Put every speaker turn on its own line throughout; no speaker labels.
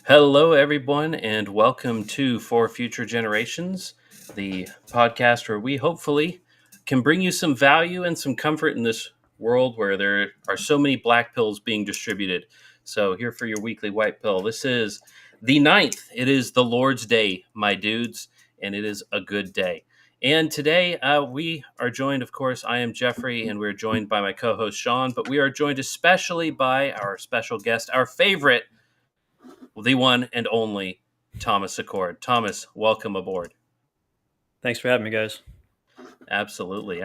Hello, everyone, and welcome to For Future Generations, the podcast where we hopefully can bring you some value and some comfort in this world where there are so many black pills being distributed. So, here for your weekly white pill. This is the 9th. It is the Lord's Day, my dudes, and it is a good day. And today we are joined, of course, I am Jeffrey, and we're joined by my co host Sean, but we are joined especially by our special guest, our favorite, the one and only Thomas Achord. Thomas, welcome aboard.
Thanks for having me, guys.
Absolutely.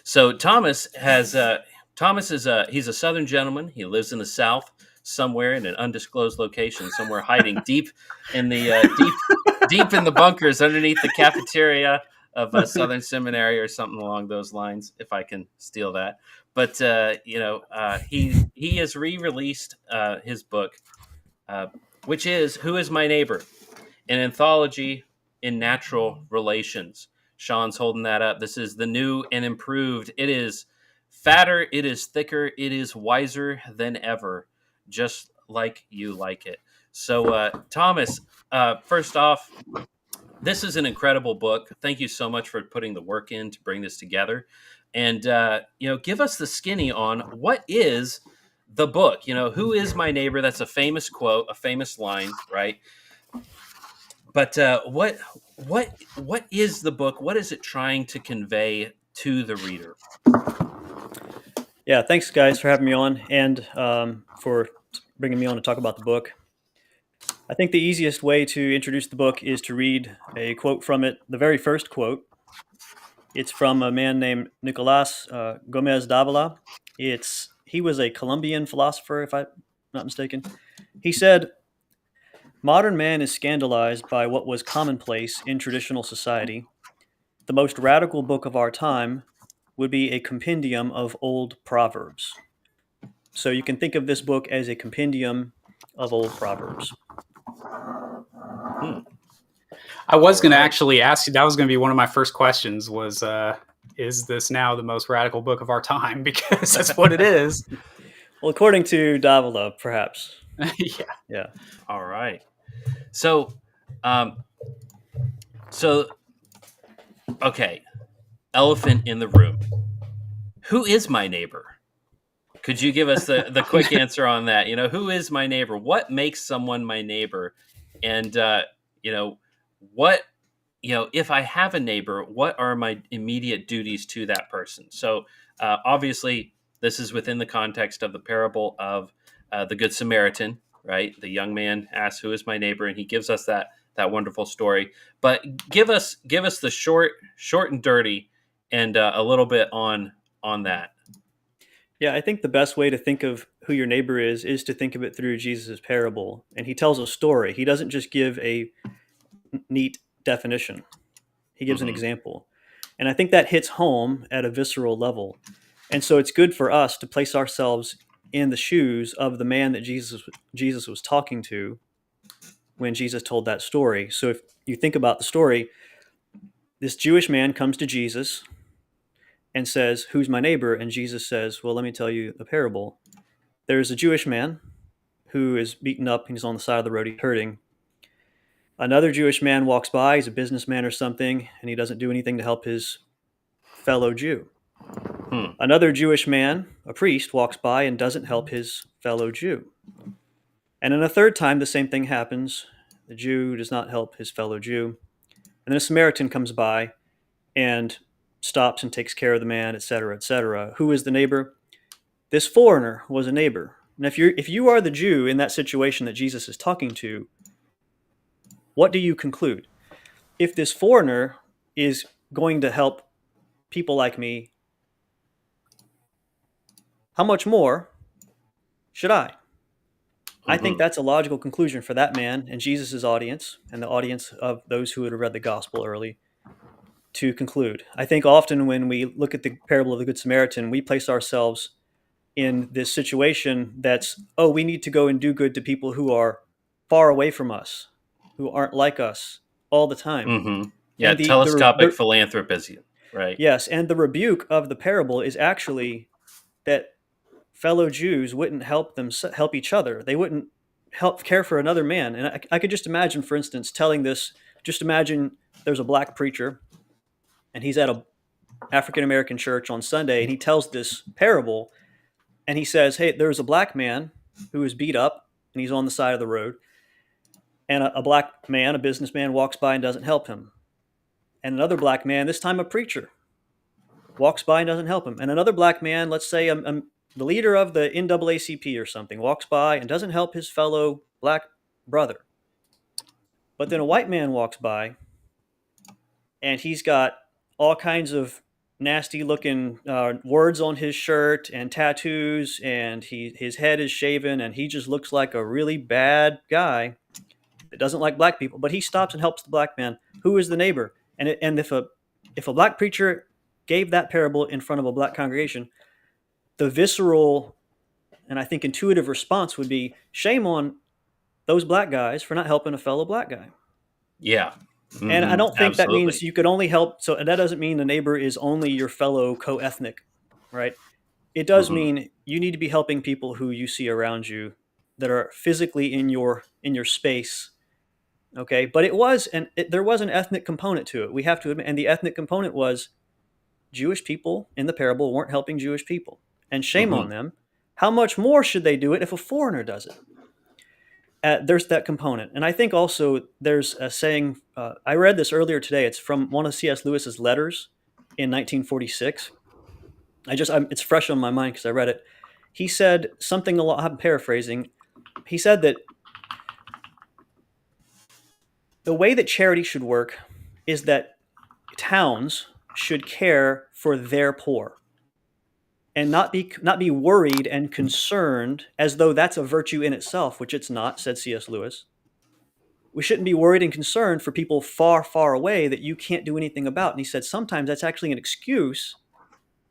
So Thomas is he's a Southern gentleman. He lives in the South, somewhere in an undisclosed location, somewhere hiding deep in the bunkers underneath the cafeteria of Southern Seminary or something along those lines, if I can steal that. But he has re-released his book, which is Who is My Neighbor? An anthology in natural relations. Sean's holding that up. This is the new and improved. It is fatter, it is thicker, it is wiser than ever, just like you like it. So, Thomas, first off, this is an incredible book. Thank you so much for putting the work in to bring this together. And, give us the skinny on what is the book. Who is my neighbor? That's a famous quote, a famous line, right? But what is the book? What is it trying to convey to the reader?
Yeah, thanks, guys, for having me on and for bringing me on to talk about the book. I think the easiest way to introduce the book is to read a quote from it. The very first quote. It's from a man named Nicolas Gomez Davila. He was a Colombian philosopher, if I'm not mistaken. He said, "Modern man is scandalized by what was commonplace in traditional society. The most radical book of our time would be a compendium of old proverbs." So you can think of this book as a compendium of old proverbs.
I was going to actually ask you, that was going to be one of my first questions was, is this now the most radical book of our time? Because that's what it is.
Well, according to Davila, perhaps.
Yeah.
All right. So, okay. Elephant in the room. Who is my neighbor? Could you give us the quick answer on that? Who is my neighbor? What makes someone my neighbor? And, if I have a neighbor, what are my immediate duties to that person? So obviously, this is within the context of the parable of the Good Samaritan, right? The young man asks, "Who is my neighbor?" And he gives us that wonderful story. But give us the short and dirty, and a little bit on that.
Yeah, I think the best way to think of who your neighbor is to think of it through Jesus' parable. And he tells a story. He doesn't just give a neat definition. He gives an example. And I think that hits home at a visceral level. And so it's good for us to place ourselves in the shoes of the man that Jesus was talking to when Jesus told that story. So if you think about the story, this Jewish man comes to Jesus and says, "Who's my neighbor?" And Jesus says, "Well, let me tell you the parable. There's a Jewish man who is beaten up and he's on the side of the road, he's hurting. Another Jewish man walks by, he's a businessman or something, and he doesn't do anything to help his fellow Jew. Another Jewish man, a priest, walks by and doesn't help his fellow Jew. And then a third time, the same thing happens. The Jew does not help his fellow Jew. And then a Samaritan comes by and stops and takes care of the man, etc., etc. Who is the neighbor? This foreigner was a neighbor. And if you are the Jew in that situation that Jesus is talking to, what do you conclude? If this foreigner is going to help people like me, how much more should I? I think that's a logical conclusion for that man and Jesus' audience and the audience of those who would have read the gospel early to conclude. I think often when we look at the parable of the Good Samaritan, we place ourselves in this situation that's, we need to go and do good to people who are far away from us, who aren't like us all the time.
Yeah, telescopic philanthropism, right?
Yes, and the rebuke of the parable is actually that fellow Jews wouldn't help each other. They wouldn't help care for another man. And I could just imagine, for instance, telling this. Just imagine there's a black preacher, and he's at a African American church on Sunday, and he tells this parable, and he says, "Hey, there's a black man who is beat up, and he's on the side of the road, and a black man, a businessman, walks by and doesn't help him, and another black man, this time a preacher, walks by and doesn't help him, and another black man, let's say the leader of the NAACP or something, walks by and doesn't help his fellow black brother, but then a white man walks by, and he's got all kinds of nasty looking words on his shirt and tattoos, and his head is shaven, and he just looks like a really bad guy that doesn't like black people, but he stops and helps the black man. Who is the neighbor? And if a black preacher gave that parable in front of a black congregation, the visceral and I think intuitive response would be, shame on those black guys for not helping a fellow black guy.
Yeah.
Mm-hmm. And I don't think
Absolutely.
that means you could only help. So that doesn't mean the neighbor is only your fellow co-ethnic, right? It does mean you need to be helping people who you see around you that are physically in your space. Okay. But there was an ethnic component to it. We have to admit, and the ethnic component was Jewish people in the parable weren't helping Jewish people, and shame on them. How much more should they do it if a foreigner does it? There's that component. And I think also there's a saying, I read this earlier today. It's from one of C.S. Lewis's letters in 1946. It's fresh on my mind because I read it. He said something I'm paraphrasing. He said that the way that charity should work is that towns should care for their poor and not be worried and concerned as though that's a virtue in itself, which it's not, said C.S. Lewis. We shouldn't be worried and concerned for people far, far away that you can't do anything about. And he said sometimes that's actually an excuse,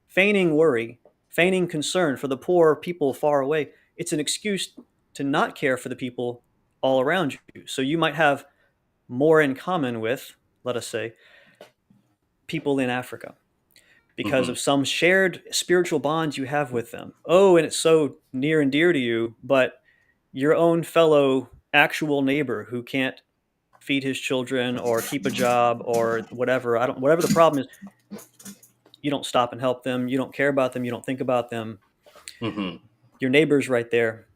feigning worry, feigning concern for the poor people far away. It's an excuse to not care for the people all around you. So you might have more in common with, let us say, people in Africa because of some shared spiritual bonds you have with them. Oh, and it's so near and dear to you, but your own fellow actual neighbor who can't feed his children or keep a job or whatever, whatever the problem is, you don't stop and help them. You don't care about them. You don't think about them. Your neighbor's right there.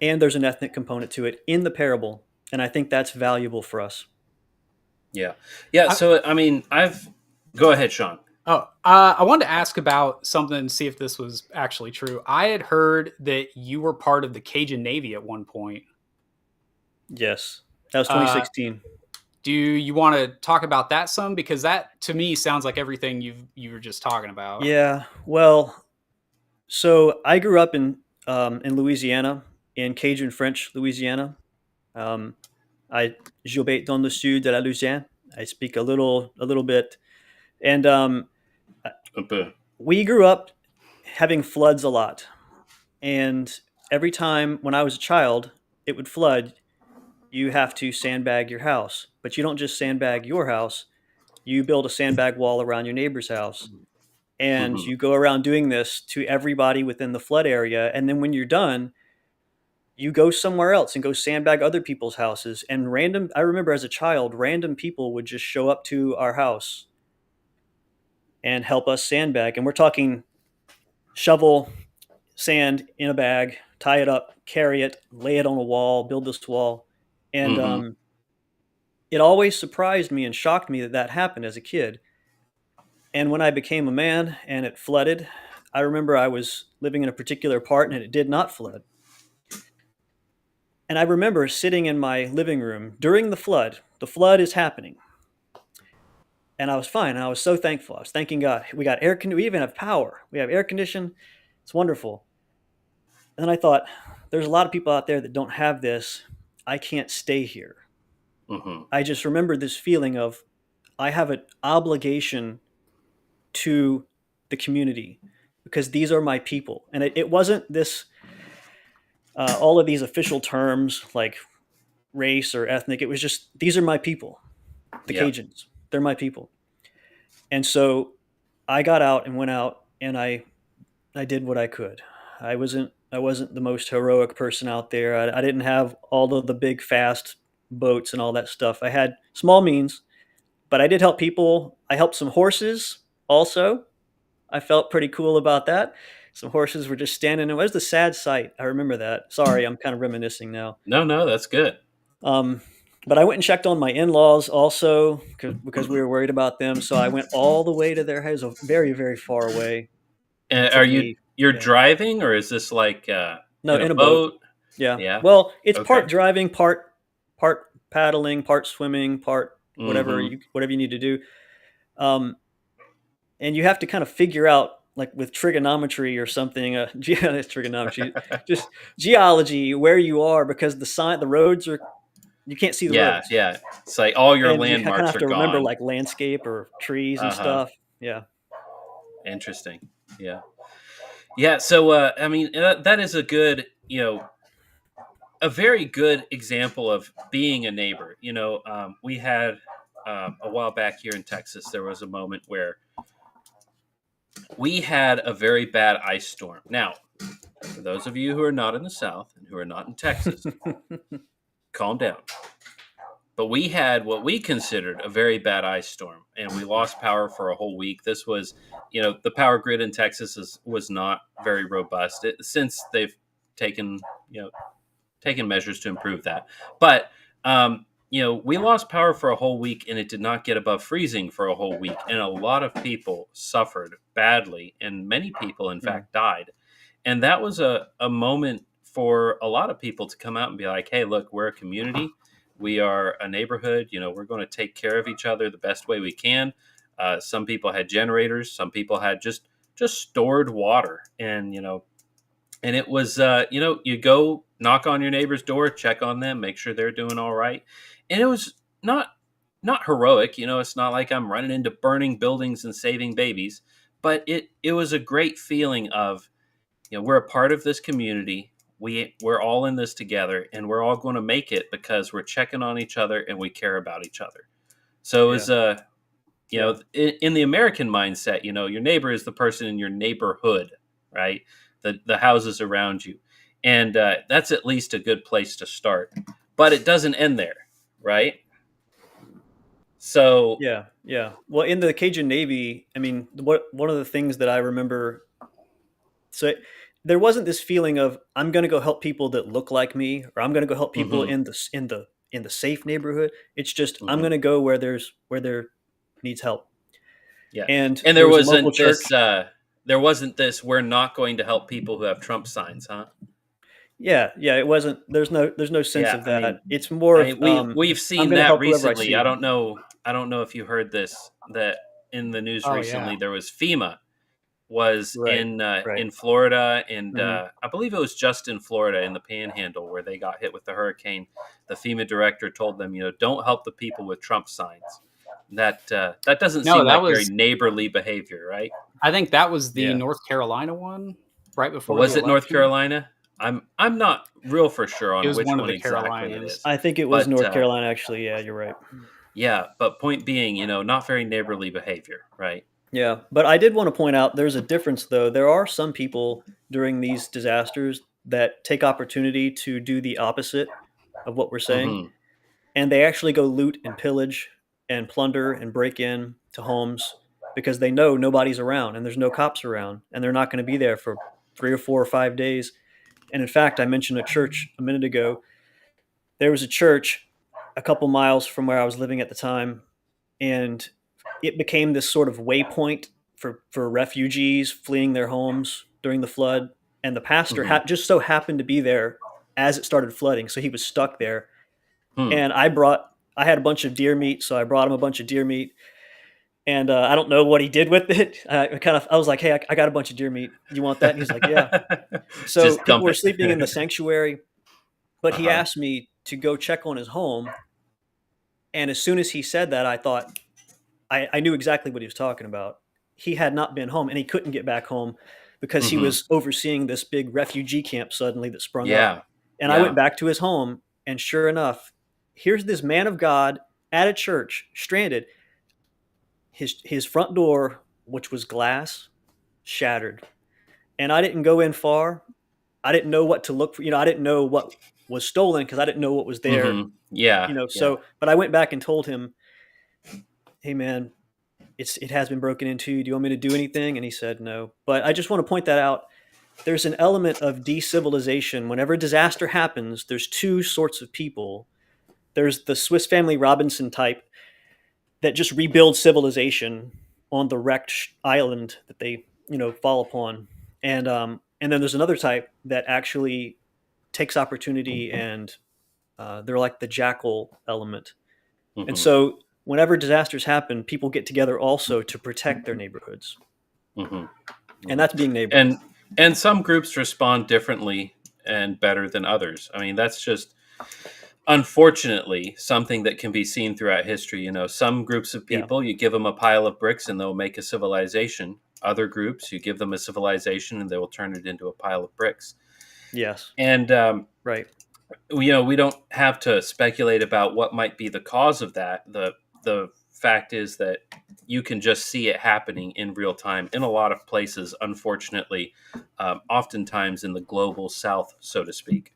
And there's an ethnic component to it in the parable. And I think that's valuable for us.
Yeah. So, I mean, go ahead, Sean.
I wanted to ask about something, see if this was actually true. I had heard that you were part of the Cajun Navy at one point.
Yes. That was 2016.
Do you want to talk about that some? Because that, to me, sounds like everything you were just talking about.
Yeah. Well, so I grew up in Louisiana, in Cajun French, Louisiana. J'habite dans le sud de la Louisiane. I speak a little bit. And we grew up having floods a lot. And every time when I was a child, it would flood. You have to sandbag your house. But you don't just sandbag your house. You build a sandbag wall around your neighbor's house. And you go around doing this to everybody within the flood area. And then when you're done, you go somewhere else and go sandbag other people's houses. And I remember as a child, random people would just show up to our house and help us sandbag. And we're talking shovel sand in a bag, tie it up, carry it, lay it on a wall, build this wall. And it always surprised me and shocked me that happened as a kid. And when I became a man and it flooded, I remember I was living in a particular part and it did not flood. And I remember sitting in my living room during the flood. The flood is happening. And I was fine. And I was so thankful. I was thanking God. We got air conditioning. We even have power. We have air conditioning. It's wonderful. And then I thought, there's a lot of people out there that don't have this. I can't stay here. I just remember this feeling of, I have an obligation to the community because these are my people. And it wasn't this, all of these official terms like race or ethnic. It was just, these are my people, the Cajuns. They're my people. And so I got out and went out and I did what I could. I wasn't wasn't the most heroic person out there. I didn't have all of the big fast boats and all that stuff. I had small means, but I did help people. I helped some horses also. I felt pretty cool about that. Some horses were just standing. It was the sad sight. I remember that. Sorry, I'm kind of reminiscing now.
No, that's good.
Um, but I went and checked on my in-laws also because we were worried about them. So I went all the way to their house, very, very far away.
And
Took me,
you're
yeah.
driving, or is this like
No,
in a
in a boat.
boat?
Yeah.
Yeah.
Well, it's
Okay.
part driving, part paddling, part swimming, part whatever
Mhm.
you need to do. And you have to kind of figure out, like with trigonometry or something, trigonometry, just geology, where you are, because the roads are, you can't see the roads,
Yeah. It's like all your
and you kind of
landmarks
have
are
to remember
gone.
like landscape or trees and
Uh-huh.
stuff. Yeah.
Interesting. Yeah. So I mean, that is a good, a very good example of being a neighbor. We had a while back here in Texas, there was a moment where we had a very bad ice storm. Now, for those of you who are not in the South and who are not in Texas, calm down. But we had what we considered a very bad ice storm, and we lost power for a whole week. This was, the power grid in Texas was not very robust since they've taken, taken measures to improve that. But we lost power for a whole week, and it did not get above freezing for a whole week, and a lot of people suffered badly, and many people, in fact, died. And that was a moment for a lot of people to come out and be like, "Hey, look, we're a community. We are a neighborhood. We're going to take care of each other the best way we can." Some people had generators. Some people had just stored water, and it was, you go knock on your neighbor's door, check on them, make sure they're doing all right. And it was not heroic. It's not like I'm running into burning buildings and saving babies, but it was a great feeling of, we're a part of this community. We're all in this together, and we're all going to make it because we're checking on each other and we care about each other. So it was in the American mindset, your neighbor is the person in your neighborhood, right? The houses around you, and that's at least a good place to start. But it doesn't end there, right? So
Yeah. Well, in the Cajun Navy, I mean, one of the things that I remember, so there wasn't this feeling of I'm going to go help people that look like me, or I'm going to go help people
mhm,
in the safe neighborhood. It's just I'm
mhm,
going to go where there needs help.
yeah,
And
and
there was a local church.
there wasn't this we're not going to help people who have Trump signs, huh?
Yeah. It wasn't. There's no sense
Yeah,
of
I mean,
that. It's more
I
of
mean, we've
I'm
seen
going to
that
help whoever I
recently. I
see.
don't know. I don't know if you heard this, that in the news
Oh yeah.
recently there was FEMA was
Right. Right.
in Florida, and
Hmm.
I believe it was just in Florida in the Panhandle where they got hit with the hurricane. The FEMA director told them, don't help the people with Trump signs. That doesn't
No,
seem
that
like very
was.
neighborly behavior, right?
I think that was the
Yeah.
North Carolina one right
Or
before the
was it North
election.
Carolina? I'm not real for sure
It
on
was
which
one of
one
the
exactly it
Carolinas.
is,
I think it was
but
North Carolina, actually. Yeah, you're right.
yeah. But point being, not very neighborly behavior, right?
Yeah, but I did want to point out there's a difference, though. There are some people during these disasters that take opportunity to do the opposite of what we're saying,
Hmm.
and they actually go loot and pillage and plunder and break in to homes because they know nobody's around and there's no cops around and they're not going to be there for 3 or 4 or 5 days. And in fact, I mentioned a church a minute ago. There was a church a couple miles from where I was living at the time, and it became this sort of waypoint for refugees fleeing their homes during the flood. And the pastor
Hmm.
just so happened to be there as it started flooding, so he was stuck there.
Hmm.
And I had a bunch of deer meat, so I brought him a bunch of deer meat. And I don't know what he did with it. I was like, "Hey, I got a bunch of deer meat. You want that?" And he's like, "Yeah." So
Just
people
dump
were sleeping in the
it.
sanctuary, but he
Uh-huh.
asked me to go check on his home. And as soon as he said that, I thought, I knew exactly what he was talking about. He had not been home and he couldn't get back home because he
Hmm.
was overseeing this big refugee camp suddenly that sprung up.
Yeah.
And I went
Yeah.
back to his home, and sure enough, here's this man of God at a church, stranded. His front door, which was glass, shattered. And I didn't go in far, I didn't know what to look for. I didn't know what was stolen because I didn't know what was there.
Mm-hmm. Yeah.
So, but I went back and told him, hey man, it has been broken into. Do you want me to do anything? And he said no. But I just want to point that out. There's an element of decivilization. Whenever a disaster happens, there's two sorts of people. There's the Swiss Family Robinson type that just rebuild civilization on the wrecked island that they fall upon, and then there's another type that actually takes opportunity, and they're like the jackal element.
Mm-hmm.
And so whenever disasters happen, people get together also to protect their neighborhoods.
Mm-hmm.
And that's being neighborly.
And some groups respond differently and better than others. I mean, that's just unfortunately something that can be seen throughout history. Some groups of people, you give them a pile of bricks and they'll make a civilization. Other groups, you give them a civilization and they will turn it into a pile of bricks.
Yes.
And
right.
We don't have to speculate about what might be the cause of that. The fact is that you can just see it happening in real time in a lot of places, unfortunately, oftentimes in the global south, so to speak.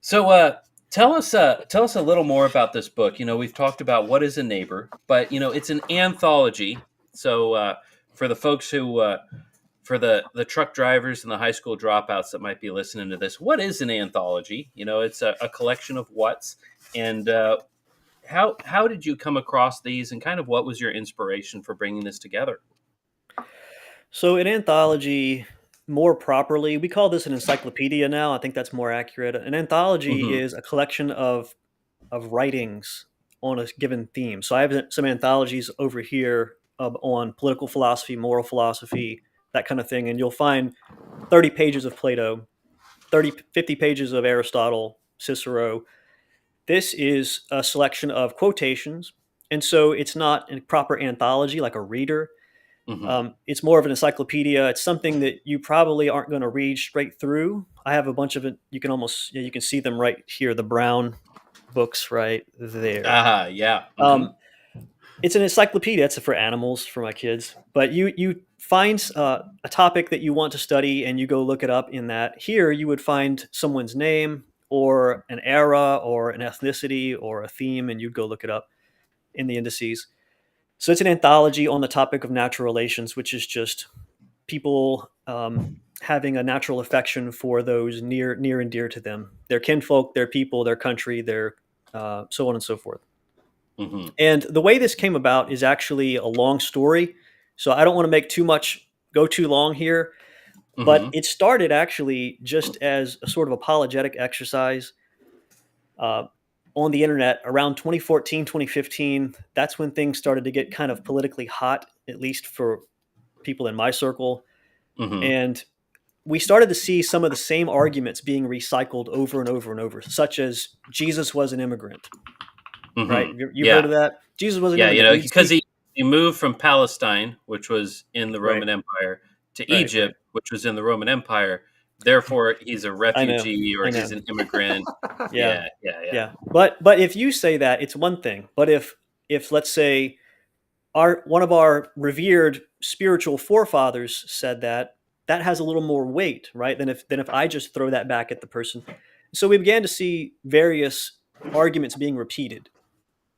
So tell us a little more about this book. We've talked about what is a neighbor, but it's an anthology. So for the folks who for the truck drivers and the high school dropouts that might be listening to this, what is an anthology? It's a collection of what's, and how did you come across these, and kind of what was your inspiration for bringing this together?
So an anthology, more properly, we call this an encyclopedia now. I think that's more accurate. An anthology is a collection of writings on a given theme. So I have some anthologies over here on political philosophy, moral philosophy, that kind of thing. And you'll find 30 pages of Plato, 50 pages of Aristotle, Cicero. This is a selection of quotations. And so it's not a proper anthology like a reader. It's more of an encyclopedia. It's something that you probably aren't going to read straight through. I have a bunch of it. You can almost, you can see them right here, the brown books right there.
Yeah.
It's an encyclopedia. It's for animals, for my kids. But you find a topic that you want to study and you go look it up in that. Here you would find someone's name or an era or an ethnicity or a theme, and you'd go look it up in the indices. So it's an anthology on the topic of natural relations, which is just people having a natural affection for those near and dear to them, their kinfolk, their people, their country, their so on and so forth. And the way this came about is actually a long story. So I don't want to go too long here, but it started actually just as a sort of apologetic exercise on the internet around 2014, 2015. That's when things started to get kind of politically hot, at least for people in my circle. And we started to see some of the same arguments being recycled over and over and over, such as Jesus was an immigrant. Right? You've heard of that? Jesus was an immigrant.
Because he moved from Palestine, which was in the Roman Empire, to Egypt, which was in the Roman Empire. Therefore, he's a refugee or he's an immigrant. Yeah.
But if you say that, it's one thing. But if let's say one of our revered spiritual forefathers said that has a little more weight, right? Than if I just throw that back at the person. So we began to see various arguments being repeated.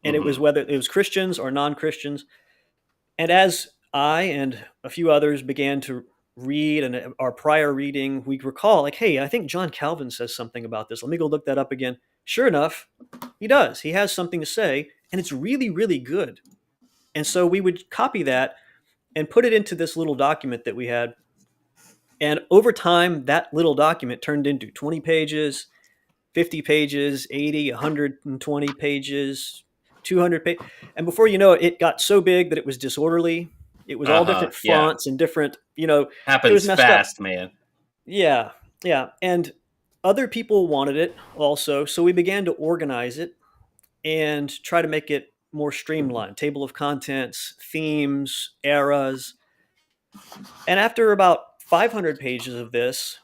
And it was whether it was Christians or non-Christians. And as I and a few others began to read, and our prior reading, we recall, like, hey, I think John Calvin says something about this. Let me go look that up again. Sure enough, he does. He has something to say, and it's really, really good. And so we would copy that and put it into this little document that we had. And over time, that little document turned into 20 pages, 50 pages, 80, 120 pages, 200 pages. And before you know it, it got so big that it was disorderly. It was all different fonts and different,
happens
it was messed
fast,
up.
Man.
Yeah. And other people wanted it also. So we began to organize it and try to make it more streamlined. Table of contents, themes, eras. And after about 500 pages of this,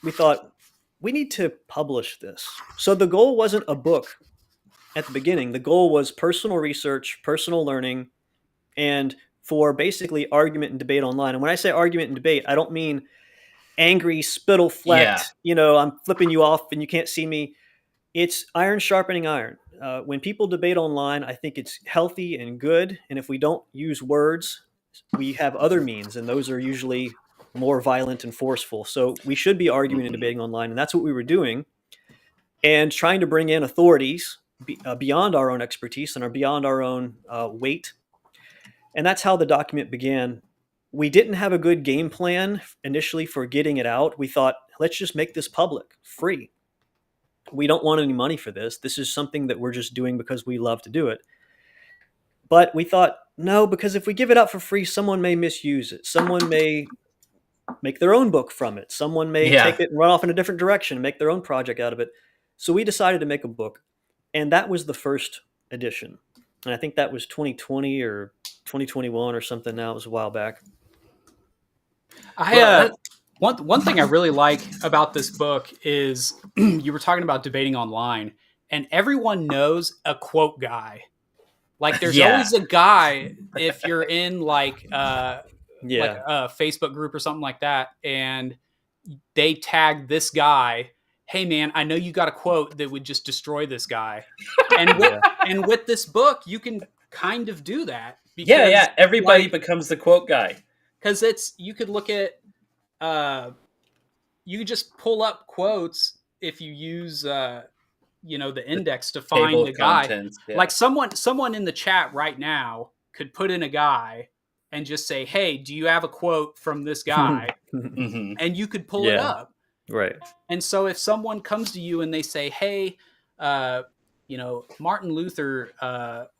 we thought, we need to publish this. So the goal wasn't a book at the beginning. The goal was personal research, personal learning, and for basically argument and debate online. And when I say argument and debate, I don't mean angry, spittle
Yeah.
flecked, I'm flipping you off and you can't see me. It's iron sharpening iron. When people debate online, I think it's healthy and good. And if we don't use words, we have other means, and those are usually more violent and forceful. So we should be arguing and debating online, and that's what we were doing. And trying to bring in authorities beyond our own expertise and are beyond our own weight. And that's how the document began. We didn't have a good game plan initially for getting it out. We thought, let's just make this public, free. We don't want any money for this. This is something that we're just doing because we love to do it. But we thought, no, because if we give it out for free, someone may misuse it. Someone may make their own book from it. Someone may take it and run off in a different direction and make their own project out of it. So we decided to make a book. And that was the first edition. And I think that was 2020 or 2021 or something now. It was a while back.
One thing I really like about this book is you were talking about debating online, and everyone knows a quote guy. Like there's always a guy if you're in like a Facebook group or something like that, and they tag this guy. Hey man, I know you got a quote that would just destroy this guy. And with this book, you can kind of do that.
Because, everybody becomes the quote guy.
Because you could look at, you could just pull up quotes if you use, the index to find the guy.
Contents,
Like someone in the chat right now could put in a guy and just say, "Hey, do you have a quote from this guy?" And you could pull it up.
Right.
And so if someone comes to you and they say, "Hey, Martin Luther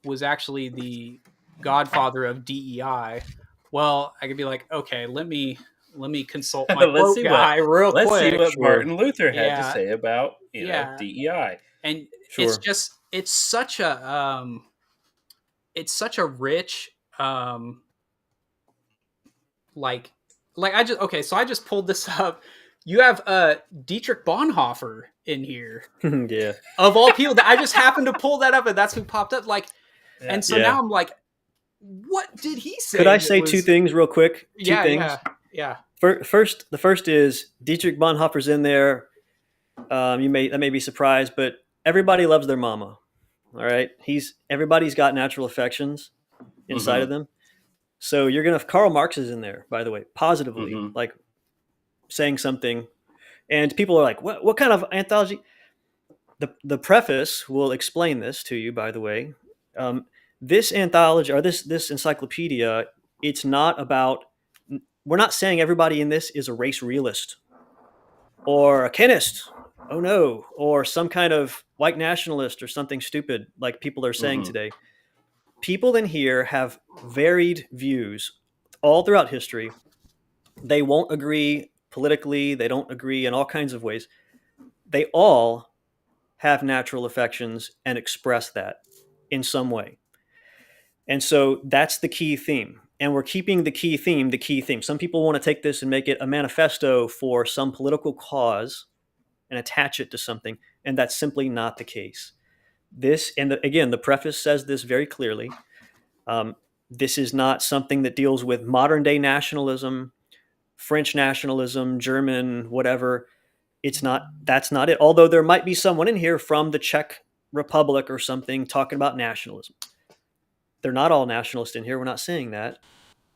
was actually the godfather of DEI," well, I could be like, "Okay, let me consult my quote guy real quick.
Let's see what Martin Luther had to say about DEI."
And it's such a rich so I just pulled this up. You have Dietrich Bonhoeffer in here.
Yeah.
Of all people, I just happened to pull that up, and that's who popped up. And so now I'm like, what did he say?
Could I say two things real quick? Two things.
Yeah.
The first is Dietrich Bonhoeffer's in there. That may be surprised, but everybody loves their mama. All right. Everybody's got natural affections inside of them. So Karl Marx is in there, by the way, positively, like saying something, and people are like, what kind of anthology? The preface will explain this to you, by the way. This anthology or this encyclopedia, it's not about, we're not saying everybody in this is a race realist or a Kennist. Oh no. Or some kind of white nationalist or something stupid like people are saying today. People in here have varied views all throughout history. They won't agree politically. They don't agree in all kinds of ways. They all have natural affections and express that in some way. And so that's the key theme. And we're keeping the key theme. Some people want to take this and make it a manifesto for some political cause and attach it to something. And that's simply not the case. Again, the preface says this very clearly. This is not something that deals with modern day nationalism, French nationalism, German, whatever. That's not it. Although there might be someone in here from the Czech Republic or something talking about nationalism. They're not all nationalists in here. We're not saying that.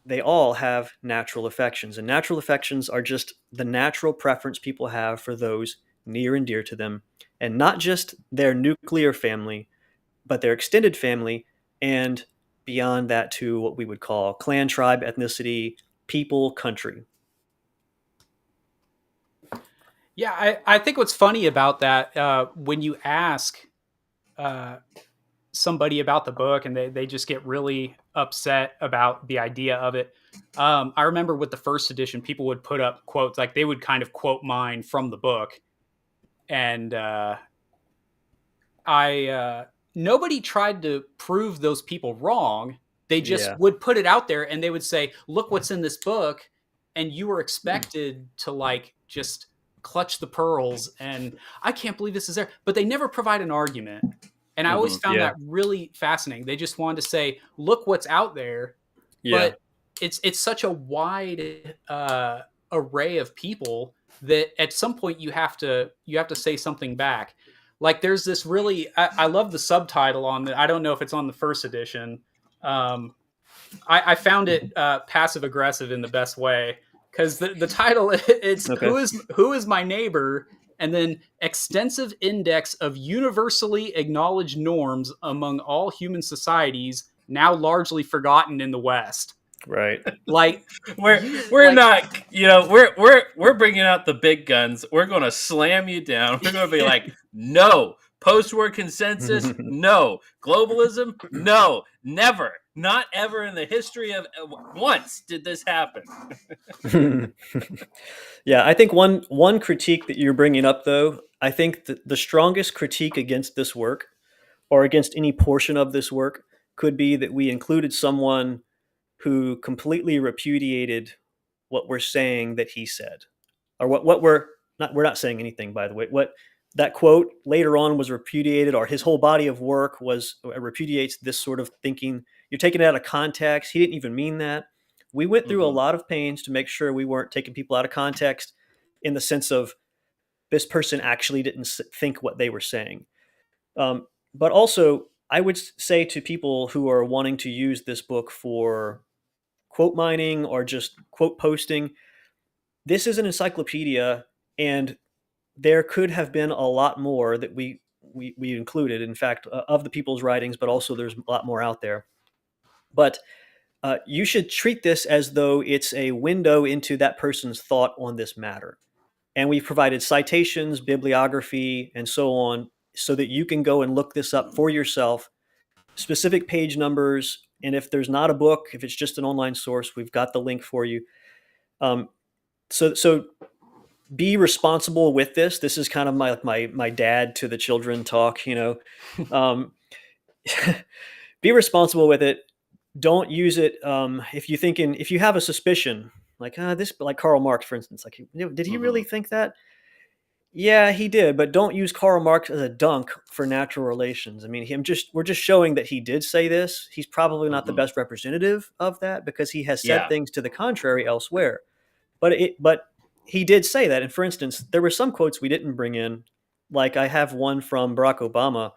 They all have natural affections, and natural affections are just the natural preference people have for those near and dear to them, and not just their nuclear family, but their extended family, and beyond that to what we would call clan, tribe, ethnicity, people, country.
Yeah, I think what's funny about that, when you ask somebody about the book and they just get really upset about the idea of it. I remember with the first edition, people would put up quotes, like they would kind of quote mine from the book. And nobody tried to prove those people wrong. They just would put it out there and they would say, look what's in this book. And you were expected to just clutch the pearls. And I can't believe this is there. But they never provide an argument. And I always found that really fascinating. They just wanted to say, look what's out there. Yeah. But it's such a wide array of people that at some point you have to say something back. Like there's this really, I love the subtitle on the, I don't know if it's on the first edition. I found it passive aggressive in the best way, because the title, it's
Okay.
who is my neighbor, and then extensive index of universally acknowledged norms among all human societies, now largely forgotten in the West.
Right.
Like
we're not, we're bringing out the big guns. We're going to slam you down. We're going to be like, no. Post-war consensus, no. Globalism, no. Never. Not ever in the history of once did this happen.
Yeah, I think one critique that you're bringing up, though, I think the strongest critique against this work, or against any portion of this work, could be that we included someone who completely repudiated what we're saying that he said, or what we're not saying anything, by the way. What that quote later on was repudiated, or his whole body of work was repudiates this sort of thinking. You're taking it out of context. He didn't even mean that. We went through a lot of pains to make sure we weren't taking people out of context, in the sense of this person actually didn't think what they were saying. But also, I would say to people who are wanting to use this book for quote mining or just quote posting, this is an encyclopedia, and there could have been a lot more that we included, in fact, of the people's writings, but also there's a lot more out there. But you should treat this as though it's a window into that person's thought on this matter. And we've provided citations, bibliography, and so on, so that you can go and look this up for yourself, specific page numbers. And if there's not a book, if it's just an online source, we've got the link for you. So be responsible with this. This is kind of my dad to the children talk, be responsible with it. Don't use it. If you have a suspicion, like Karl Marx, for instance, like, did he really think that? Yeah, he did, but don't use Karl Marx as a dunk for natural relations. I mean, we're just showing that he did say this. He's probably not the best representative of that, because he has said things to the contrary elsewhere. But he did say that. And for instance, there were some quotes we didn't bring in. Like, I have one from Barack Obama,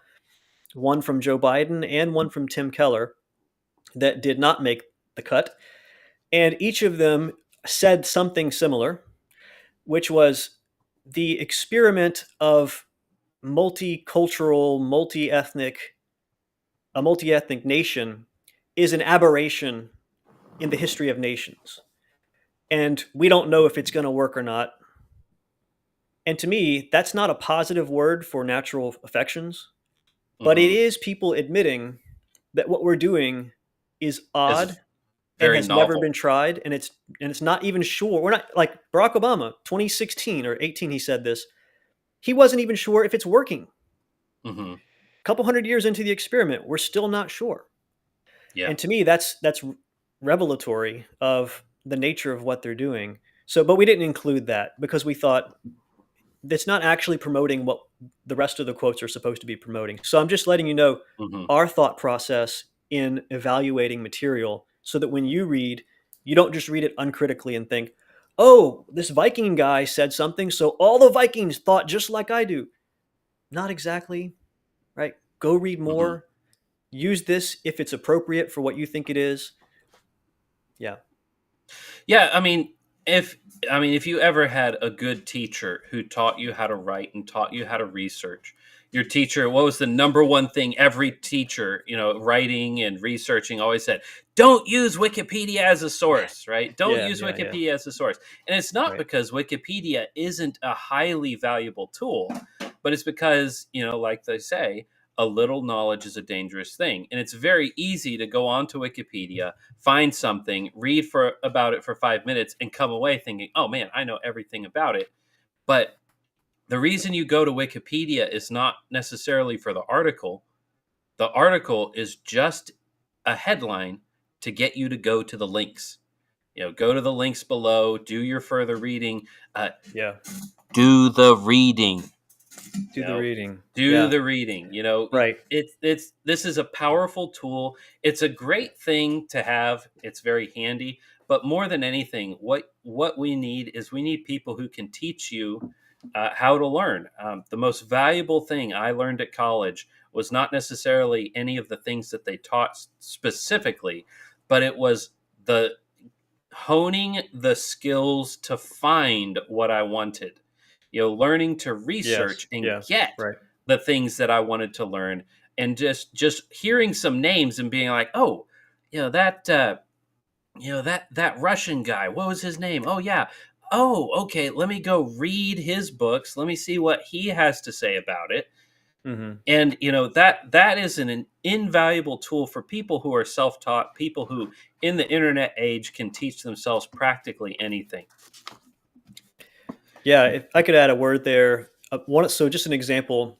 one from Joe Biden, and one from Tim Keller that did not make the cut. And each of them said something similar, which was the experiment of multicultural, a multi-ethnic nation is an aberration in the history of nations. And we don't know if it's going to work or not. And to me, that's not a positive word for natural affections, but it is people admitting that what we're doing is odd and has never been tried, and it's not even sure. We're not like Barack Obama, 2016 or 18. He said this. He wasn't even sure if it's working. A couple hundred years into the experiment, we're still not sure. Yeah. And to me, that's revelatory of the nature of what they're doing. So, but we didn't include that because we thought that's not actually promoting what the rest of the quotes are supposed to be promoting. So I'm just letting you know our thought process in evaluating material, so that when you read, you don't just read it uncritically and think, oh, this Viking guy said something, so all the Vikings thought just like I do. Not exactly, right? Go read more. Use this if it's appropriate for what you think it is. Yeah.
Yeah, I mean, if you ever had a good teacher who taught you how to write and taught you how to research, your teacher, what was the number one thing every teacher, writing and researching always said? Don't use Wikipedia as a source, right? Don't use Wikipedia as a source. And it's not because Wikipedia isn't a highly valuable tool, but it's because, like they say, a little knowledge is a dangerous thing. And it's very easy to go onto Wikipedia, find something, read about it for 5 minutes, and come away thinking, oh man, I know everything about it. But the reason you go to Wikipedia is not necessarily for the article. The article is just a headline to get you to go to the links. Go to the links below, do your further reading. Do the reading.
Do the reading.
Do the reading.
Right.
This is a powerful tool. It's a great thing to have. It's very handy. But more than anything, what we need is we need people who can teach you how to learn. The most valuable thing I learned at college was not necessarily any of the things that they taught specifically, but it was the honing the skills to find what I wanted. Learning to
Yes.
research and
Yeah.
get
Right.
the things that I wanted to learn, and just hearing some names and being like, oh, that that Russian guy, what was his name? Oh yeah. Oh, okay, let me go read his books. Let me see what he has to say about it.
Mm-hmm.
And that is an invaluable tool for people who are self-taught, people who in the internet age can teach themselves practically anything.
Yeah, if I could add a word there. So just an example.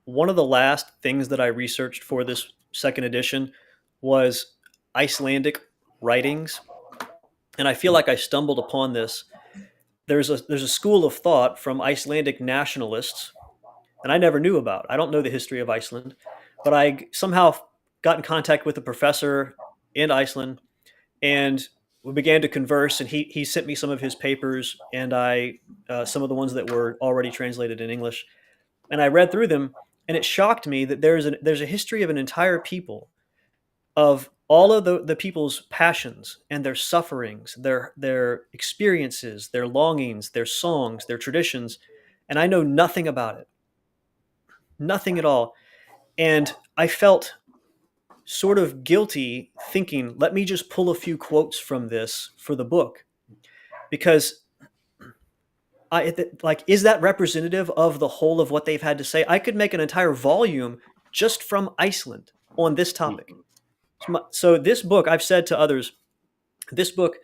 One of the last things that I researched for this second edition was Icelandic writings, and I feel like I stumbled upon this. There's a school of thought from Icelandic nationalists, and I never knew about. I don't know the history of Iceland, but I somehow got in contact with a professor in Iceland, and we began to converse. And he sent me some of his papers, and I some of the ones that were already translated in English, and I read through them, and it shocked me that there's a history of an entire people, of all of the people's passions and their sufferings, their experiences, their longings, their songs, their traditions, and I know nothing about it, nothing at all. And I felt sort of guilty thinking, let me just pull a few quotes from this for the book, because is that representative of the whole of what they've had to say? I could make an entire volume just from Iceland on this topic. So this book, I've said to others, this book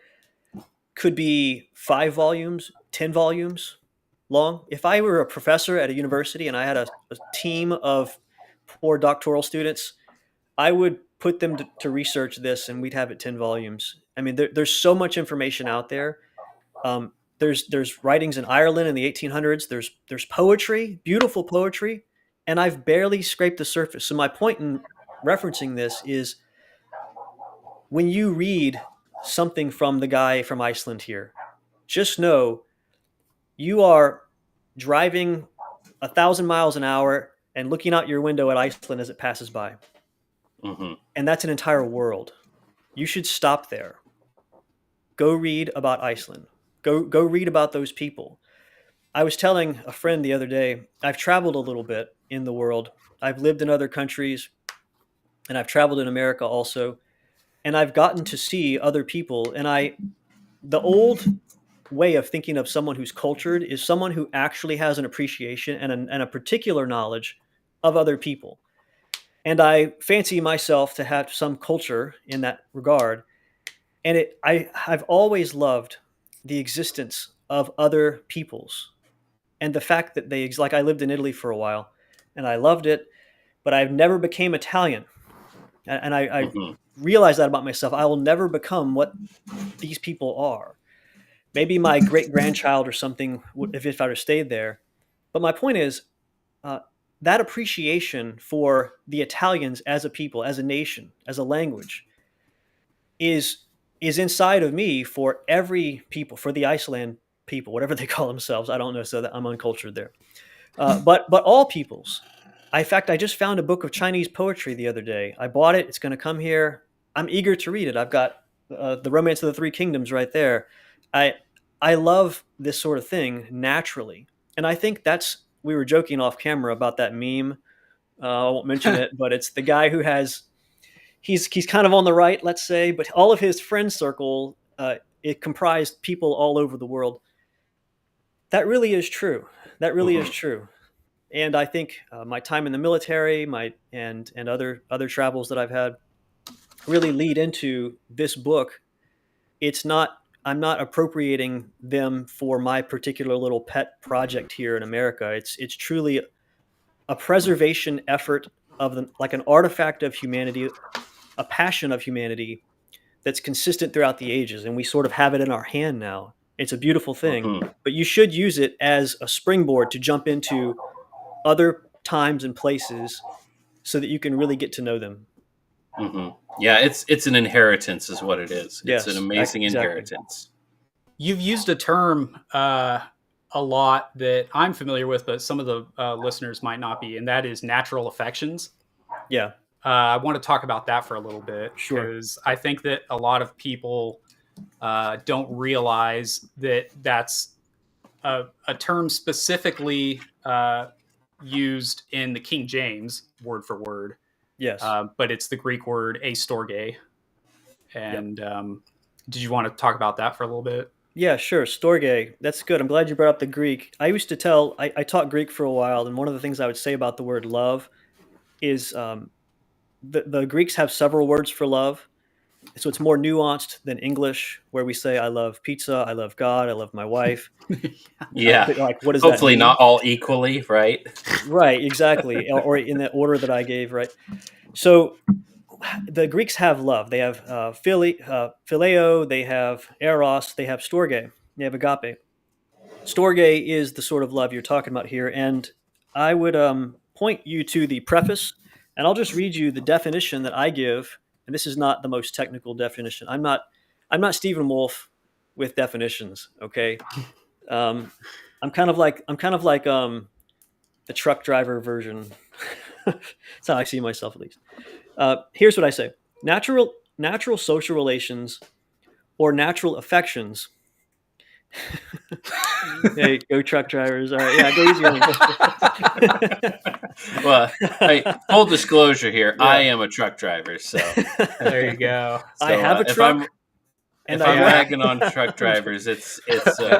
could be 5 volumes, 10 volumes long. If I were a professor at a university and I had a team of poor doctoral students, I would put them to research this, and we'd have it 10 volumes. I mean, there's so much information out there. There's writings in Ireland in the 1800s. There's poetry, beautiful poetry, and I've barely scraped the surface. So my point in referencing this is, when you read something from the guy from Iceland here, just know you are driving 1,000 miles an hour and looking out your window at Iceland as it passes by.
Mm-hmm.
And that's an entire world. You should stop there. Go read about Iceland. Go read about those people. I was telling a friend the other day, I've traveled a little bit in the world. I've lived in other countries, and I've traveled in America also. And I've gotten to see other people. And the old way of thinking of someone who's cultured is someone who actually has an appreciation and a particular knowledge of other people. And I fancy myself to have some culture in that regard. And I've always loved the existence of other peoples, and the fact that like, I lived in Italy for a while, and I loved it, but I've never became Italian. And I
Mm-hmm.
realized that about myself. I will never become what these people are. Maybe my great grandchild or something, if I would have stayed there. But my point is, uh, that appreciation for the Italians as a people, as a nation, as a language, is inside of me for every people, for the Iceland people, whatever they call themselves. I don't know, so that I'm uncultured there. But all peoples. In fact, I just found a book of Chinese poetry the other day. I bought it. It's going to come here. I'm eager to read it. I've got the Romance of the Three Kingdoms right there. I love this sort of thing naturally, and I think we were joking off camera about that meme. I won't mention it, but it's the guy who has he's kind of on the right, let's say, but all of his friend circle it comprised people all over the world. That really is true. That really is
Mm-hmm.
true. And I think my time in the military, and other travels that I've had, really lead into this book. It's not I'm not appropriating them for my particular little pet project here in America. It's truly a preservation effort of like an artifact of humanity, a passion of humanity that's consistent throughout the ages, and we sort of have it in our hand now. It's a beautiful thing,
Mm-hmm.
but you should use it as a springboard to jump into other times and places so that you can really get to know them.
Yeah, it's an inheritance, is what it is.
Yes,
it's an amazing
exactly.
inheritance.
You've used a term a lot that I'm familiar with, but some of the listeners might not be, and that is natural affections.
Yeah.
I want to talk about that for a little bit,
Sure.
because I think that a lot of people don't realize that that's a term specifically used in the King James word for word.
Yes.
But it's the Greek word astorge. And
Yep.
Did you want to talk about that for a little bit?
Yeah, sure. Storge. That's good. I'm glad you brought up the Greek. I used to tell, I taught Greek for a while, and one of the things I would say about the word love is the Greeks have several words for love. So it's more nuanced than English, where we say, I love pizza, I love God, I love my wife.
Yeah.
But like, what does
Hopefully
that mean?
not all equally, right?
Right, exactly. Or in the order that I gave, right? So the Greeks have love. They have phileo, they have eros, they have storge, they have agape. Storge is the sort of love you're talking about here, and I would point you to the preface, and I'll just read you the definition that I give. And this is not the most technical definition. I'm not Stephen Wolfe with definitions. Okay, I'm kind of like the truck driver version. That's how I see myself, at least. Here's what I say: natural social relations or natural affections. Hey, go truck drivers! All right, yeah, go easy on me.
Well, full disclosure here, I am a truck driver, so
There you go.
I have a truck,
if I'm ragging on truck drivers, it's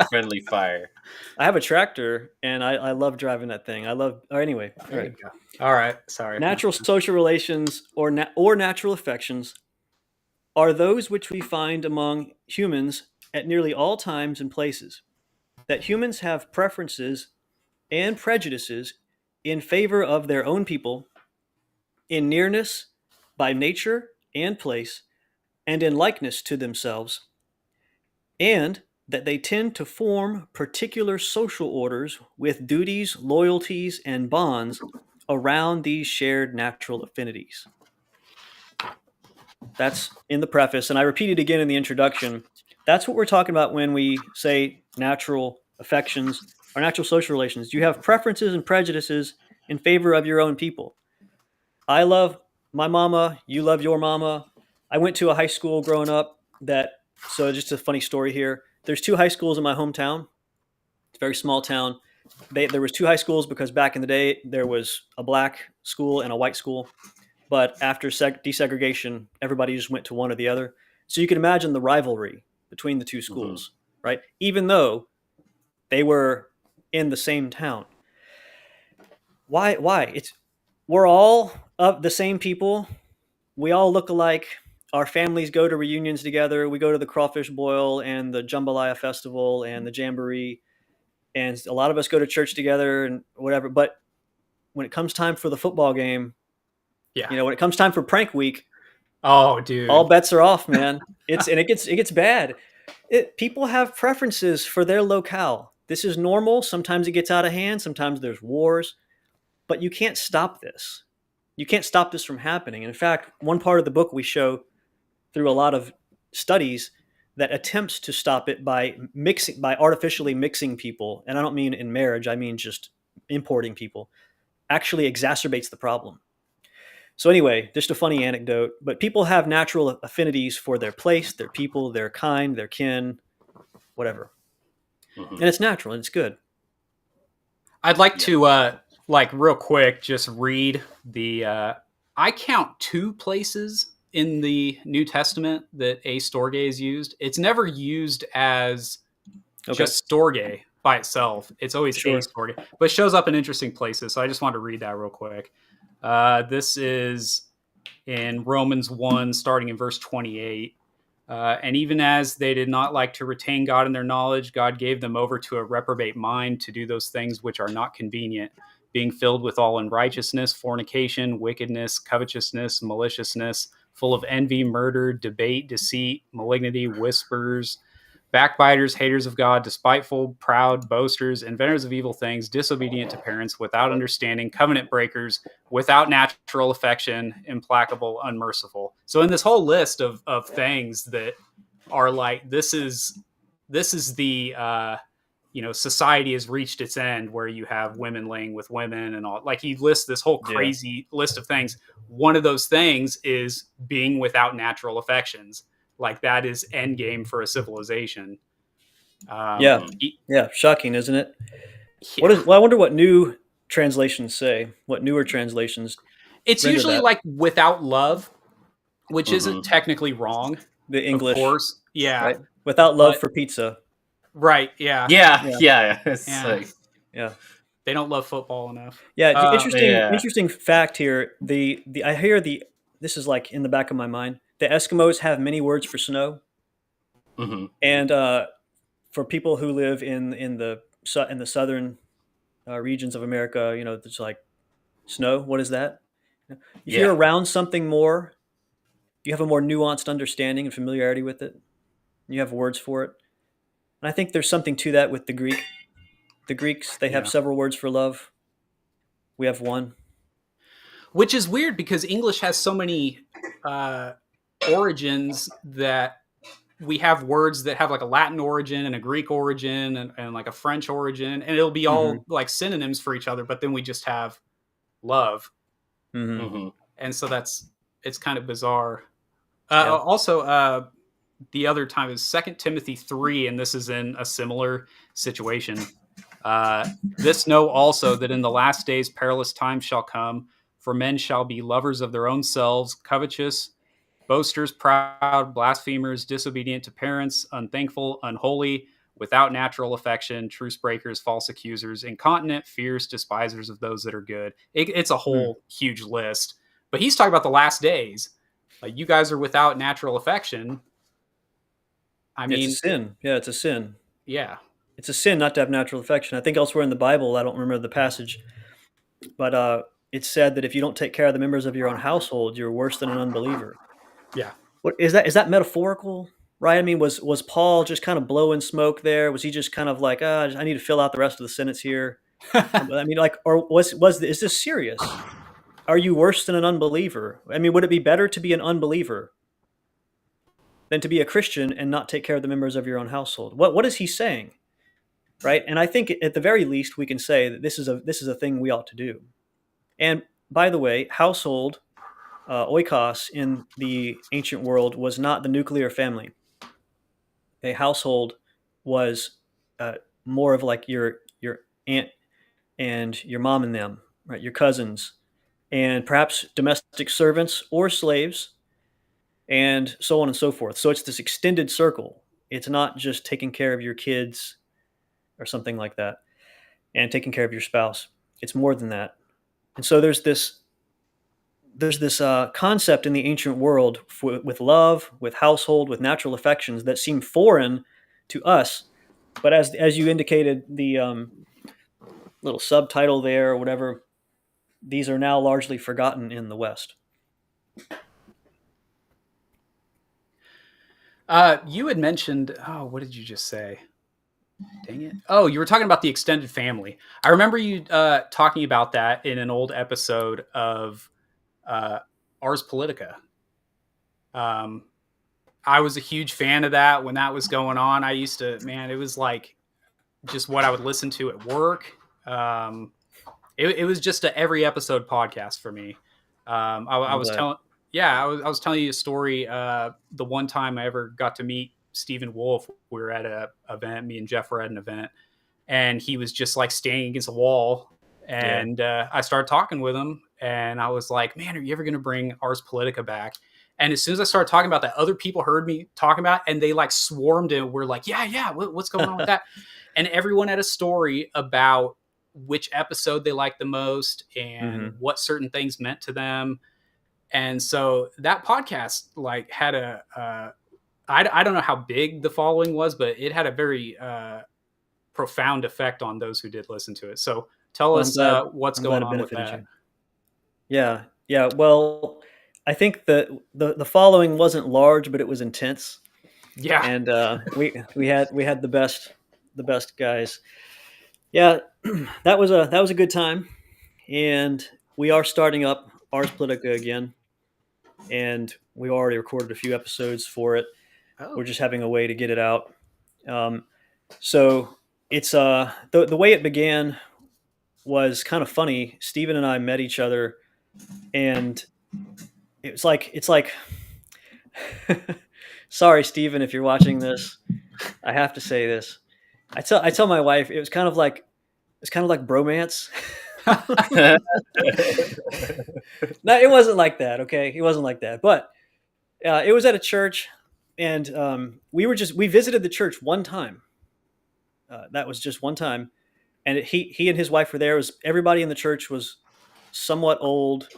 friendly fire.
I have a tractor, and I love driving that thing. Anyway. All right.
All right. Sorry.
Natural social relations or natural affections are those which we find among humans at nearly all times and places. That humans have preferences and prejudices in favor of their own people, in nearness, by nature and place, and in likeness to themselves, and that they tend to form particular social orders with duties, loyalties, and bonds around these shared natural affinities. That's in the preface, and I repeat it again in the introduction. That's what we're talking about when we say natural affections or natural social relations. You have preferences and prejudices in favor of your own people. I love my mama, you love your mama. I went to a high school growing up so just a funny story here. There's two high schools in my hometown. It's a very small town. There was two high schools because back in the day there was a black school and a white school. But after desegregation, everybody just went to one or the other. So you can imagine the rivalry between the two schools, right? Even though they were in the same town. Why? We're all of the same people. We all look alike. Our families go to reunions together. We go to the crawfish boil and the jambalaya festival and the jamboree. And a lot of us go to church together and whatever. But when it comes time for the football game, when it comes time for prank week,
oh, dude,
all bets are off, man. It gets bad. People have preferences for their locale. This is normal. Sometimes it gets out of hand. Sometimes there's wars, but you can't stop this. You can't stop this from happening. In fact, one part of the book we show through a lot of studies that attempts to stop it by artificially mixing people, and I don't mean in marriage, I mean just importing people, actually exacerbates the problem. So anyway, just a funny anecdote, but people have natural affinities for their place, their people, their kind, their kin, whatever. And it's natural and it's good.
I'd like to, real quick, just read I count 2 places in the New Testament that astorge is used. It's never used as just storge by itself. It's always astorge, but it shows up in interesting places. So I just wanted to read that real quick. This is in Romans 1, starting in verse 28. And even as they did not like to retain God in their knowledge, God gave them over to a reprobate mind to do those things which are not convenient, being filled with all unrighteousness, fornication, wickedness, covetousness, maliciousness, full of envy, murder, debate, deceit, malignity, whispers. backbiters, haters of God, despiteful, proud, boasters, inventors of evil things, disobedient to parents, without understanding, covenant breakers, without natural affection, implacable, unmerciful. So in this whole list of things that are like, this is the society has reached its end, where you have women laying with women and all. Like, he lists this whole crazy list of things. One of those things is being without natural affections. Like, that is end game for a civilization.
Yeah, shocking, isn't it?
Yeah.
I wonder what new translations say. What newer translations?
It's usually that. Like without love, which isn't technically wrong.
The English,
of course, yeah.
Right? Without love for pizza.
Right. Yeah.
Yeah. It's like,
they don't love football enough.
Yeah. Interesting fact here. I hear this is like in the back of my mind. The Eskimos have many words for snow, and for people who live in the southern regions of America, it's like snow. What is that? If you're around something more, you have a more nuanced understanding and familiarity with it. You have words for it. And I think there's something to that with the Greek. The Greeks, they have several words for love. We have one.
Which is weird because English has so many origins that we have words that have like a Latin origin and a Greek origin and like a French origin, and it'll be all like synonyms for each other, but then we just have love. And so it's kind of bizarre. Also, the other time is 2 Timothy 3, and this is in a similar situation. This know also that in the last days perilous times shall come, for men shall be lovers of their own selves, covetous, boasters, proud, blasphemers, disobedient to parents, unthankful, unholy, without natural affection, truce breakers, false accusers, incontinent, fierce, despisers of those that are good. It's a whole huge list. But he's talking about the last days. Like, you guys are without natural affection. I mean,
it's a sin. Yeah, it's a sin.
Yeah.
It's a sin not to have natural affection. I think elsewhere in the Bible, I don't remember the passage, but it's said that if you don't take care of the members of your own household, you're worse than an unbeliever.
Yeah.
What is that? Is that metaphorical? Right? I mean, was Paul just kind of blowing smoke there? Was he just kind of like, I need to fill out the rest of the sentence here? I mean, like, or is this serious? Are you worse than an unbeliever? I mean, would it be better to be an unbeliever than to be a Christian and not take care of the members of your own household? What is he saying? Right? And I think at the very least we can say that this is a thing we ought to do. And by the way, household, oikos in the ancient world was not the nuclear family. A household was more of like your aunt and your mom and them, right? Your cousins, and perhaps domestic servants or slaves, and so on and so forth. So it's this extended circle. It's not just taking care of your kids or something like that, and taking care of your spouse. It's more than that. And so there's this concept in the ancient world with love, with household, with natural affections that seem foreign to us. But as you indicated, the little subtitle there or whatever, these are now largely forgotten in the West.
You had mentioned, what did you just say? Dang it. Oh, you were talking about the extended family. I remember you talking about that in an old episode of Ars Politica. I was a huge fan of that when that was going on. I used to, it was like just what I would listen to at work. It was just a every episode podcast for me. I was telling you a story. The one time I ever got to meet Stephen Wolf, we were at an event. Me and Jeff were at an event, and he was just like standing against a wall. And I started talking with him, and I was like, "Man, are you ever going to bring Ars Politica back?" And as soon as I started talking about that, other people heard me talking about it, and they like swarmed and were like, "Yeah, what's going on with that?" And everyone had a story about which episode they liked the most and what certain things meant to them. And so that podcast like had I don't know how big the following was, but it had a very profound effect on those who did listen to it. So tell us what's going on with that.
Yeah. Well, I think the following wasn't large, but it was intense.
Yeah.
And we had the best guys. Yeah, that was a good time, and we are starting up Ars Politica again, and we already recorded a few episodes for it.
Oh.
We're just having a way to get it out. So it's the way it began was kind of funny. Steven and I met each other, and it's like sorry, Steven, if you're watching this, I have to say this. I tell my wife it's kind of like bromance. No, it wasn't like that. Okay, it wasn't like that. But it was at a church, and we visited the church one time. That was just one time, and he and his wife were there. It was everybody in the church was somewhat old.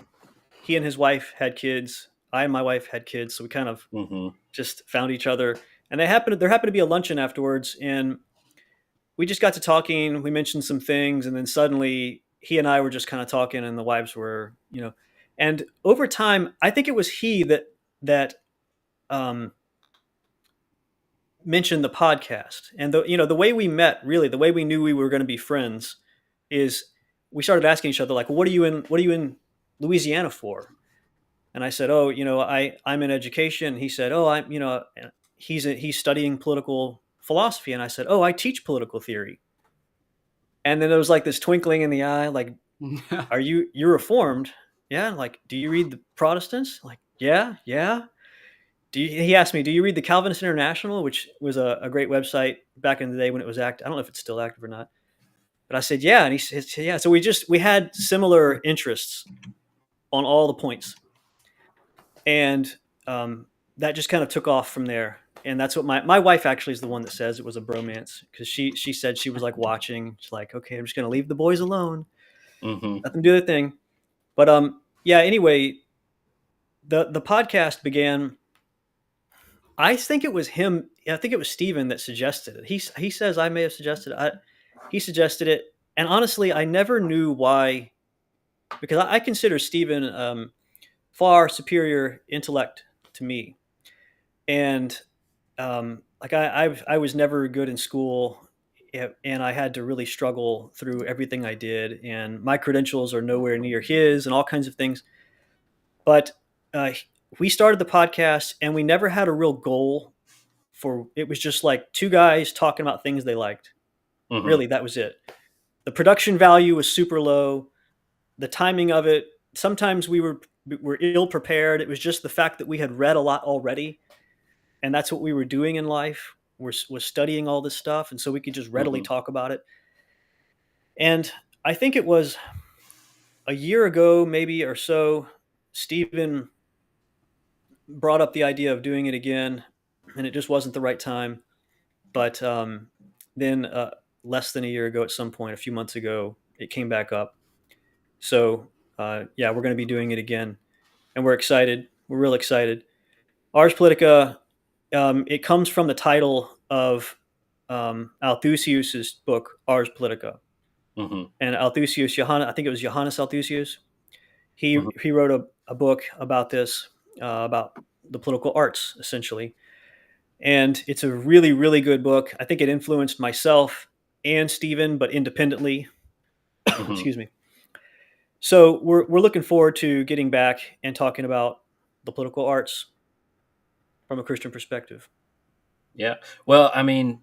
He and his wife had kids. I and my wife had kids, so we kind of just found each other. And there happened to be a luncheon afterwards, and we just got to talking. We mentioned some things, and then suddenly he and I were just kind of talking, and the wives were, And over time, I think it was he that mentioned the podcast, and the way we met, really, the way we knew we were going to be friends, is we started asking each other like, "What are you in Louisiana for?" And I said, "Oh, I'm in education." He said, "Oh, he's studying political philosophy," and I said, "Oh, I teach political theory." And then there was like this twinkling in the eye, like, you're Reformed? Yeah. Like, do you read the Protestants? Like, yeah. He asked me, do you read the Calvinist International, which was a great website back in the day when it was active. I don't know if it's still active or not. But I said, yeah. And he said, yeah. So we had similar interests on all the points. And that just kind of took off from there. And that's what my wife actually is the one that says it was a bromance, because she said she was like watching. She's like, okay, I'm just going to leave the boys alone. Let them do their thing. But yeah, anyway, the podcast began. I think it was him. I think it was Steven that suggested it. He says I may have suggested it. He suggested it. And honestly, I never knew why, because I consider Steven far superior intellect to me. And like I was never good in school, and I had to really struggle through everything I did, and my credentials are nowhere near his, and all kinds of things. But we started the podcast, and we never had a real goal for it. Was just like two guys talking about things they liked. Really, that was it. The production value was super low. The timing of it, sometimes we were ill prepared. It was just the fact that we had read a lot already, and that's what we were doing in life. Was studying all this stuff, and so we could just readily talk about it. And I think it was a year ago, maybe or so, Stephen brought up the idea of doing it again, and it just wasn't the right time. But then less than a year ago, at some point, a few months ago, it came back up. So yeah, we're going to be doing it again, and we're excited. We're real excited. Ars Politica, it comes from the title of Althusius's book, Ars Politica. And Althusius, I think it was Johannes Althusius. He wrote a book about this, about the political arts, essentially. And it's a really, really good book. I think it influenced myself and Stephen, but independently. Excuse me. So we're looking forward to getting back and talking about the political arts from a Christian perspective.
Yeah. Well, I mean,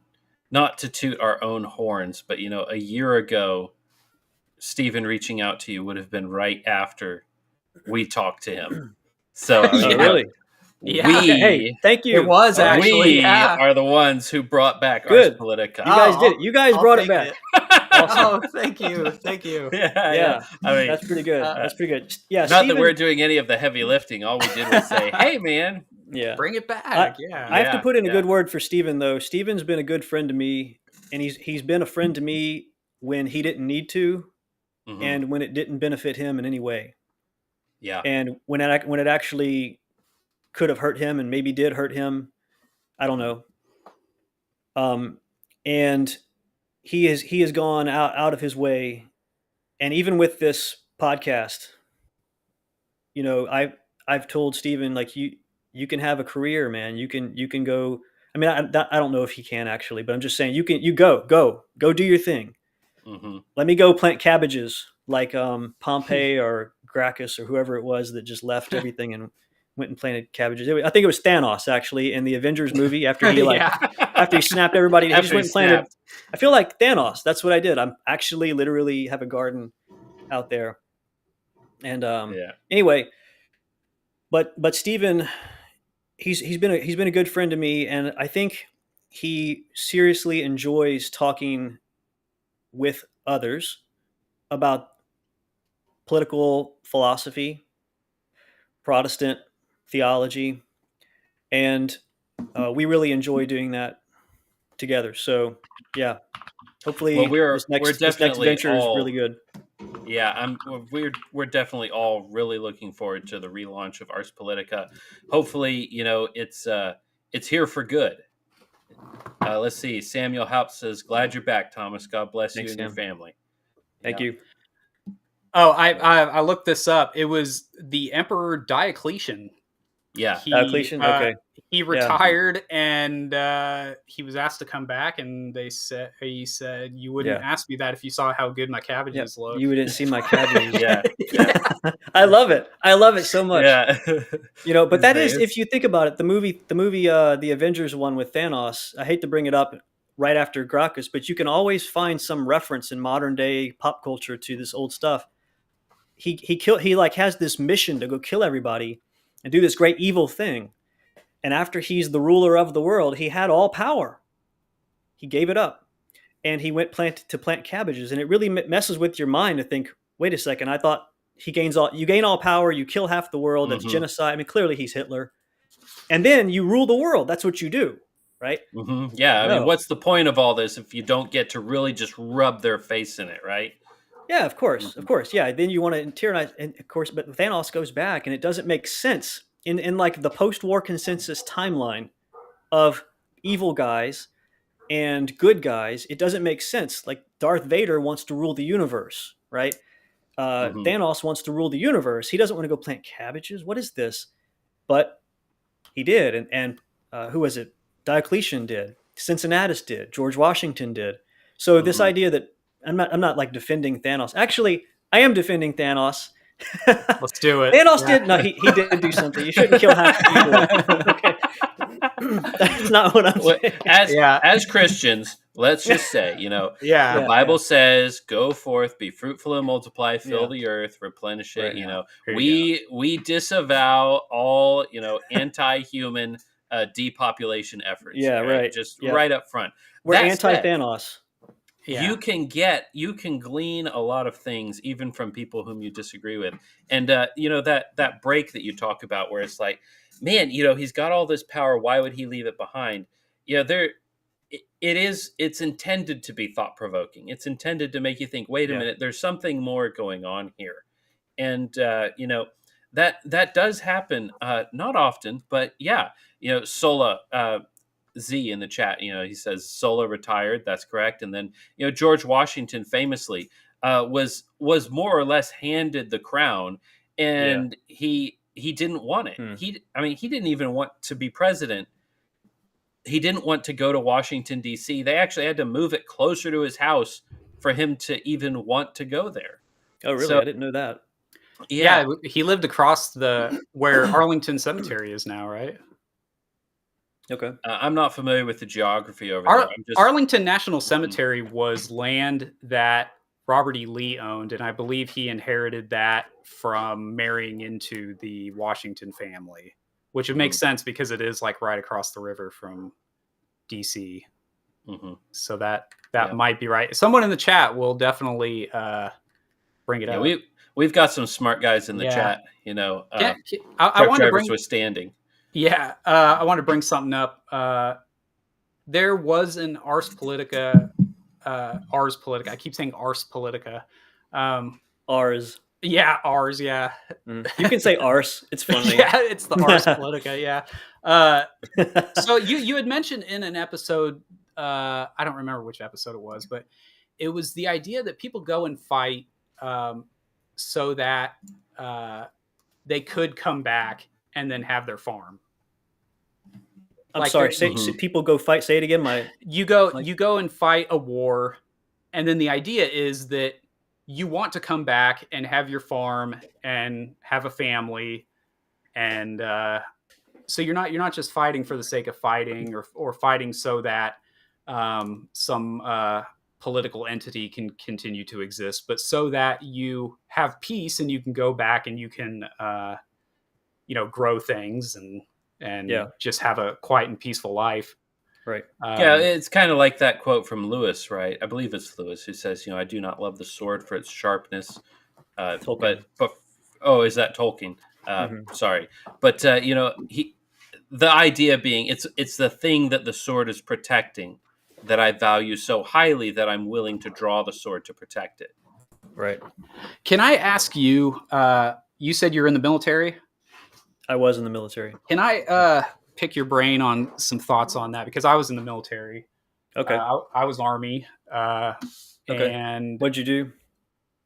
not to toot our own horns, but a year ago, Stephen reaching out to you would have been right after we talked to him. So I mean,
really?
Yeah.
Hey, thank you.
It was actually.
We are the ones who brought back
Good.
Ars Politica.
You guys did it. You guys brought it back.
Awesome. Oh, thank you.
Yeah. I mean,
that's pretty good. That's pretty good. Yeah.
Not that we're doing any of the heavy lifting. All we did was say, "Hey, man,
bring it back."
I have to put in a good word for Stephen, though. Stephen's been a good friend to me, and he's been a friend to me when he didn't need to, and when it didn't benefit him in any way.
Yeah.
And when it actually could have hurt him, and maybe did hurt him, I don't know. And he has gone out of his way, and even with this podcast, I've told Stephen, like, you can have a career, man. You can go I mean, I don't know if he can actually, but I'm just saying you go do your thing.
Mm-hmm.
Let me go plant cabbages like Pompey or Gracchus or whoever it was that just left everything and went and planted cabbages. I think it was Thanos actually in the Avengers movie after he after he snapped everybody. He just went and planted. I feel like Thanos. That's what I did. I'm actually literally have a garden out there. And anyway, but Stephen, he's been a good friend to me, and I think he seriously enjoys talking with others about political philosophy, Protestant theology, and we really enjoy doing that together. So yeah, hopefully
we're
this next
definitely
venture is really good.
Yeah, we're definitely all really looking forward to the relaunch of Ars Politica. Hopefully, it's here for good. Let's see. Samuel Haupt says, "Glad you're back, Thomas. God bless
Thanks,
you and your
Sam.
family."
Thank you.
Oh, I looked this up. It was the Emperor Diocletian.
Yeah,
Diocletian. Okay.
He retired and he was asked to come back, and he said, "You wouldn't ask me that if you saw how good my cabbages look.
You wouldn't see my cabbages."
yeah.
I love it. I love it so much.
Yeah.
But that is, if you think about it, the movie, the Avengers one with Thanos. I hate to bring it up right after Gracchus, but you can always find some reference in modern day pop culture to this old stuff. He like has this mission to go kill everybody and do this great evil thing. And after he's the ruler of the world, he had all power. He gave it up, and he went to plant cabbages. And it really messes with your mind to think, wait a second, I thought you gain all power, you kill half the world. That's genocide. I mean, clearly he's Hitler, and then you rule the world. That's what you do, right?
Mm-hmm. Yeah. I mean, what's the point of all this if you don't get to really just rub their face in it, right?
Yeah, of course. Yeah. Then you want to tyrannize, and of course, but Thanos goes back, and it doesn't make sense in like the post-war consensus timeline of evil guys and good guys. It doesn't make sense. Like Darth Vader wants to rule the universe, right? Thanos wants to rule the universe. He doesn't want to go plant cabbages. What is this? But he did, and who was it? Diocletian did. Cincinnatus did. George Washington did. So this idea that I'm not like defending Thanos. Actually, I am defending Thanos.
Let's do it.
Thanos did. No, he did do something. You shouldn't kill half the people. Okay. That's not what I'm saying.
As Christians, let's just say, the Bible says, "Go forth, be fruitful and multiply, fill the earth, replenish it."
Right.
We disavow all anti-human depopulation efforts.
Yeah, right.
Just right up front.
We're anti-Thanos.
Yeah. You can glean a lot of things even from people whom you disagree with. And that break that you talk about where it's like, man, he's got all this power, why would he leave it behind? It's intended to be thought-provoking. It's intended to make you think, wait a minute, there's something more going on here. And that does happen, not often, but Sola Z in the chat, he says Sola retired. That's correct. And then, George Washington famously was more or less handed the crown, and he didn't want it. He didn't even want to be president. He didn't want to go to Washington, D.C. They actually had to move it closer to his house for him to even want to go there.
Oh, really? I didn't know that.
Yeah, he lived across where Arlington Cemetery is now, right?
Okay.
I'm not familiar with the geography over there.
Arlington National Cemetery was land that Robert E. Lee owned, and I believe he inherited that from marrying into the Washington family, which would make sense because it is like right across the river from D.C. So that might be right. Someone in the chat will definitely bring it up.
We've got some smart guys in the chat.
I want to
was standing.
Yeah, I want to bring something up. There was an Ars Politica. I keep saying Ars Politica.
Ars.
Yeah, Ars. Yeah.
You can say Ars. It's funny.
Yeah, it's the Ars Politica. Yeah. So you had mentioned in an episode, I don't remember which episode it was, but it was the idea that people go and fight so that they could come back and then have their farm.
I'm
Like
sorry.
Mhm.
People go fight. Say it again.
you go and fight a war, and then the idea is that you want to come back and have your farm and have a family, and so you're not just fighting for the sake of fighting, or fighting so that some political entity can continue to exist, but so that you have peace and you can go back and you can grow things and
Yeah.
just have a quiet and peaceful life.
Right.
Yeah,
Um,
it's kind of like that quote from Lewis, right? I believe it's Lewis who says, "I do not love the sword for its sharpness,
Tolkien.
but oh, is that Tolkien?
Hmm.
Sorry, but the idea being, it's the thing that the sword is protecting that I value so highly that I'm willing to draw the sword to protect it."
Right.
can I ask you? You said you're in the military.
I was in the military.
Can I pick your brain on some thoughts on that? Because I was in the military.
Okay.
I was Army,
Okay.
and
What'd you do?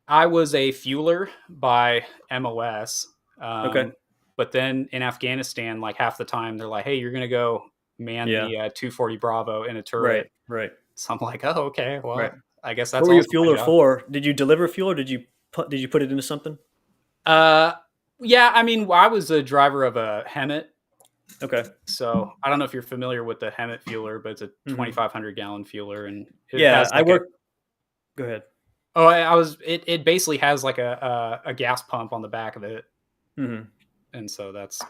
I was a fueler by MOS.
Okay.
But then in Afghanistan, like half the time, they're like, "Hey, you're gonna go man
Yeah.
the 240 Bravo in a turret."
Right. Right.
So I'm like, "Oh, okay.
Right.
Well, I guess
What
that's
were you a
also my
fueler
job."
for? Did you deliver fuel, or did you put it into something?
Uh, yeah. I mean, I was a driver of a Hemet.
Okay.
So I don't know if you're familiar with the Hemet fueler, but it's a
Hmm.
2,500 gallon fueler, and it
Yeah.
has like
Go ahead.
It basically has like a gas pump on the back of it,
Hmm.
and so that's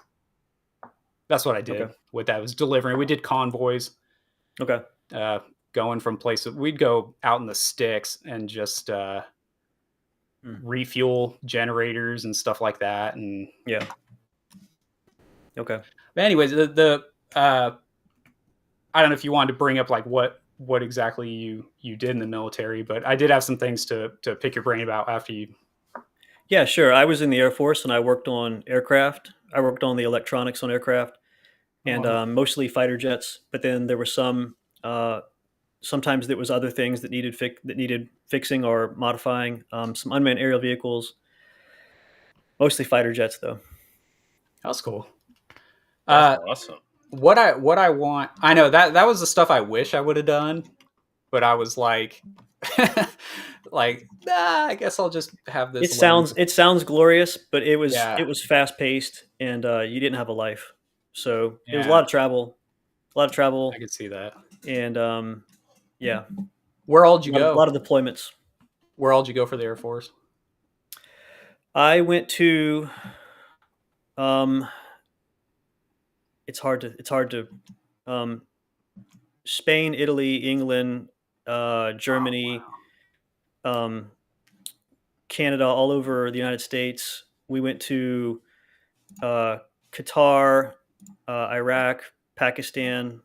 what I did
Okay.
with that. Was delivering. We did convoys,
Okay.
going from places. We'd go out in the sticks and just refuel generators and stuff like that. And
Yeah. Okay.
but anyways, the I don't know if you wanted to bring up like what exactly you did in the military, but I did have some things to pick your brain about after you.
Yeah, sure. I was in the Air Force and I worked on aircraft. I worked on the electronics on aircraft and mostly fighter jets. But then there were sometimes there was other things that needed fixing or modifying. Some unmanned aerial vehicles, mostly fighter jets, though.
That's cool.
That's awesome.
What I want, I know that was the stuff I wish I would have done, but I was like, like, nah, I guess I'll just have this.
It sounds glorious, but it was
Yeah.
fast paced, and you didn't have a life, so it was a
Yeah.
lot of travel,
I could see that.
and yeah,
Where all did you
a
go?
lot of deployments.
Where all did you go for the Air Force?
I went to it's hard to Spain, Italy, England, Germany, Canada, all over the United States. We went to Qatar, Iraq, Pakistan.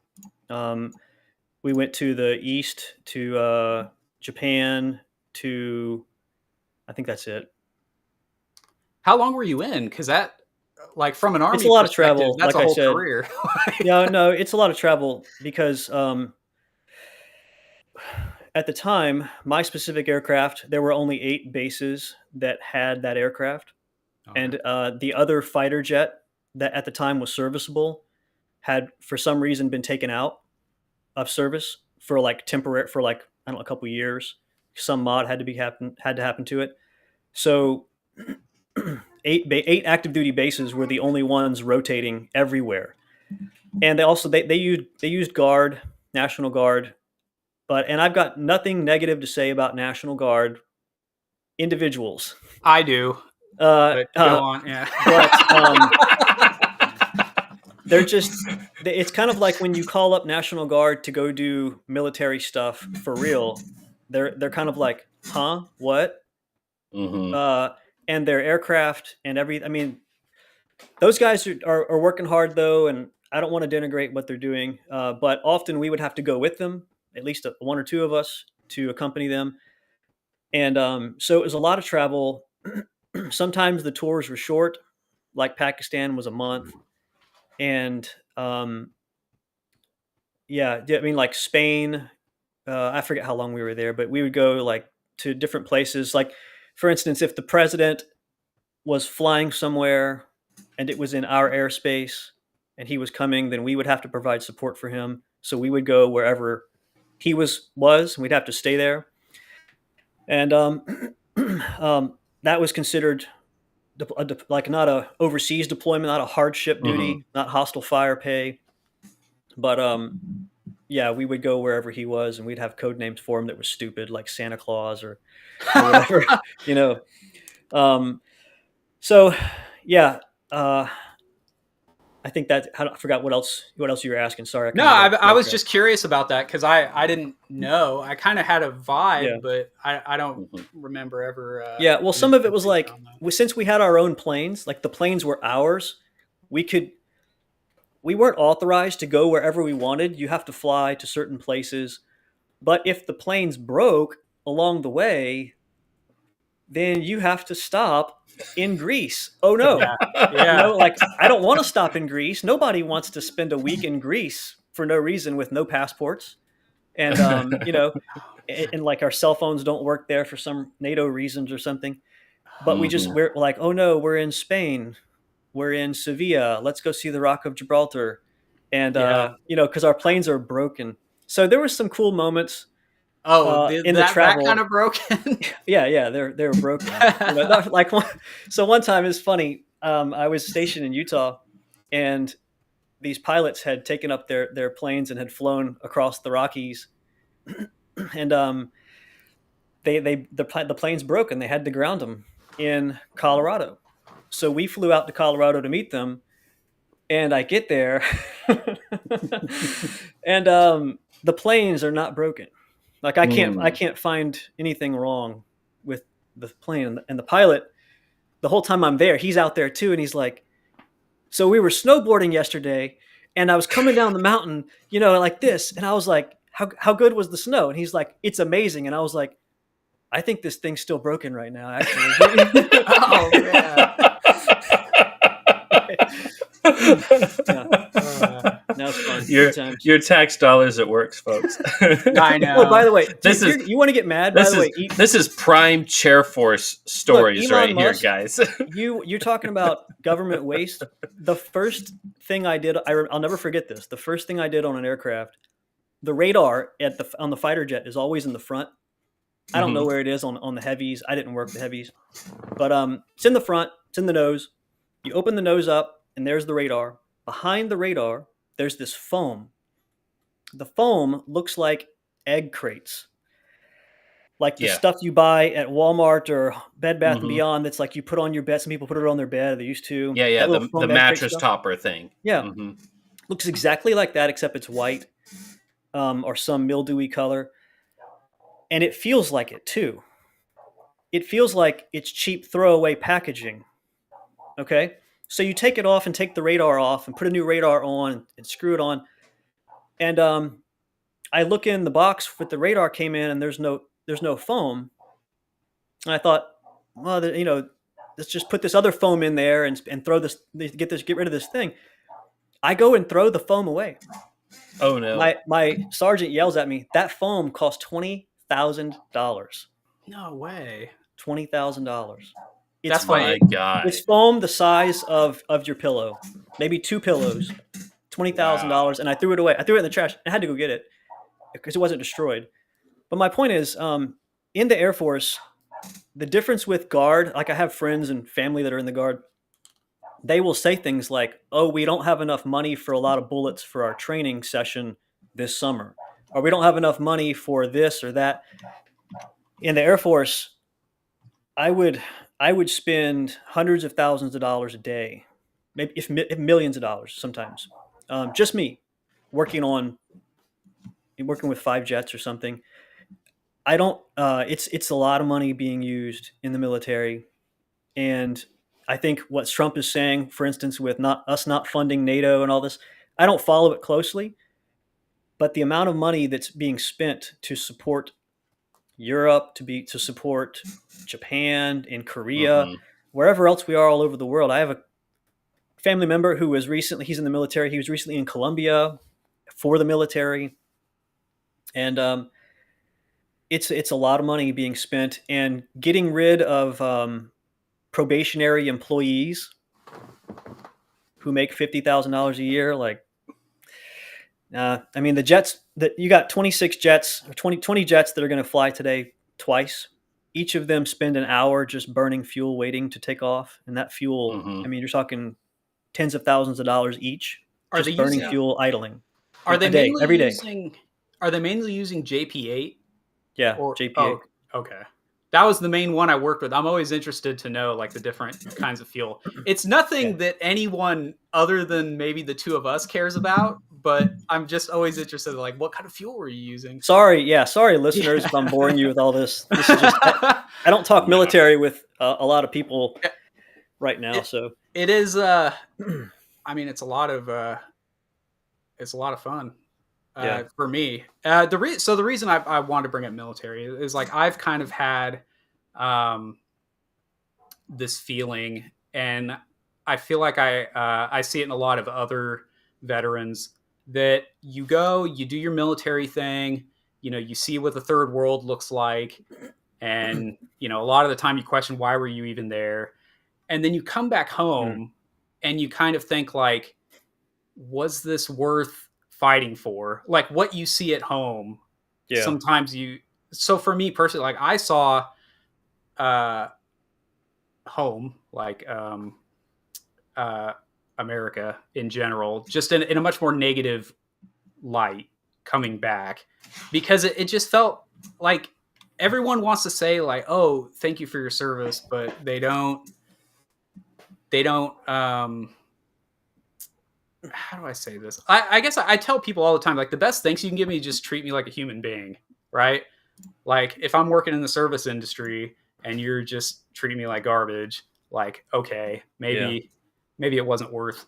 We went to the east, to Japan, to I think that's it.
How long were you in? Because that, like, from an Army
It's a lot of
perspective,
travel,
that's
like
a
I
whole
said.
career.
Yeah, no, it's a lot of travel because at the time, my specific aircraft, there were only 8 bases that had that aircraft.
Okay.
And the other fighter jet that at the time was serviceable had, for some reason, been taken out of service for like temporary, for like, I don't know, a couple years. Some mod had to happen to it. So eight active duty bases were the only ones rotating everywhere. And they used Guard, National Guard, and I've got nothing negative to say about National Guard individuals.
I do. But go on, yeah.
They're just, it's kind of like when you call up National Guard to go do military stuff for real. They're kind of like, huh, what?
Mm-hmm.
And their aircraft and everything. I mean, those guys are working hard though, and I don't want to denigrate what they're doing. But often we would have to go with them, at least one or two of us, to accompany them. And so it was a lot of travel. Sometimes the tours were short, like Pakistan was a month. And yeah, I mean, like Spain, I forget how long we were there, but we would go like to different places. Like, for instance, if the president was flying somewhere and it was in our airspace and he was coming, then we would have to provide support for him. So we would go wherever he was, and we'd have to stay there. And that was considered like not a overseas deployment, not a hardship duty, not hostile fire pay. But yeah, we would go wherever he was, and we'd have code names for him that were stupid, like Santa Claus or whatever, you know. So yeah, I think that I forgot what else you were asking. Sorry.
I was just curious about that because I didn't know. I kind of had a vibe, but I don't remember ever.
Yeah, well, some of it was like, since we had our own planes, like the planes were ours, we weren't authorized to go wherever we wanted. You have to fly to certain places. But if the planes broke along the way, then you have to stop in Greece. Oh no.
Yeah.
You know, like, I don't want to stop in Greece. Nobody wants to spend a week in Greece for no reason with no passports. And, you know, and like our cell phones don't work there for some NATO reasons or something. But we're like, oh no, we're in Spain. We're in Sevilla. Let's go see the Rock of Gibraltar. And, you know, because our planes are broken. So there were some cool moments. In the travel,
that kind of broken.
yeah, they were broken. You know, like one time is funny. I was stationed in Utah, and these pilots had taken up their planes and had flown across the Rockies, and the planes broke and they had to ground them in Colorado. So we flew out to Colorado to meet them, and I get there, and the planes are not broken. Like I can't find anything wrong with the plane. And the pilot, the whole time I'm there, he's out there too, and he's like, so we were snowboarding yesterday, and I was coming down the mountain, you know, like this, and I was like, how good was the snow? And he's like, it's amazing. And I was like, I think this thing's still broken right now, actually.
Oh man.
Now it's fun.
Your tax dollars at work, folks.
I know.
Well, by the way, you want to get mad? By the way,
this is prime chair force stories right here, guys.
You're talking about government waste. The first thing I did, I'll never forget this. The first thing I did on an aircraft, the radar on the fighter jet is always in the front. I don't know where it is on the heavies. I didn't work the heavies, but it's in the front. It's in the nose. You open the nose up, and there's the radar. Behind the radar, there's this foam. The foam looks like egg crates, like the stuff you buy at Walmart or Bed Bath & Beyond. That's like you put on your bed. Some people put it on their bed. They used to.
Yeah, the mattress topper thing.
Yeah, looks exactly like that, except it's white or some mildewy color. And it feels like it too. It feels like it's cheap throwaway packaging. Okay? So you take it off and take the radar off and put a new radar on and screw it on. And I look in the box with the radar came in, and there's no foam. And I thought, well, you know, let's just put this other foam in there and throw this, get rid of this thing. I go and throw the foam away.
Oh no.
My sergeant yells at me, that foam cost $20,000.
No way.
$20,000.
That's my
God.
It's foam the size of your pillow, maybe two pillows. $20,000, and I threw it away. I threw it in the trash. I had to go get it because it wasn't destroyed. But my point is, in the Air Force, the difference with Guard, like I have friends and family that are in the Guard, they will say things like, "Oh, we don't have enough money for a lot of bullets for our training session this summer," or "We don't have enough money for this or that." In the Air Force, I would spend hundreds of thousands of dollars a day, maybe if millions of dollars sometimes. Just me working with 5 jets or something. I don't. It's a lot of money being used in the military, and I think what Trump is saying, for instance, with us not funding NATO and all this, I don't follow it closely, but the amount of money that's being spent to support Europe, to support Japan and Korea, wherever else we are all over the world. I have a family member who was he's in the military. He was recently in Colombia for the military. And it's a lot of money being spent, and getting rid of probationary employees who make $50,000 a year, like, I mean, the jets that you got 26 jets or 20 jets that are going to fly today twice. Each of them spend an hour just burning fuel waiting to take off. And that fuel, I mean, you're talking tens of thousands of dollars each,
Are they
just burning
using
fuel idling.
Are they
a day,
mainly
every day.
Are they mainly using JP8?
Yeah,
Or
JP8.
oh, okay. That was the main one I worked with. I'm always interested to know like the different kinds of fuel. It's nothing that anyone other than maybe the two of us cares about, but I'm just always interested in like what kind of fuel were you using?
Sorry, listeners, if I'm boring you with all this. This is just I don't talk military with a lot of people right now, so
it is. I mean, it's a lot of fun. For me, the reason I wanted to bring up military is like I've kind of had this feeling, and I feel like I see it in a lot of other veterans, that you go, you do your military thing, you know, you see what the third world looks like, and you know, a lot of the time you question why were you even there, and then you come back home and you kind of think like, was this worth fighting for? Like what you see at home, sometimes so for me personally, like I saw home, like America in general, just in a much more negative light coming back, because it just felt like everyone wants to say like, oh, thank you for your service, but they don't how do I say this? I guess I tell people all the time, like the best thanks you can give me is just treat me like a human being, right? Like if I'm working in the service industry and you're just treating me like garbage, like, okay, maybe it wasn't worth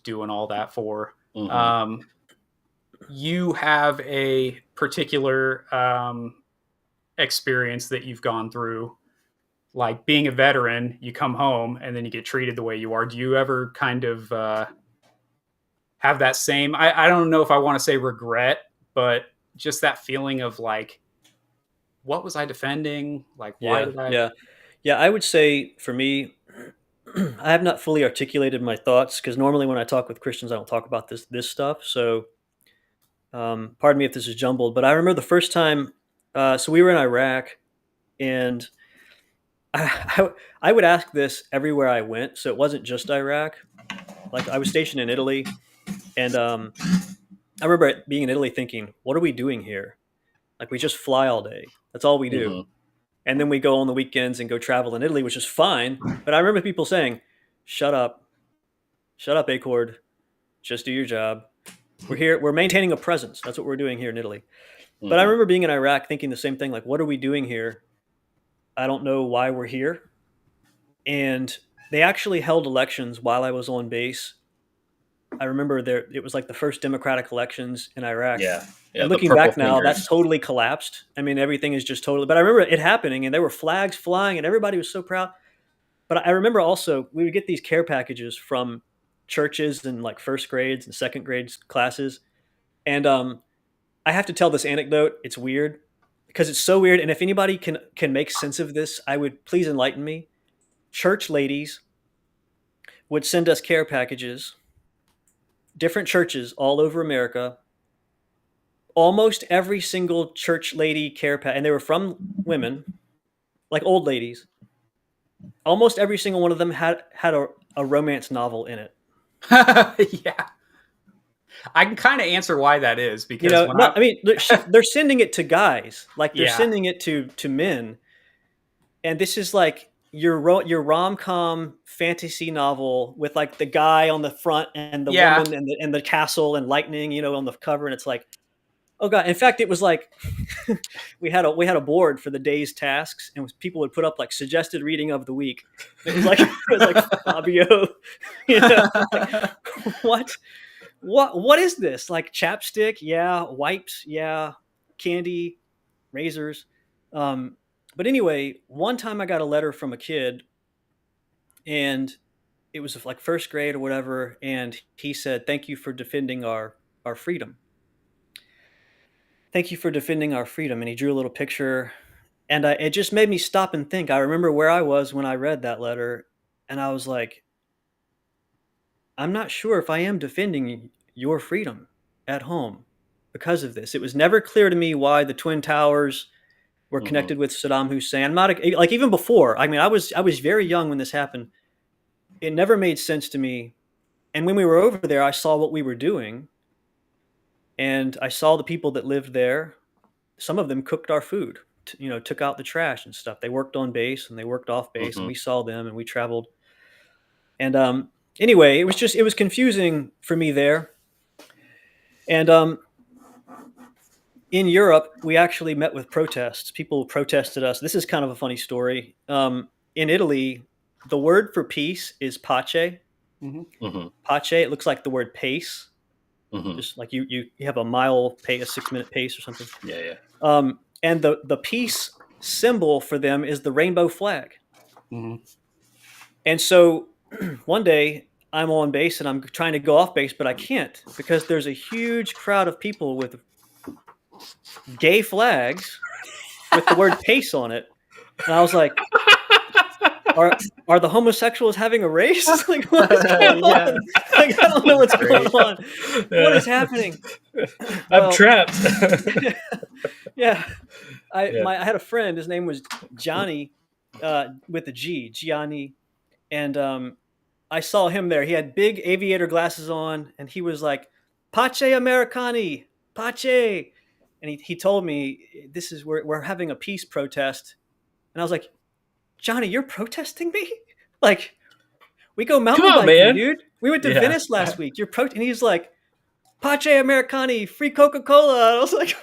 doing all that for. You have a particular experience that you've gone through, like being a veteran, you come home and then you get treated the way you are. Do you ever kind of have that same, I don't know if I want to say regret, but just that feeling of like, what was I defending? Like, why did I?
Yeah, I would say for me, I have not fully articulated my thoughts, because normally when I talk with Christians, I don't talk about this stuff. So, pardon me if this is jumbled, but I remember the first time. So we were in Iraq, and I would ask this everywhere I went. So it wasn't just Iraq. Like I was stationed in Italy, and I remember being in Italy thinking, "What are we doing here? Like we just fly all day. That's all we do." And then we go on the weekends and go travel in Italy, which is fine. But I remember people saying, shut up, Achord, just do your job. We're here, we're maintaining a presence. That's what we're doing here in Italy. But I remember being in Iraq thinking the same thing, like, what are we doing here? I don't know why we're here. And they actually held elections while I was on base. I remember it was like the first democratic elections in Iraq. And looking back now, that's totally collapsed. I mean, everything is just totally, but I remember it happening and there were flags flying and everybody was so proud. But I remember also we would get these care packages from churches in like first grades and second grades classes. And I have to tell this anecdote. It's weird because it's so weird. And if anybody can make sense of this, I would please enlighten me. Church ladies would send us care packages, different churches all over America. Almost every single church lady care pack, and they were from women, like old ladies. Almost every single one of them had a romance novel in it.
Yeah, I can kind of answer why that is, because
I mean, they're sending it to guys, like they're sending it to men, and this is like your rom-com fantasy novel with like the guy on the front and the woman and the castle and lightning, on the cover, and it's like, oh god! In fact, it was like we had a board for the day's tasks, and people would put up like suggested reading of the week. It was like Fabio, like, what is this? Like chapstick, wipes, candy, razors. But anyway, one time I got a letter from a kid, and it was like first grade or whatever, and he said, "Thank you for defending our freedom." Thank you for defending our freedom. And he drew a little picture, and it just made me stop and think. I remember where I was when I read that letter, and I was like, I'm not sure if I am defending your freedom at home because of this. It was never clear to me why the Twin Towers were connected with Saddam Hussein. I'm not like, even before. I mean, I was very young when this happened. It never made sense to me. And when we were over there, I saw what we were doing, and I saw the people that lived there. Some of them cooked our food, took out the trash and stuff. They worked on base and they worked off base, and we saw them and we traveled. And anyway, it was confusing for me there. And in Europe, we actually met with protests. People protested us. This is kind of a funny story. In Italy, the word for peace is pace. Pace. It looks like the word pace. Just like you have a mile pace, a 6-minute pace or something.
Yeah.
And the peace symbol for them is the rainbow flag. And so one day I'm on base and I'm trying to go off base, but I can't because there's a huge crowd of people with gay flags with the word pace on it. And I was like, are the homosexuals having a race? Like, what is going on? Like, I don't know what's going on. What is happening?
I'm trapped.
Yeah. I had a friend, his name was Johnny, with a G, Gianni. And I saw him there. He had big aviator glasses on, and he was like, Pace Americani, Pace. And he told me, we're having a peace protest. And I was like, Johnny, you're protesting me? Like, we go mountain biking, man. Dude. We went to Venice last week. And he's like, Pace Americani, free Coca-Cola. And I was like,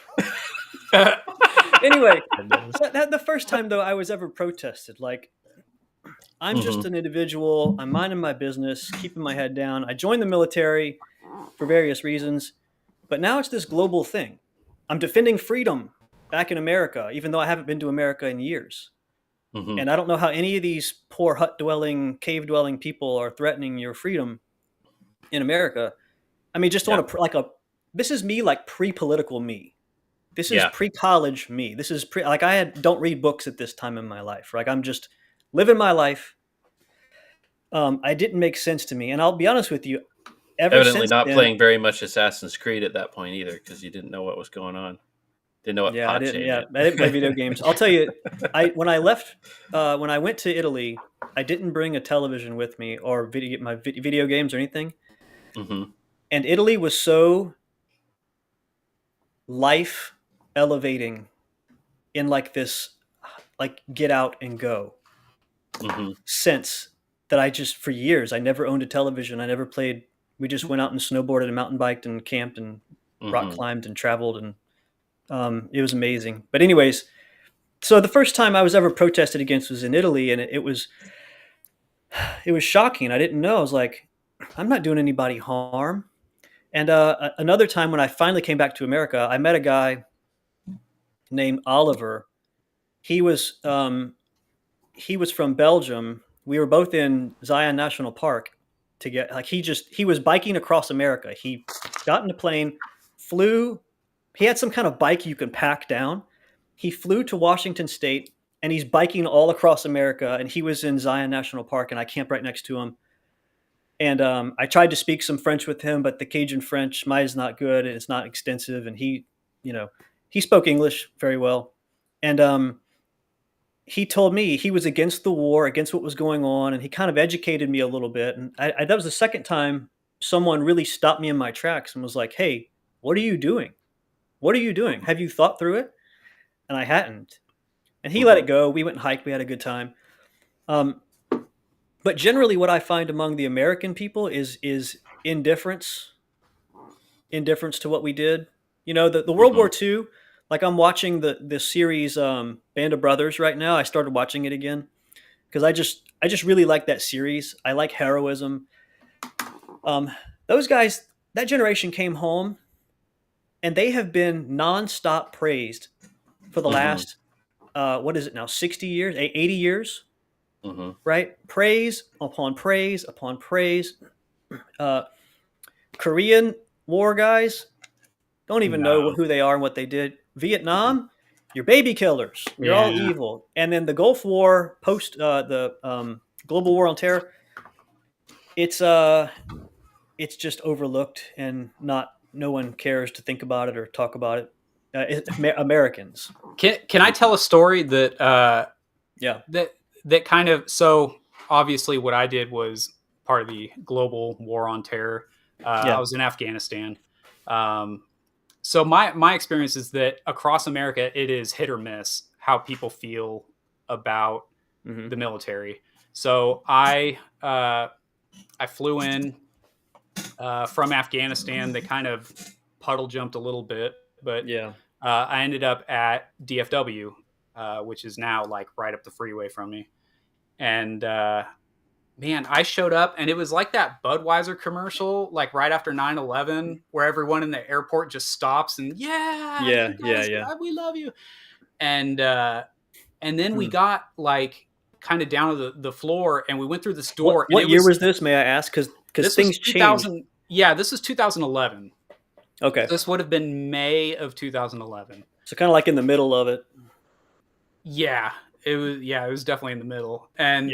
anyway, the first time though I was ever protested, like, I'm just an individual. I'm minding my business, keeping my head down. I joined the military for various reasons, but now it's this global thing. I'm defending freedom back in America, even though I haven't been to America in years. And I don't know how any of these poor hut-dwelling, cave-dwelling people are threatening your freedom in America. I mean, just on this is me, like pre-political me. This is pre-college me. This is don't read books at this time in my life. Like, I'm just living my life. It didn't make sense to me. And I'll be honest with you,
evidently not playing very much Assassin's Creed at that point either, because you didn't know what was going on. Didn't know what
I didn't play video games. I'll tell you, when I went to Italy, I didn't bring a television with me or video games or anything. And Italy was so life elevating in like this, like, get out and go sense that I just, for years, I never owned a television. I never played. We just went out and snowboarded and mountain biked and camped and rock climbed and traveled, and it was amazing. But anyways, so the first time I was ever protested against was in Italy, and it was shocking. I didn't know. I was like, I'm not doing anybody harm. And another time when I finally came back to America, I met a guy named Oliver. He was from Belgium. We were both in Zion National Park together. Like, he was biking across America. He got in a plane, flew. He had some kind of bike you can pack down. He flew to Washington State, and he's biking all across America. And he was in Zion National Park, and I camped right next to him. And I tried to speak some French with him, but the Cajun French, mine is not good, and it's not extensive. And he spoke English very well. And he told me he was against the war, against what was going on, and he kind of educated me a little bit. And that was the second time someone really stopped me in my tracks and was like, hey, what are you doing? What are you doing? Have you thought through it? And I hadn't. And he let it go. We went and hiked. We had a good time. But generally what I find among the American people is indifference to what we did. The World War II, like, I'm watching the series Band of Brothers right now. I started watching it again because I just really like that series. I like heroism. Those guys, that generation came home, and they have been nonstop praised for the last, what is it now, 60 years, 80 years, right? Praise upon praise upon praise. Korean War guys don't even know who they are and what they did. Vietnam, you're baby killers. You're all evil. And then the Gulf War, post the Global War on Terror, it's it's just overlooked and no one cares to think about it or talk about it. Americans.
Can I tell a story that
Yeah.
that kind of, so obviously what I did was part of the global war on terror. I was in Afghanistan. So my experience is that across America, it is hit or miss how people feel about the military. So I flew in from Afghanistan. They kind of puddle jumped a little bit, but I ended up at DFW, which is now like right up the freeway from me. And man, I showed up and it was like that Budweiser commercial, like right after 9/11, where everyone in the airport just stops and we love you. And then we got like kind of down to the floor and we went through this door.
What year was this, may I ask? Because things changed.
Yeah, this was 2011.
Okay.
This would have been May of 2011.
So kind of like in the middle of it.
Yeah, it was definitely in the middle. And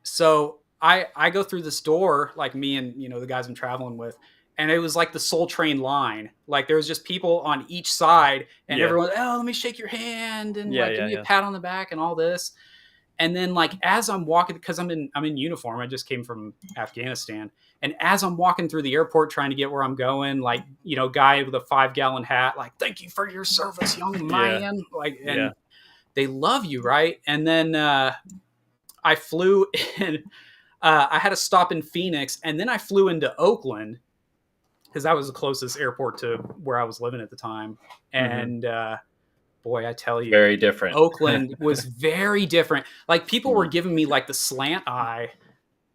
so I go through this door, like me and, the guys I'm traveling with, and it was like the Soul Train line. Like there was just people on each side and everyone, oh, let me shake your hand and give me a pat on the back and all this. And then like, as I'm walking, cause I'm in uniform, I just came from Afghanistan. And as I'm walking through the airport, trying to get where I'm going, like, guy with a 5-gallon hat, like, thank you for your service, young man. Like, and they love you. Right. And then, I flew in, I had to stop in Phoenix and then I flew into Oakland because that was the closest airport to where I was living at the time. And, boy, I tell you,
very different.
Oakland was very different. Like people were giving me like the slant eye.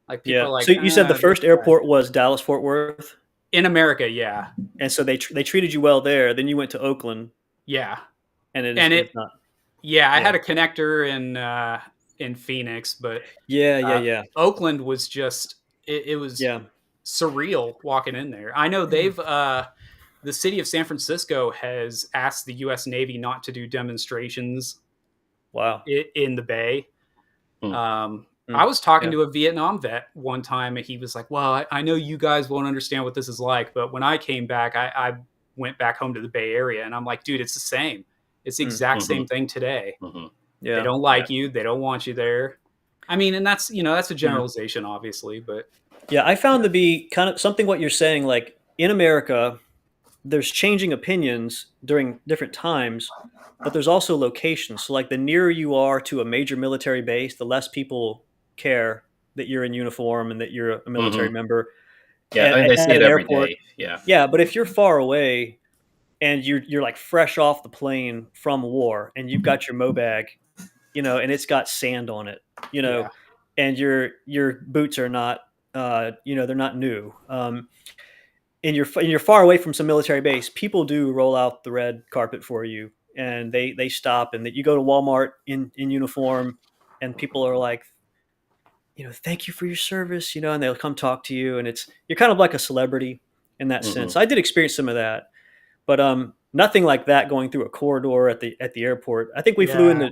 Like people were like,
so you said the first airport was Dallas Fort Worth
in America. Yeah.
And so they treated you well there. Then you went to Oakland.
Yeah.
And it's not.
Yeah. I had a connector in Phoenix, but Oakland was just, it was surreal walking in there. I know they've, the city of San Francisco has asked the U.S. Navy not to do demonstrations.
Wow.
In the Bay. I was talking to a Vietnam vet one time and he was like, well, I know you guys won't understand what this is like, but when I came back, I went back home to the Bay Area and I'm like, dude, it's the same. It's the exact same thing today. Yeah. They don't like you. They don't want you there. I mean, and that's, that's a generalization, obviously, but.
Yeah, I found to be kind of something what you're saying, like in America, there's changing opinions during different times, but there's also locations. So like the nearer you are to a major military base, the less people care that you're in uniform and that you're a military member.
Yeah, and they see it every day. Yeah.
Yeah, but if you're far away and you're like fresh off the plane from war and you've got your MoBag, and it's got sand on it, and your boots are not, they're not new. And you're far away from some military base, people do roll out the red carpet for you and they stop, and that you go to Walmart in uniform and people are like, thank you for your service, and they'll come talk to you, and you're kind of like a celebrity in that sense. I did experience some of that, but nothing like that going through a corridor at the airport. I think we flew into,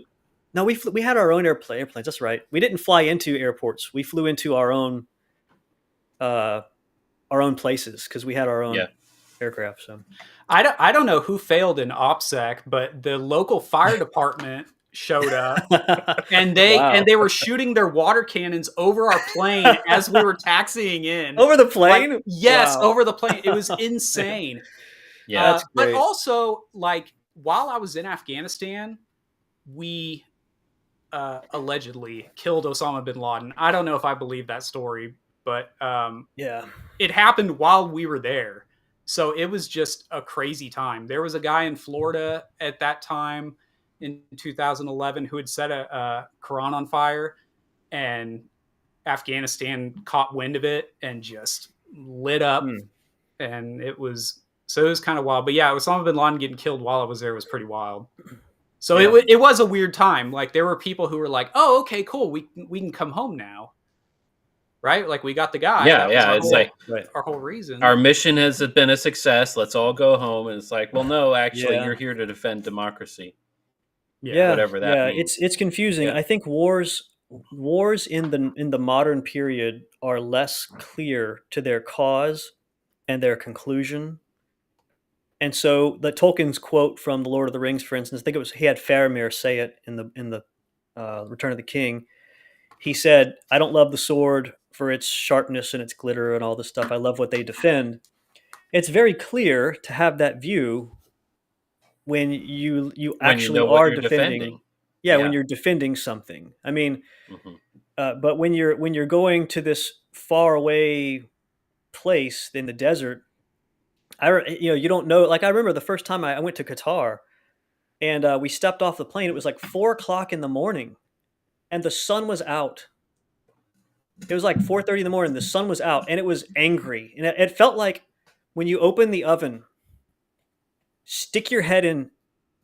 no, we had our own airplanes. That's right. We didn't fly into airports. We flew into our own places because we had our own aircraft. So
I don't know who failed in OPSEC, but the local fire department showed up and they were shooting their water cannons over our plane as we were taxiing in.
Over the plane?
Like, yes, over the plane. It was insane.
Yeah,
but also, like, while I was in Afghanistan, we allegedly killed Osama bin Laden. I don't know if I believe that story, but it happened while we were there. So it was just a crazy time. There was a guy in Florida at that time in 2011 who had set a Quran on fire, and Afghanistan caught wind of it and just lit up. And it was kind of wild. But yeah, Osama bin Laden getting killed while I was there was pretty wild. So it was a weird time. Like there were people who were like, oh, okay, cool. We can come home now. Right? Like we got the guy.
It's like
our whole reason.
Our mission has been a success. Let's all go home. And it's like, well, no, actually you're here to defend democracy. Whatever that means.
It's confusing. I think wars wars in the modern period are less clear to their cause and their conclusion. And so the Tolkien's quote from The Lord of the Rings, for instance, I think it was he had Faramir say it in the Return of the King. He said, "I don't love the sword for its sharpness and its glitter and all this stuff. I love what they defend." It's very clear to have that view when you
When you
actually
know what
are
you're
defending.
defending.
Yeah, when
Yeah.
you're defending something. I mean,
hmm
but when you're going to this far away place in the desert, you don't know. Like I remember the first time I went to Qatar, and we stepped off the plane. It was like 4 o'clock in the morning, and the sun was out. It was like 4:30 in the morning. The sun was out, and it was angry, and it felt like when you open the oven, stick your head in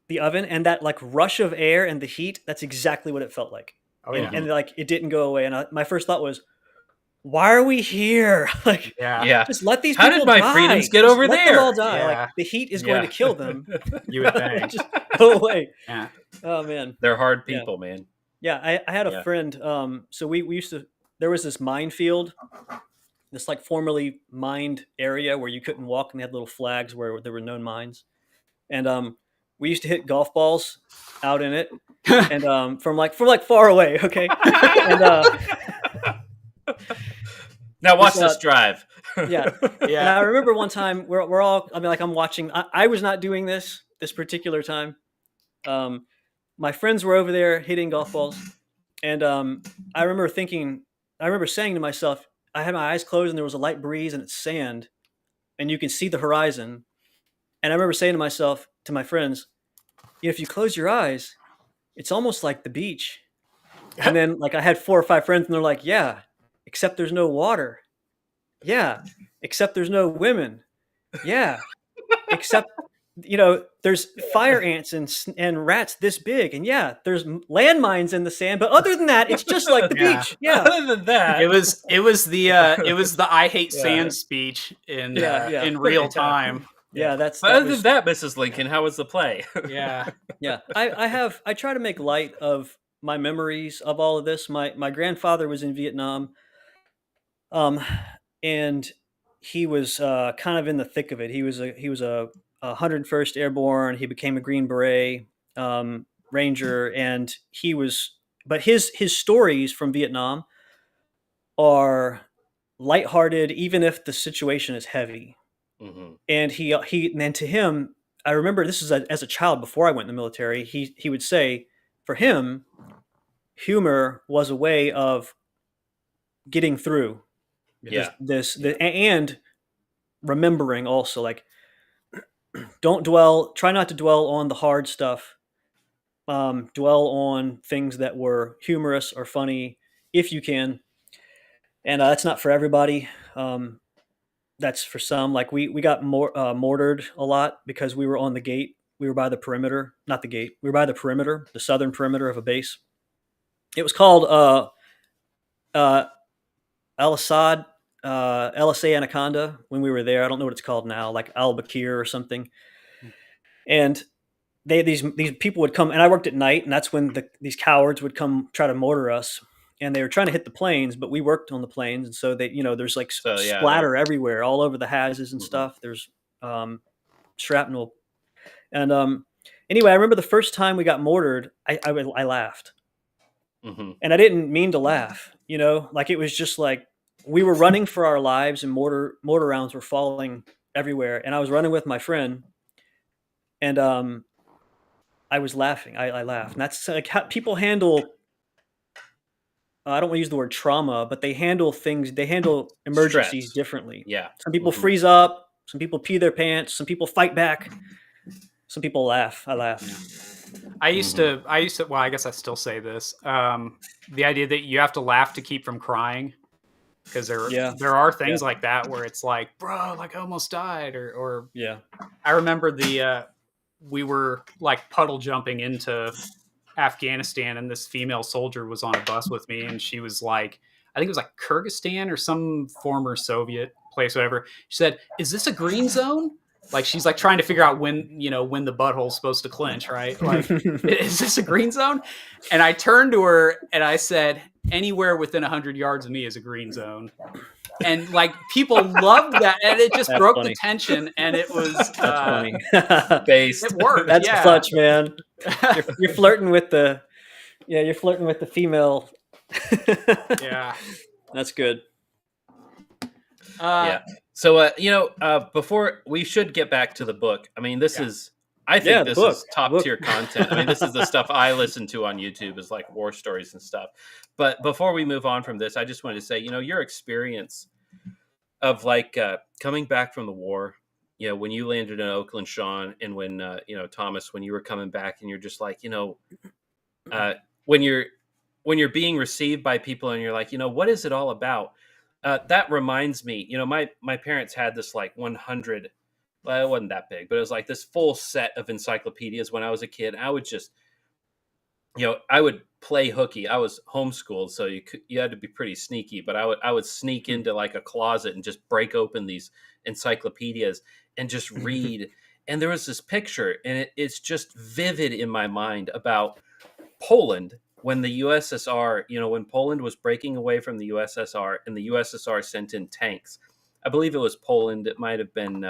the oven, and that like rush of air and the heat. That's exactly what it felt like.
Oh
and,
yeah.
and like it didn't go away. And my first thought was, why are we here? Like,
Yeah.
Yeah.
just let these
How
people
did my
die.
freedoms get
Just
over
let them
there?
all die.
Yeah.
Like the heat is going to kill them.
You would think.
Just go away.
Yeah.
Oh man.
They're hard
Yeah.
people, man.
Yeah, I had a
Yeah.
friend. So we used to. There was this minefield, this like formerly mined area where you couldn't walk, and they had little flags where there were known mines. And we used to hit golf balls out in it, and from like far away. Okay, and
Now watch
This,
this drive.
yeah. And I remember one time we're all. I mean, like I'm watching. I was not doing this particular time. My friends were over there hitting golf balls, and I remember thinking. I remember saying to myself, I had my eyes closed, and there was a light breeze, and it's sand, and you can see the horizon. And I remember saying to myself, to my friends, if you close your eyes, it's almost like the beach. And then like I had 4 or 5 friends, and they're like, yeah, except there's no water. Yeah, except there's no women. Yeah, except there's fire ants and rats this big, and yeah, there's landmines in the sand. But other than that, it's just like the
Yeah.
beach. Yeah,
Other than that,
It was the I hate
Yeah.
sand speech in
Yeah.
in real time.
yeah.
but
that
other
was,
than that, Mrs. Lincoln, how was the play?
Yeah.
yeah. I try to make light of my memories of all of this. My grandfather was in Vietnam, and he was kind of in the thick of it. He was a 101st Airborne. He became a Green Beret Ranger, and but his stories from Vietnam are lighthearted, even if the situation is heavy.
hmm
And and to him, I remember this is as a child before I went in the military. He would say, for him, humor was a way of getting through
Yeah.
and remembering also, like, try not to dwell on the hard stuff. Dwell on things that were humorous or funny if you can. And that's not for everybody. That's for some. Like we got mortared a lot because we were on the gate. We were by the perimeter, not the gate. We were by the perimeter, the southern perimeter of a base. It was called Al Assad, LSA Anaconda when we were there. I don't know what it's called now, like Al Bakir or something. And these people would come, and I worked at night, and that's when these cowards would come try to mortar us. And they were trying to hit the planes, but we worked on the planes, and so there's like splatter everywhere, all over the houses and stuff. There's shrapnel, and anyway, I remember the first time we got mortared, I laughed, and I didn't mean to laugh, like it was just like we were running for our lives, and mortar rounds were falling everywhere, and I was running with my friend, and I was laughing. I laughed, and that's like how people handle. I don't want to use the word trauma, but they handle emergencies
Stress.
differently.
Yeah.
Some people freeze up. Some people pee their pants. Some people fight back. Some people laugh. I laugh.
I used to, well, I guess I still say this. The idea that you have to laugh to keep from crying. Because there are things like that where it's like, bro, like I almost died. Or
yeah.
I remember we were like puddle jumping into Afghanistan, and this female soldier was on a bus with me, and she was like, I think it was like Kyrgyzstan or some former Soviet place, whatever. She said, "Is this a green zone?" Like she's like trying to figure out when the butthole's supposed to clench, right? Like, is this a green zone? And I turned to her and I said, anywhere within 100 yards of me is a green zone. And like people loved that, and it just broke the tension, and it was
funny.
Based.
It worked.
That's clutch, man. You're flirting with the female.
Yeah,
that's good.
Yeah. So before we should get back to the book. I mean, this is. I think this is top tier content. I mean, this is the stuff I listen to on YouTube, is like war stories and stuff. But before we move on from this, I just wanted to say, your experience of like coming back from the war, when you landed in Oakland, Sean, and when, Thomas, when you were coming back, and you're just like, when you're being received by people and you're like, what is it all about? That reminds me, my parents had this like 100. Well, it wasn't that big, but it was like this full set of encyclopedias when I was a kid. I would just, I would play hooky. I was homeschooled, so you had to be pretty sneaky. But I would sneak into like a closet and just break open these encyclopedias and just read. And there was this picture, and it's just vivid in my mind about Poland when the USSR, when Poland was breaking away from the USSR, and the USSR sent in tanks. I believe it was Poland. It might have been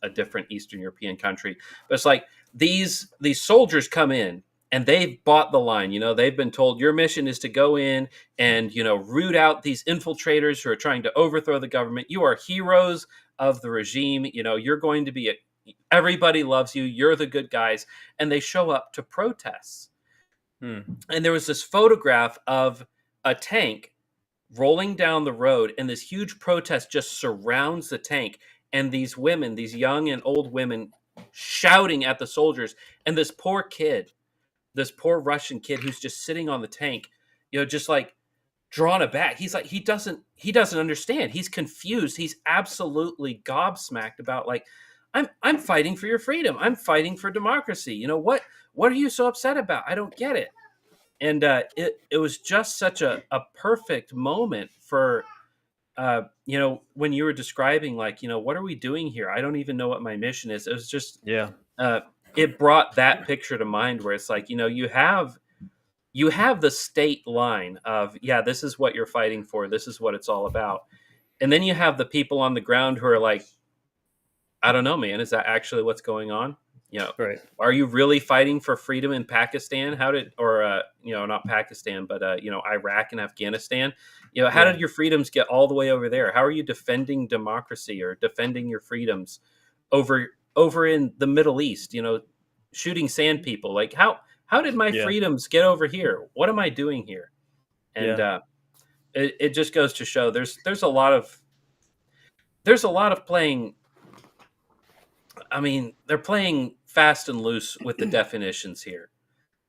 a different Eastern European country. But it's like these soldiers come in and they've bought the line. They've been told your mission is to go in and, root out these infiltrators who are trying to overthrow the government. You are heroes of the regime. You're going to be everybody loves you. You're the good guys. And they show up to protests. And there was this photograph of a tank rolling down the road, and this huge protest just surrounds the tank, and these women, these young and old women, shouting at the soldiers, and this poor Russian kid who's just sitting on the tank, just like drawn aback. He's like, he doesn't understand. He's confused. He's absolutely gobsmacked about like, I'm fighting for your freedom. I'm fighting for democracy. What are you so upset about? I don't get it. And it was just such a perfect moment for, when you were describing, like, what are we doing here? I don't even know what my mission is. It was just, it brought that picture to mind where it's like, you have the state line of, this is what you're fighting for. This is what it's all about. And then you have the people on the ground who are like, I don't know, man, is that actually what's going on?
Right.
Are you really fighting for freedom in Pakistan? Not Pakistan, but Iraq and Afghanistan. How did your freedoms get all the way over there? How are you defending democracy or defending your freedoms over in the Middle East? Shooting sand people. Like how did my freedoms get over here? What am I doing here? And it just goes to show there's a lot of playing. I mean, they're playing fast and loose with the definitions here.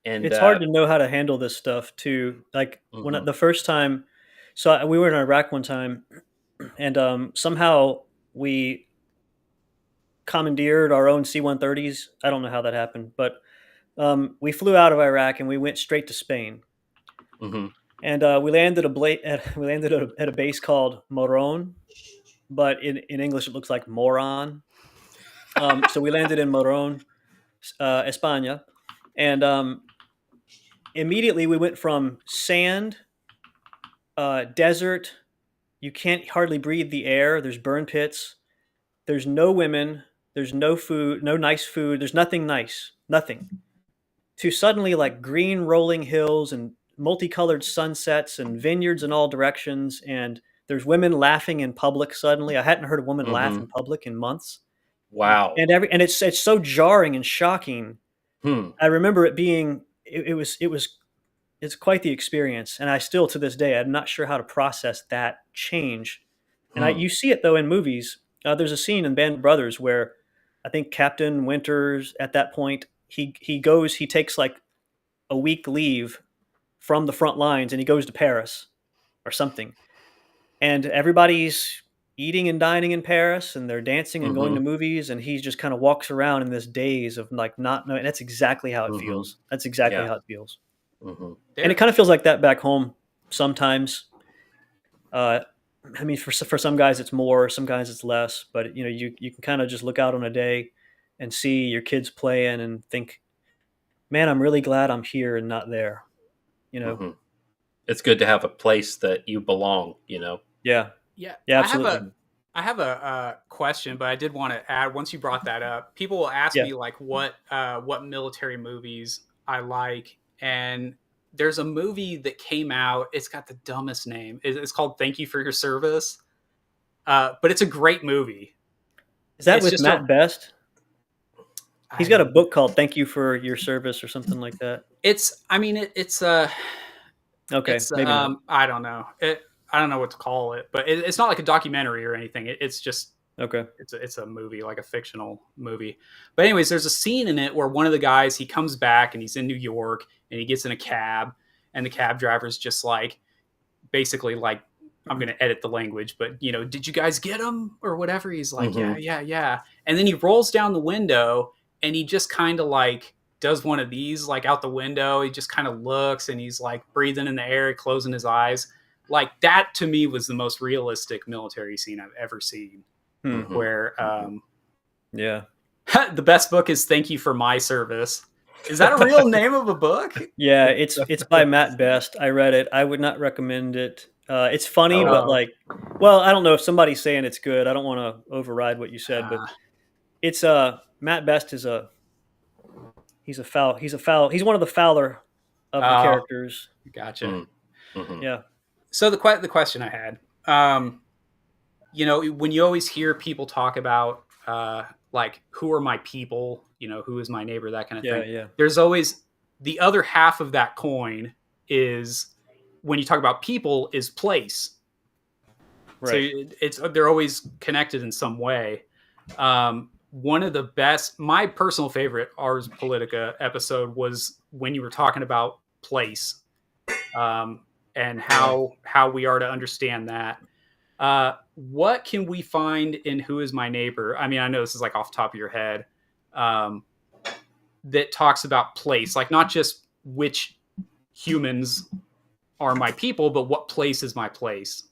And
it's hard to know how to handle this stuff too. Like when the first time, so we were in Iraq one time, and somehow we commandeered our own C-130s. I don't know how that happened, but we flew out of Iraq and we went straight to Spain. And we landed at a base called Moron, but in English it looks like moron. So we landed in Moron, España, and immediately we went from sand, desert. You can't hardly breathe the air. There's burn pits. There's no women. There's no food, no nice food. There's nothing nice, nothing. To suddenly like green rolling hills and multicolored sunsets and vineyards in all directions. And there's women laughing in public suddenly. I hadn't heard a woman laugh in public in months.
Wow.
And it's so jarring and shocking. I remember it being, it's quite the experience. And I still, to this day, I'm not sure how to process that change. And you see it though in movies. There's a scene in Band of Brothers where I think Captain Winters at that point, he takes like a week leave from the front lines and he goes to Paris or something. And everybody's eating and dining in Paris and they're dancing and going to movies. And he just kind of walks around in this daze of like not knowing. That's exactly how it feels. That's exactly how it feels. And it kind of feels like that back home sometimes. I mean, for some guys it's more, some guys it's less, but you can kind of just look out on a day and see your kids playing and think, man, I'm really glad I'm here and not there.
Hmm. It's good to have a place that you belong.
Yeah,
Yeah,
yeah, absolutely.
I have a question, but I did want to add. Once you brought that up, people will ask
Yeah.
me like what military movies I like, and there's a movie that came out. It's got the dumbest name. It's called Thank You for Your Service, but it's a great movie.
Is that
It's
with
just
Matt Best? He's got a
I,
book called "Thank You for Your Service" or something like that.
it's I mean
Okay,
it's
maybe not.
I don't know I don't know what to call it, but it's not like a documentary or anything. It's just
Okay.
it's a movie, like a fictional movie. But anyways, there's a scene in it where one of the guys, he comes back and he's in New York and he gets in a cab, and the cab driver's just like, basically like, I'm going to edit the language, but did you guys get him or whatever? He's like,
Mm-hmm.
yeah. And then he rolls down the window and he just kind of like does one of these like out the window. He just kind of looks and he's like breathing in the air, closing his eyes. Like that to me was the most realistic military scene I've ever seen.
Mm-hmm.
Where
Yeah.
the best book is Thank You for My Service. Is that a real name of a book?
Yeah, it's by Matt Best. I read it. I would not recommend it. It's funny, but like, well, I don't know if somebody's saying it's good. I don't want to override what you said, but it's Matt Best is he's one of the Fowler of the characters.
Gotcha.
Mm-hmm.
Yeah.
So the question I had, when you always hear people talk about like, who are my people, who is my neighbor, that kind of thing.
Yeah.
There's always the other half of that coin is, when you talk about people, is place.
Right.
So they're always connected in some way. One of the best, my personal favorite Ars Politica episode was when you were talking about place, and how we are to understand that. What can we find in Who Is My Neighbor? I mean, I know this is like off the top of your head, that talks about place, like not just which humans are my people, but what place is my place.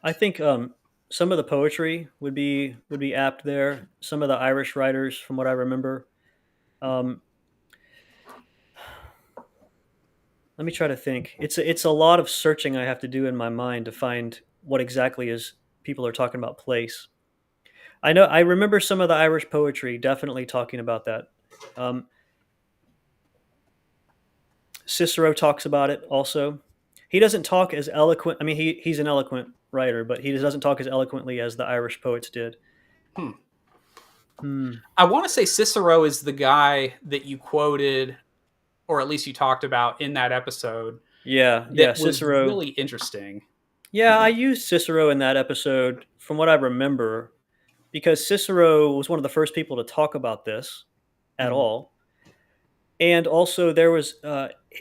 I think some of the poetry would be apt there. Some of the Irish writers, from what I remember. Let me try to think. It's a lot of searching I have to do in my mind to find what exactly is people are talking about place. I remember some of the Irish poetry definitely talking about that. Cicero talks about it also. He doesn't talk as eloquent. I mean, he's an eloquent writer, but he doesn't talk as eloquently as the Irish poets did.
I want to say Cicero is the guy that you quoted, or at least you talked about in that episode.
Yeah,
Cicero was really interesting.
Yeah, I used Cicero in that episode from what I remember, because Cicero was one of the first people to talk about this at all. And also there was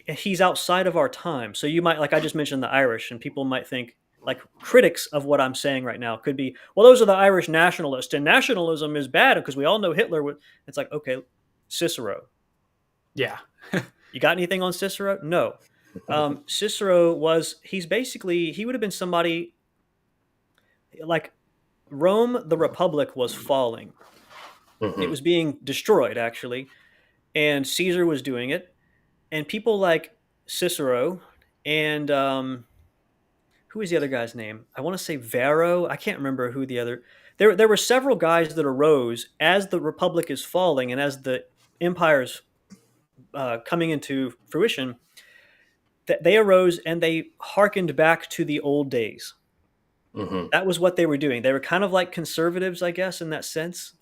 he's outside of our time. So you might, like I just mentioned the Irish, and people might think, like, critics of what I'm saying right now could be, well, those are the Irish nationalists, and nationalism is bad because we all know Hitler would. It's like, okay, Cicero.
Yeah.
You got anything on Cicero? No. Cicero he would have been somebody like Rome, the Republic was falling. Mm-hmm. It was being destroyed, actually. And Caesar was doing it. And people like Cicero and who is the other guy's name? I want to say Varro. I can't remember who the other. There were several guys that arose as the Republic is falling and as the empire's coming into fruition. That they arose and they hearkened back to the old days. Mm-hmm. That was what they were doing. They were kind of like conservatives, I guess, in that sense,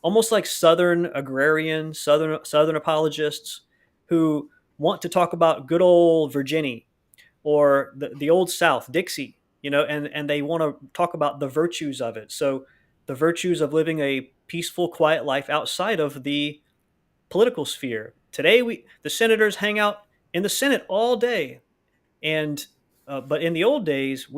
almost like Southern agrarian, Southern apologists who want to talk about good old Virginia or the old South, Dixie, and they want to talk about the virtues of it. So the virtues of living a peaceful, quiet life outside of the political sphere. Today, the senators hang out in the Senate all day, and but in the old days,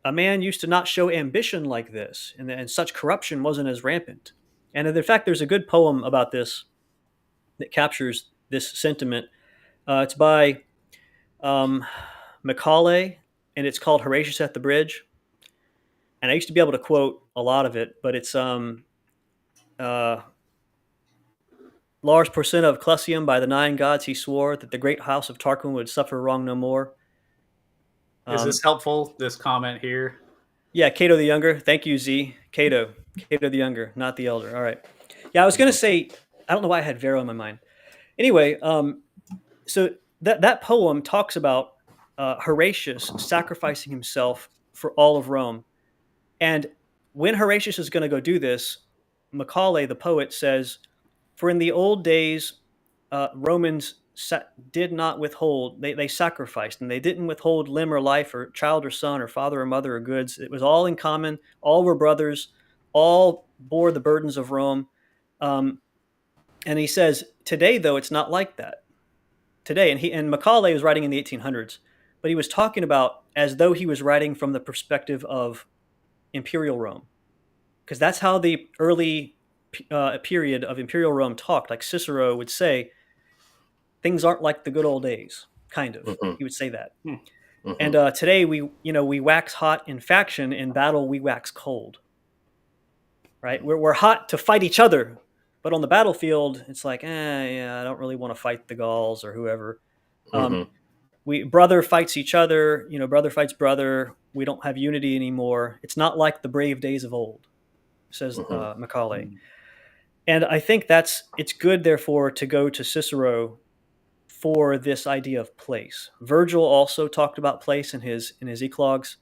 a man used to not show ambition like this, and such corruption wasn't as rampant. And in fact, there's a good poem about this that captures this sentiment. It's by Macaulay, and it's called Horatius at the Bridge. And I used to be able to quote a lot of it, but it's Lars Porsena of Clusium, by the 9 gods he swore that the great house of Tarquin would suffer wrong no more.
Is this helpful, this comment here?
Yeah, Cato the Younger. Thank you, Z. Cato the Younger, not the Elder. All right. Yeah, I was going to say, I don't know why I had Varro in my mind. Anyway, so that poem talks about Horatius sacrificing himself for all of Rome. And when Horatius is going to go do this, Macaulay, the poet, says, "For in the old days, Romans did not withhold, they sacrificed, and they didn't withhold limb or life or child or son or father or mother or goods. It was all in common. All were brothers. All bore the burdens of Rome." And he says, today, though, it's not like that. Today, and Macaulay was writing in the 1800s, but he was talking about as though he was writing from the perspective of imperial Rome, because that's how the early period of imperial Rome talked. Like Cicero would say, things aren't like the good old days, kind of. Mm-hmm. He would say that. Mm-hmm. And today we wax hot in faction. In battle, we wax cold. Right? We're hot to fight each other, but on the battlefield, it's like, I don't really want to fight the Gauls or whoever. Mm-hmm. Brother fights each other. Brother fights brother. We don't have unity anymore. It's not like the brave days of old, says mm-hmm. Macaulay. Mm-hmm. And I think it's good, therefore, to go to Cicero for this idea of place. Virgil also talked about place in his eclogues,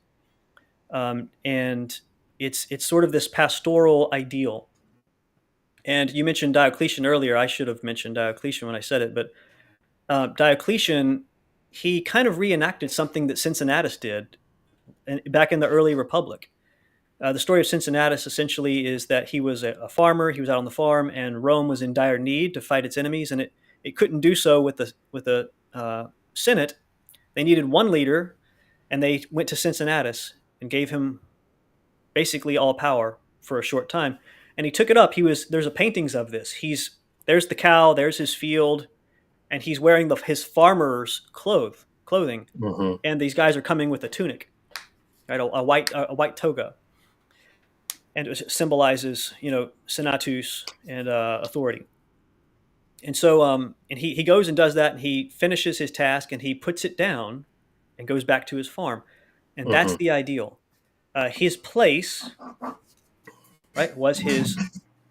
and it's sort of this pastoral ideal. And you mentioned Diocletian earlier. I should have mentioned Diocletian when I said it, but Diocletian, he kind of reenacted something that Cincinnatus did back in the early Republic. The story of Cincinnatus essentially is that he was a farmer. He was out on the farm, and Rome was in dire need to fight its enemies, and it couldn't do so with the Senate. They needed one leader, and they went to Cincinnatus and gave him basically all power for a short time. And he took it up. There's paintings of this. There's the cow, there's his field, and he's wearing his farmer's clothing, mm-hmm. and these guys are coming with a tunic, right? A white toga. And it symbolizes, senatus and authority. And so, and he goes and does that, and he finishes his task, and he puts it down, and goes back to his farm, and mm-hmm. that's the ideal. His place, right, was his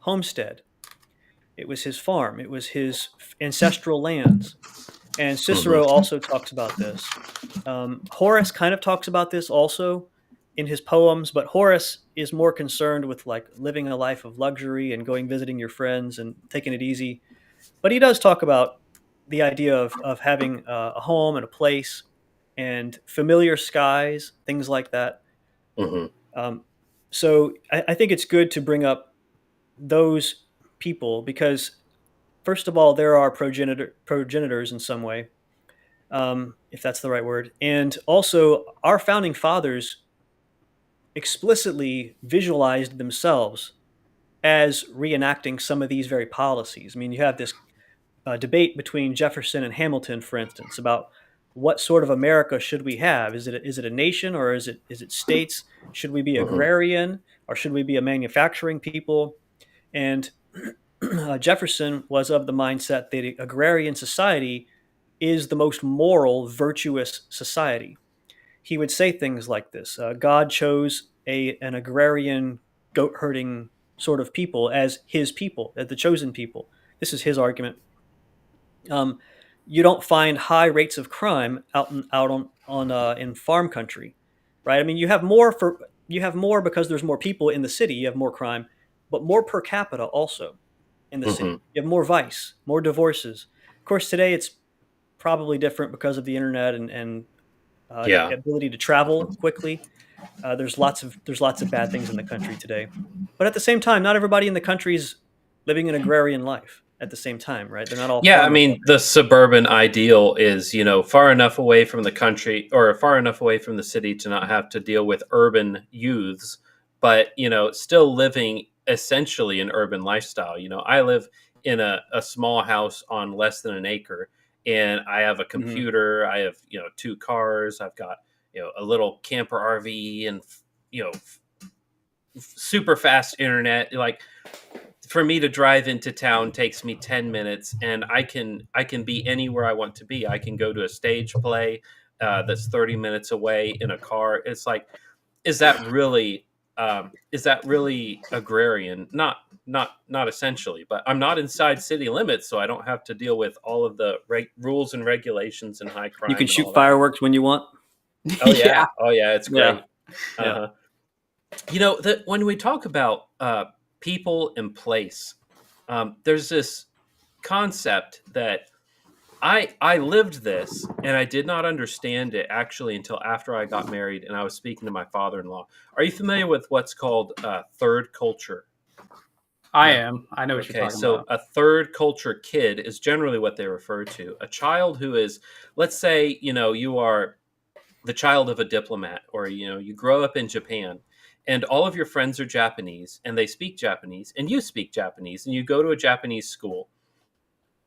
homestead. It was his farm. It was his ancestral lands. And Cicero mm-hmm. also talks about this. Horace kind of talks about this also in his poems, but Horace is more concerned with like living a life of luxury and visiting your friends and taking it easy. But he does talk about the idea of having a home and a place and familiar skies, things like that. Mm-hmm. So I think it's good to bring up those people because, first of all, there are progenitors in some way, if that's the right word. And also, our founding fathers explicitly visualized themselves as reenacting some of these very policies. I mean, you have this debate between Jefferson and Hamilton, for instance, about what sort of America should we have? Is it a nation or is it states? Should we be agrarian or should we be a manufacturing people? And Jefferson was of the mindset that agrarian society is the most moral, virtuous society. He would say things like this: God chose an agrarian, goat-herding sort of people as his people, as the chosen people. This is his argument. You don't find high rates of crime out in farm country, right? I mean, you have more because there's more people in the city. You have more crime, but more per capita also in the city. You have more vice, more divorces. Of course, today it's probably different because of the internet and the ability to travel quickly. There's lots of bad things in the country today, but at the same time, not everybody in the country is living an agrarian life at the same time, right? They're not all.
Yeah, I mean, the suburban ideal is, far enough away from the country or far enough away from the city to not have to deal with urban youths, but, still living essentially an urban lifestyle. I live in a small house on less than an acre, and I have a computer. Mm-hmm. I have, 2 cars. I've got a little camper RV and super fast internet. Like, for me to drive into town takes me 10 minutes, and I can be anywhere I want to be. I can go to a stage play that's 30 minutes away in a car. It's like, is that really agrarian? Not essentially, but I'm not inside city limits, so I don't have to deal with all of the rules and regulations and high crime.
You can
and
shoot
all that.
fireworks when you want.
Oh yeah. Oh yeah, it's great.
Yeah.
When we talk about people and place, there's this concept that I lived this, and I did not understand it actually until after I got married and I was speaking to my father-in-law. Are you familiar with what's called third culture?
I am. I know what you're talking about.
A third culture kid is generally what they refer to. A child who is, let's say, you are the child of a diplomat, or you grow up in Japan, and all of your friends are Japanese, and they speak Japanese, and you speak Japanese, and you go to a Japanese school,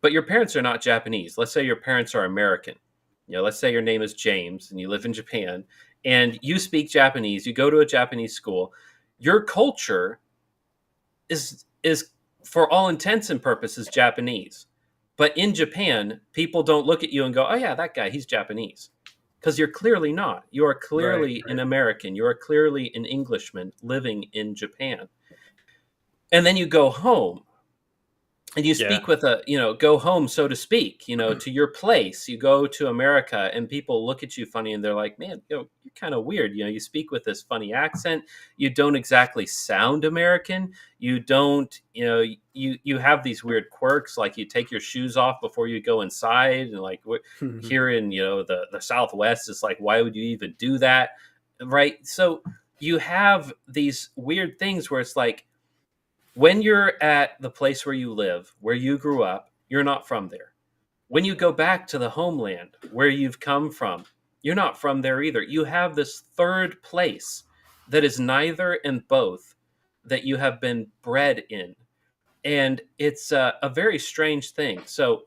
but your parents are not Japanese. Let's say your parents are American. Let's say your name is James, and you live in Japan, and you speak Japanese. You go to a Japanese school. Your culture is for all intents and purposes Japanese, but in Japan, people don't look at you and go, "Oh yeah, that guy, he's Japanese." Because you're clearly not. You are clearly an American. You are clearly an Englishman living in Japan. And then you go home, and you speak with go home, so to speak, to your place. You go to America, and people look at you funny, and they're like, "Man, you're kind of weird. You speak with this funny accent. You don't exactly sound American. You don't, you have these weird quirks, like you take your shoes off before you go inside, and like here in the Southwest, it's like, why would you even do that, right?" So you have these weird things where it's like, when you're at the place where you live, where you grew up, you're not from there. When you go back to the homeland where you've come from, you're not from there either. You have this third place that is neither and both, that you have been bred in. And it's a very strange thing. So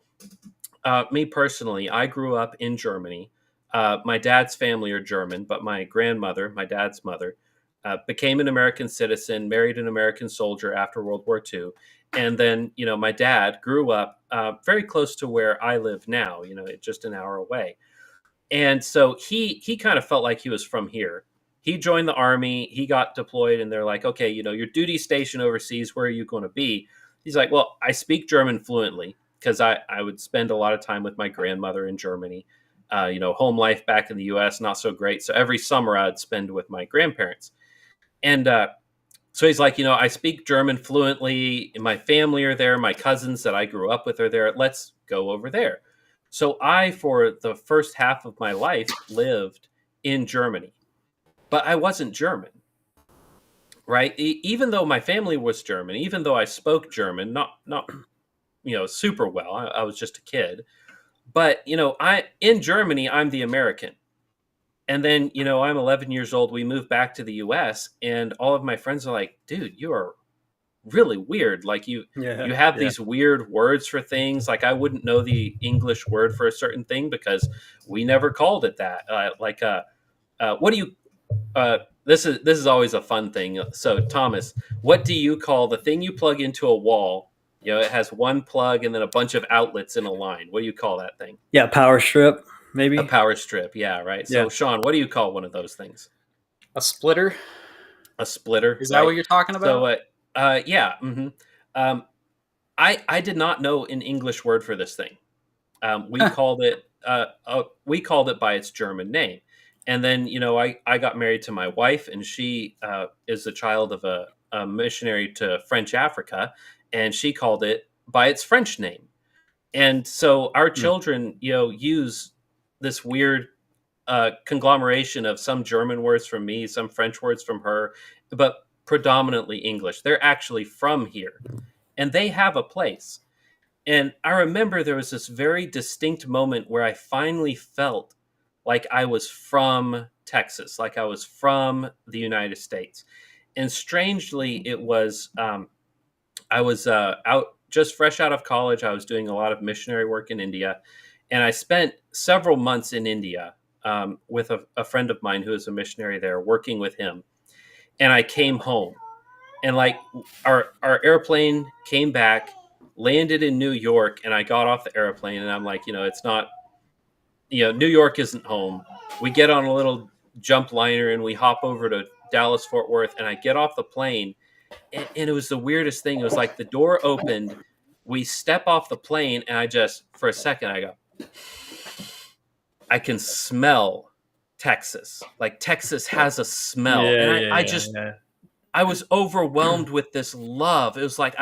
me personally, I grew up in Germany. My dad's family are German, but my grandmother, my dad's mother, became an American citizen, married an American soldier after World War II. And then, my dad grew up very close to where I live now, just an hour away. And so he kind of felt like he was from here. He joined the army, he got deployed, and they're like, "Okay, your duty station overseas, where are you going to be?" He's like, "Well, I speak German fluently," because I would spend a lot of time with my grandmother in Germany. Home life back in the U.S., not so great. So every summer I'd spend with my grandparents. And so he's like, I speak German fluently. My family are there. My cousins that I grew up with are there. Let's go over there. So I, for the first half of my life, lived in Germany. But I wasn't German, right? Even though my family was German, even though I spoke German, not super well. I was just a kid. But, in Germany, I'm the American. And then, I'm 11 years old. We moved back to the U.S. and all of my friends are like, "Dude, you are really weird. Like you have these weird words for things. Like I wouldn't know the English word for a certain thing because we never called it that. What do you? This is always a fun thing. So Thomas, what do you call the thing you plug into a wall? It has one plug and then a bunch of outlets in a line. What do you call that thing?
Yeah, power strip. Maybe
a power strip. Yeah, right. So Sean, what do you call one of those things?
A splitter.
A splitter.
Is that what you're talking about?
So, yeah. Mm-hmm. I did not know an English word for this thing. We called it by its German name. And then, I got married to my wife, and she is the child of a missionary to French Africa, and she called it by its French name. And so our children, use this weird conglomeration of some German words from me, some French words from her, but predominantly English. They're actually from here, and they have a place. And I remember there was this very distinct moment where I finally felt like I was from Texas, like I was from the United States. And strangely, it was, I was out just fresh out of college. I was doing a lot of missionary work in India. And I spent several months in India with a friend of mine who is a missionary there, working with him. And I came home, and like our airplane came back, landed in New York, and I got off the airplane, and I'm like, it's not, New York isn't home. We get on a little jump liner and we hop over to Dallas Fort Worth, and I get off the plane, and it was the weirdest thing. It was like the door opened, we step off the plane, and I just, for a second, I go, I can smell Texas. Like Texas has a smell. I was overwhelmed with this love. It was like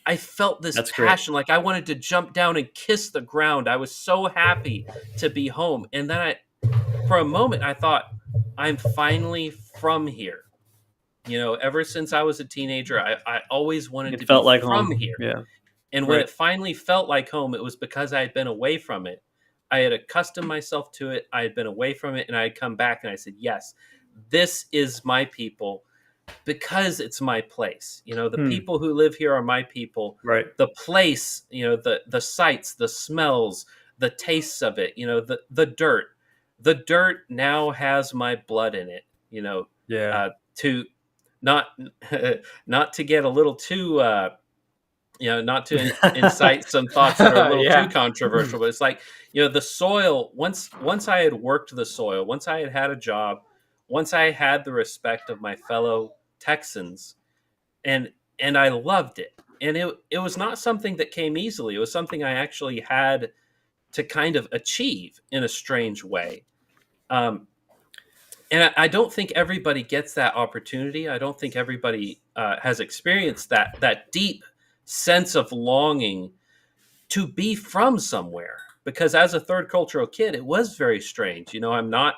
I felt this passion. Great. Like I wanted to jump down and kiss the ground. I was so happy to be home. And then for a moment, I thought, I'm finally from here. Ever since I was a teenager, I always wanted to be like from home. Here.
Yeah.
And when it finally felt like home, it was because I had been away from it. I had accustomed myself to it. I had been away from it, and I had come back, and I said, yes, this is my people. Because it's my place. The people who live here are my people.
Right.
The place, the sights, the smells, the tastes of it, the dirt. The dirt now has my blood in it, to not to get a little too not to incite some thoughts that are a little too controversial, but it's like, the soil, once I had worked the soil, once I had a job, once I had the respect of my fellow Texans, and I loved it. And it was not something that came easily. It was something I actually had to kind of achieve in a strange way. And I don't think everybody gets that opportunity. I don't think everybody has experienced that deep sense of longing to be from somewhere. Because as a third cultural kid, it was very strange. I'm not.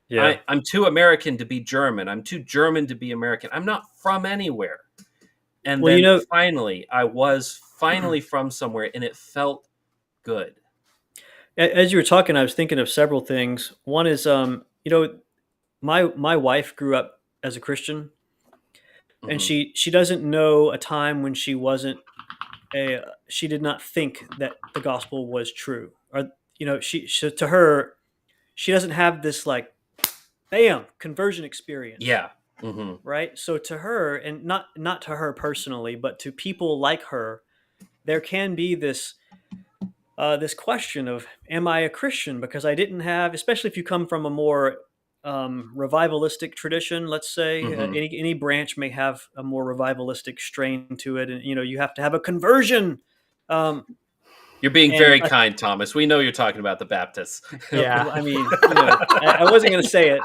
Yeah. I'm too American to be German. I'm too German to be American. I'm not from anywhere. And then finally, I was from somewhere, and it felt good.
As you were talking, I was thinking of several things. One is, my wife grew up as a Christian, and she doesn't know a time when she did not think that the gospel was true, or to her, she doesn't have this like, bam, conversion experience.
Yeah.
Right. So to her, and not to her personally, but to people like her, there can be this question of, am I a Christian? Because I didn't have, especially if you come from a more revivalistic tradition, let's say, any branch may have a more revivalistic strain to it, and you have to have a conversion.
You're being very kind, Thomas. We know you're talking about the Baptists.
Yeah, I mean, I wasn't going to say it,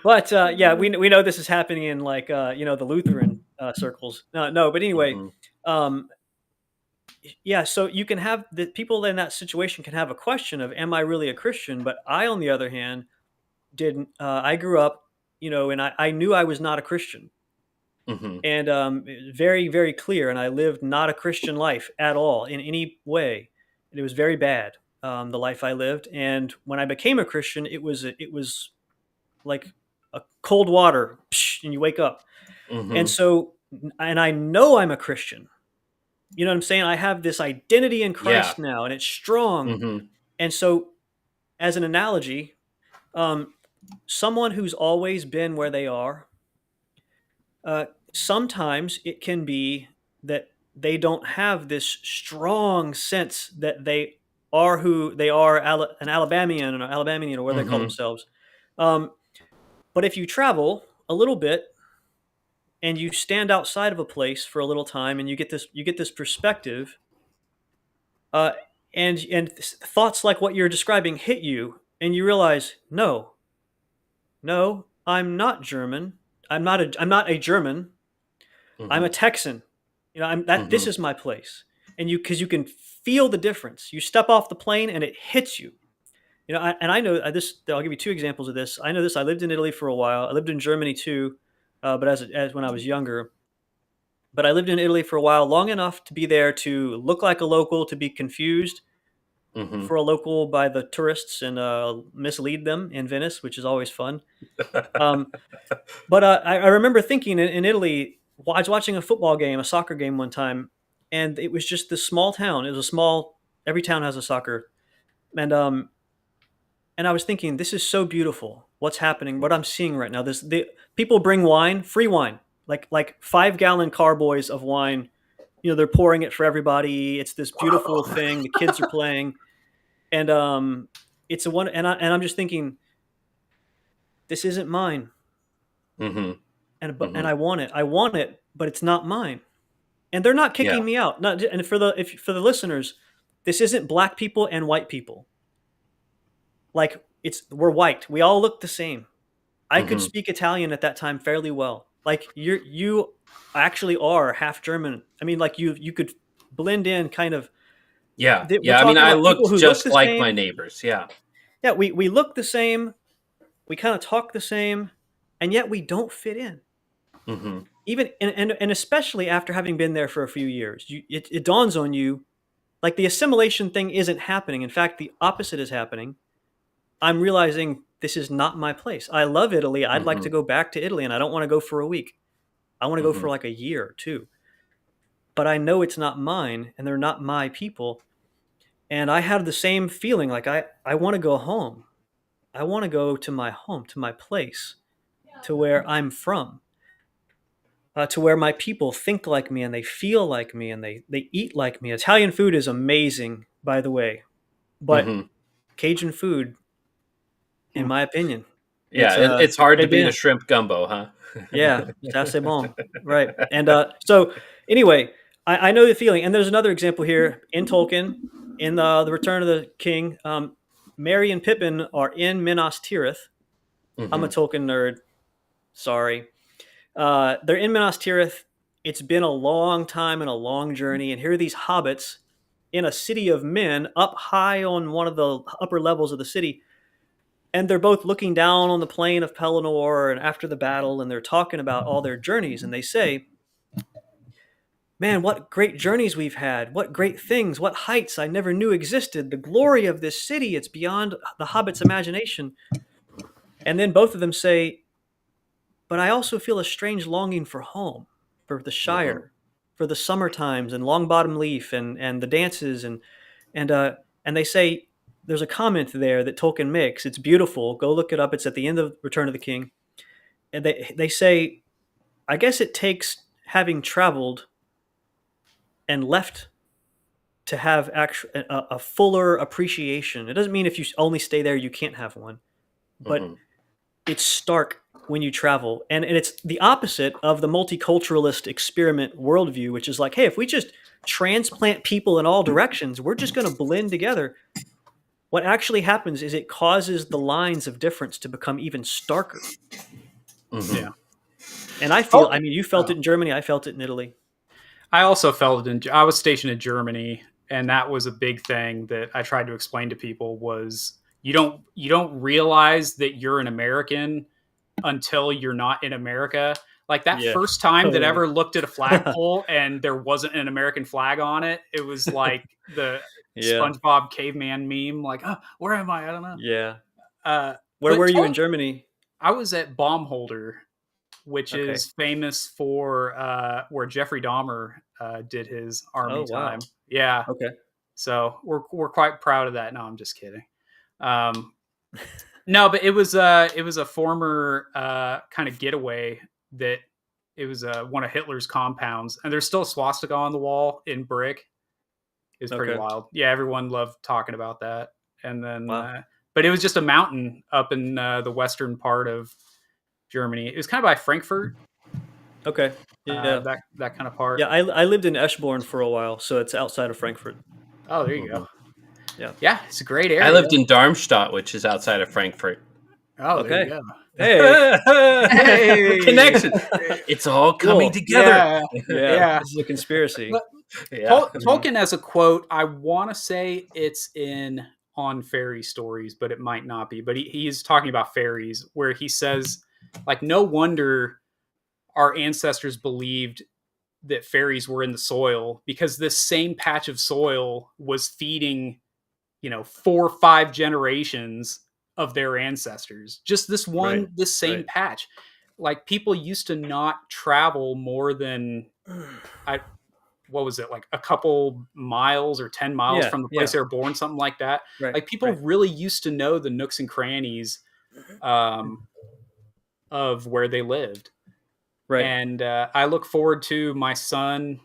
but we know this is happening in like the Lutheran circles. No, but anyway, so you can have the people in that situation can have a question of, am I really a Christian? But I, on the other hand, didn't. I grew up, and I knew I was not a Christian. And very, very clear. And I lived not a Christian life at all in any way. And it was very bad, the life I lived. And when I became a Christian, it was like a cold water, and you wake up. And so, and I know I'm a Christian. You know what I'm saying? I have this identity in Christ now, and it's strong. And so, as an analogy, someone who's always been where they are, sometimes it can be that they don't have this strong sense that they are who they are, an Alabamian or where they call themselves. But if you travel a little bit and you stand outside of a place for a little time, and you get this perspective, and thoughts like what you're describing hit you, and you realize, no, I'm not German. I'm not a German. I'm a Texan. This is my place. And because you can feel the difference. You step off the plane and it hits you. I know this. I'll give you two examples of this. I know this. I lived in Italy for a while. I lived in Germany too, but as when I was younger. But I lived in Italy for a while, long enough to be there to look like a local, to be confused for a local by the tourists, and mislead them in Venice, which is always fun. But I remember thinking in Italy, I was watching a soccer game one time, and it was just this small town. It was every town has a soccer. And and I was thinking, this is so beautiful. What's happening? What I'm seeing right now. The people bring wine, free wine, like 5 gallon carboys of wine. They're pouring it for everybody. It's this beautiful thing. The kids are playing, and it's a one. And I'm just thinking, this isn't mine.
Mm-hmm.
And I want it. I want it, but it's not mine. And they're not kicking me out. Not and for the listeners, this isn't black people and white people. Like we're white. We all look the same. I could speak Italian at that time fairly well. Like you actually are half German. I mean, like you could blend in kind of.
Yeah.
We're
I mean, I
about people
looked
who
just
look the
like
same.
my neighbors. Yeah.
Yeah, we look the same. We kind of talk the same, and yet we don't fit in.
Mm-hmm.
Even and especially after having been there for a few years, it dawns on you, like the assimilation thing isn't happening. In fact, the opposite is happening. I'm realizing this is not my place. I love Italy. I'd like to go back to Italy, and I don't want to go for a week. I want to go for like a year or two. But I know it's not mine, and they're not my people. And I have the same feeling. Like I want to go home. I want to go to my home, to my place, to where I'm from. To where my people think like me and they feel like me and they eat like me. Italian food is amazing, by the way, but Cajun food, in my opinion,
it's hard to
très
beat
bien.
a shrimp gumbo, huh?
Yeah, ça c'est bon, right? And so anyway, I know the feeling. And there's another example here in Tolkien, in the Return of the King. Merry and Pippin are in Minas Tirith. I'm a Tolkien nerd. Sorry. They're in Minas Tirith. It's been a long time and a long journey, and here are these hobbits in a city of men up high on one of the upper levels of the city, and they're both looking down on the plain of Pelennor and after the battle, and they're talking about all their journeys, and they say, man, what great journeys we've had, what great things, what heights I never knew existed, the glory of this city, it's beyond the hobbit's imagination. And then both of them say, but I also feel a strange longing for home, for the Shire, for the summer times and Longbottom Leaf and the dances and they say there's a comment there that Tolkien makes. It's beautiful. Go look it up. It's at the end of Return of the King, and they say, I guess it takes having traveled and left to have a fuller appreciation. It doesn't mean if you only stay there you can't have one, but it's stark when you travel. And it's the opposite of the multiculturalist experiment worldview, which is like, hey, if we just transplant people in all directions, we're just going to blend together. What actually happens is it causes the lines of difference to become even starker.
Yeah.
And I mean, you felt it in Germany. I felt it in Italy.
I also felt it I was stationed in Germany, and that was a big thing that I tried to explain to people was you don't realize that you're an American until you're not in America. Like that first time that ever looked at a flagpole and there wasn't an American flag on it, it was like the SpongeBob caveman meme. Like, oh, where am I? I don't know.
Yeah. Where were you in Germany?
I was at Baumholder, which is famous for where Jeffrey Dahmer did his army time. Yeah.
Okay.
So we're quite proud of that. No, I'm just kidding. No, but it was a former kind of getaway that it was one of Hitler's compounds, and there's still a swastika on the wall in brick. It was pretty wild. Yeah, everyone loved talking about that. And then, but it was just a mountain up in the western part of Germany. It was kind of by Frankfurt.
Okay. Yeah.
That kind of part.
Yeah, I lived in Eschborn for a while, so it's outside of Frankfurt.
Oh, there you go.
Yeah,
it's a great area.
I lived in Darmstadt, which is outside of Frankfurt.
Oh, okay. There you go.
Hey,
connection. It's all coming together.
Yeah. This is a conspiracy.
Tolkien has a quote. I want to say it's in On Fairy Stories, but it might not be. But he's talking about fairies, where he says, like, no wonder our ancestors believed that fairies were in the soil, because this same patch of soil was feeding 4 or 5 generations of their ancestors. Just this same patch. Like, people used to not travel more than what was it, like a couple miles or 10 miles from the place they were born, something like that.
Right.
Like people really used to know the nooks and crannies of where they lived.
Right.
And I look forward to my son.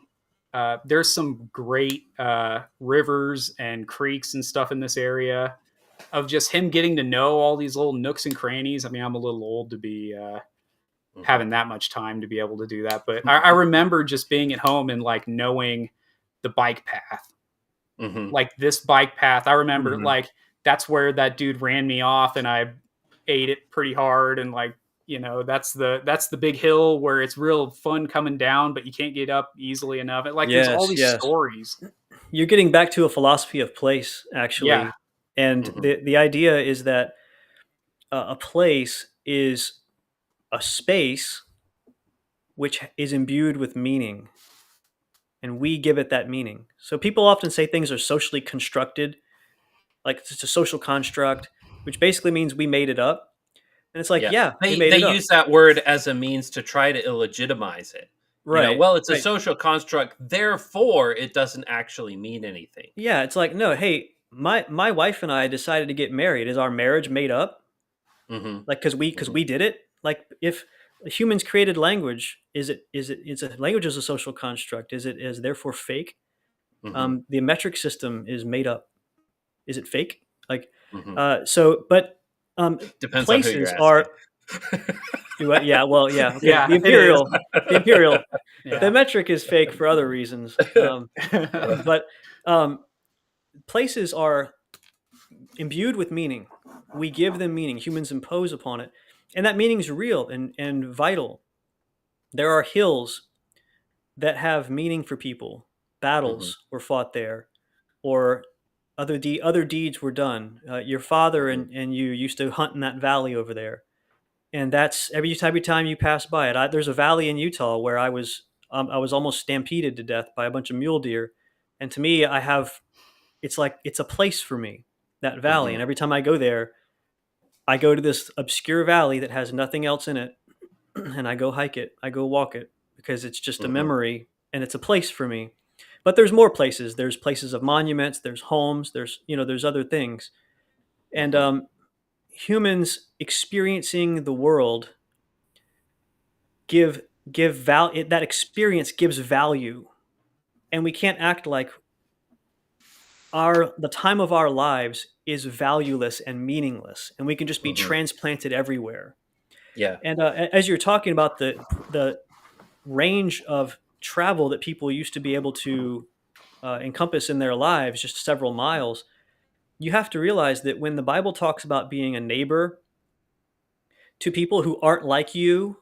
There's some great rivers and creeks and stuff in this area, of just him getting to know all these little nooks and crannies. I mean, I'm a little old to be having that much time to be able to do that. But I remember just being at home and like knowing the bike path, like this bike path. I remember like that's where that dude ran me off and I ate it pretty hard. And like, you know, that's the big hill where it's real fun coming down, but you can't get up easily enough. Like there's all these stories.
You're getting back to a philosophy of place, actually.
Yeah.
And the idea is that a place is a space which is imbued with meaning, and we give it that meaning. So people often say things are socially constructed, like it's a social construct, which basically means we made it up. And it's like, we made it up.
They use that word as a means to try to illegitimize it.
Right.
You know, well, it's a social construct, therefore it doesn't actually mean anything.
Yeah, it's like, no, hey, my wife and I decided to get married. Is our marriage made up? Like because we did it. Like if humans created language, is a language is a social construct? Is therefore fake? The metric system is made up. Is it fake? Like
depends
places
on who you're asking.
Yeah, well, yeah, okay.
Yeah,
the imperial,
Yeah.
the metric is fake for other reasons. But places are imbued with meaning. We give them meaning. Humans impose upon it, and that meaning is real and vital. There are hills that have meaning for people. Battles were fought there, or other deeds were done. Your father and you used to hunt in that valley over there. And that's every time you pass by it. There's a valley in Utah where I was almost stampeded to death by a bunch of mule deer, and to me, it's a place for me, that valley. And every time I go there, I go to this obscure valley that has nothing else in it, and I go hike it, I go walk it, because it's just a memory and it's a place for me. But there's more places. There's places of monuments. There's homes. There's other things, and humans experiencing the world give value. That experience gives value, and we can't act like the time of our lives is valueless and meaningless, and we can just be transplanted everywhere.
Yeah.
And as you're talking about the range of travel that people used to be able to encompass in their lives, just several miles, you have to realize that when the Bible talks about being a neighbor to people who aren't like you,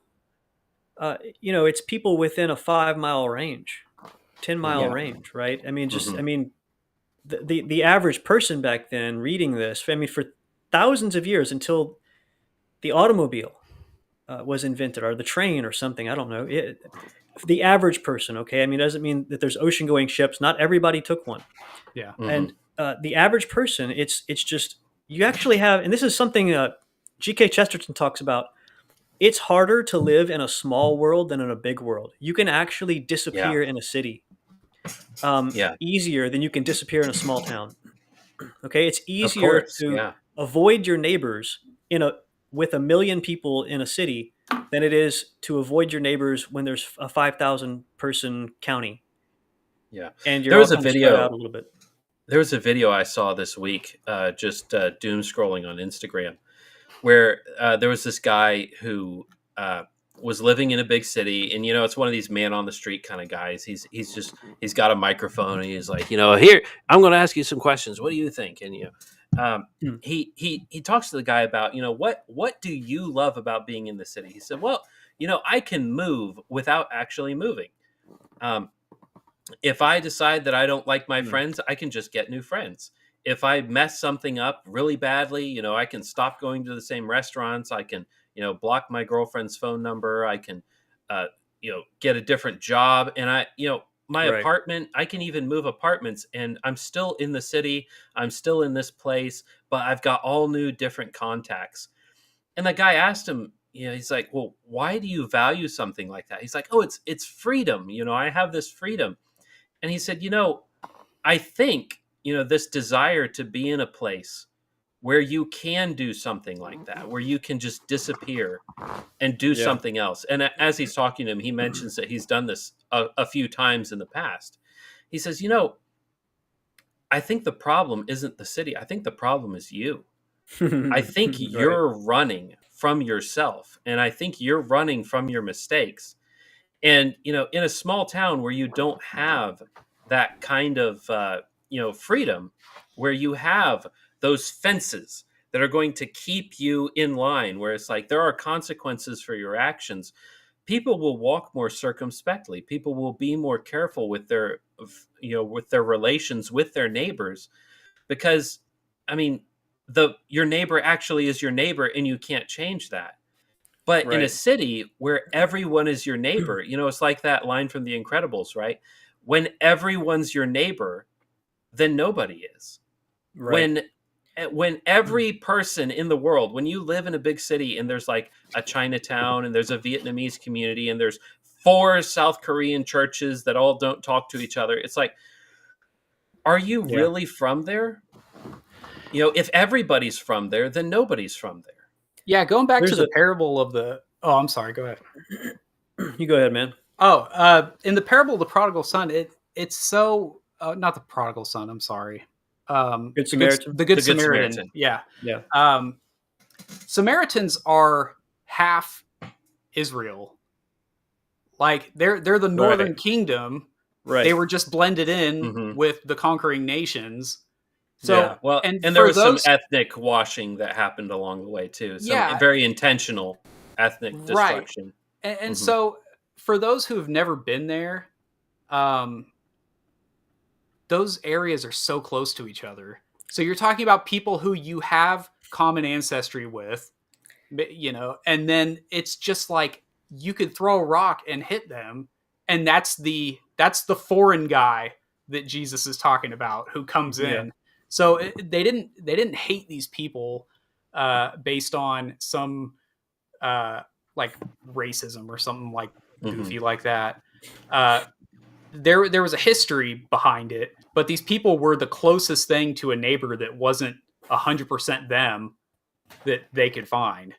it's people within a 5-mile range, 10-mile range, right? I mean, the average person back then reading this, I mean, for thousands of years until the automobile was invented, or the train or something, I don't know. The average person, okay? I mean, it doesn't mean that there's ocean-going ships. Not everybody took one.
Yeah.
And the average person, it's just, you actually have, and this is something G.K. Chesterton talks about, it's harder to live in a small world than in a big world. You can actually disappear in a city easier than you can disappear in a small town. Okay? It's easier to avoid your neighbors with 1 million people in a city than it is to avoid your neighbors when there's a 5,000 person county.
Yeah.
And you're all spread out a little bit.
There was a video I saw this week, just doom scrolling on Instagram, where there was this guy who was living in a big city, and it's one of these man on the street kind of guys. He's got a microphone, and he's like, here, I'm going to ask you some questions. What do you think? And he talks to the guy about, what do you love about being in the city? He said, well, I can move without actually moving. If I decide that I don't like my friends, I can just get new friends. If I mess something up really badly, I can stop going to the same restaurants. I can, block my girlfriend's phone number. I can, get a different job. And my apartment, I can even move apartments, and I'm still in the city. I'm still in this place, but I've got all new different contacts. And the guy asked him, he's like, well, why do you value something like that? He's like, oh, it's freedom. I have this freedom. And he said, I think, this desire to be in a place where you can do something like that, where you can just disappear and do something else. And as he's talking to him, he mentions that he's done this a few times in the past. He says, I think the problem isn't the city. I think the problem is you. I think you're running from yourself, and I think you're running from your mistakes. And, in a small town where you don't have that kind of, freedom, where you have those fences that are going to keep you in line, where it's like there are consequences for your actions, people will walk more circumspectly. People will be more careful with their, with their relations with their neighbors, because, I mean, your neighbor actually is your neighbor, and you can't change that. But in a city where everyone is your neighbor, it's like that line from The Incredibles, right? When everyone's your neighbor, then nobody is. Right. When every person in the world, when you live in a big city and there's like a Chinatown and there's a Vietnamese community and there's 4 South Korean churches that all don't talk to each other, it's like, are you really from there? If everybody's from there, then nobody's from there.
Yeah, going back to the parable of the... Oh, I'm sorry. Go ahead.
You go ahead, man.
Oh, in the parable of the prodigal son, it's so... not the prodigal son, I'm sorry.
Good Samaritan?
The Good Samaritan. Yeah. Samaritans are half Israel. Like, they're the northern kingdom. Right. They were just blended in with the conquering nations. So,
and there was some ethnic washing that happened along the way too. Some very intentional ethnic destruction.
Right. And so, for those who have never been there, those areas are so close to each other. So you're talking about people who you have common ancestry with, and then it's just like you could throw a rock and hit them, and that's the foreign guy that Jesus is talking about who comes in. So they didn't hate these people based on some like racism or something like goofy like that. There was a history behind it, but these people were the closest thing to a neighbor that wasn't 100% them that they could find.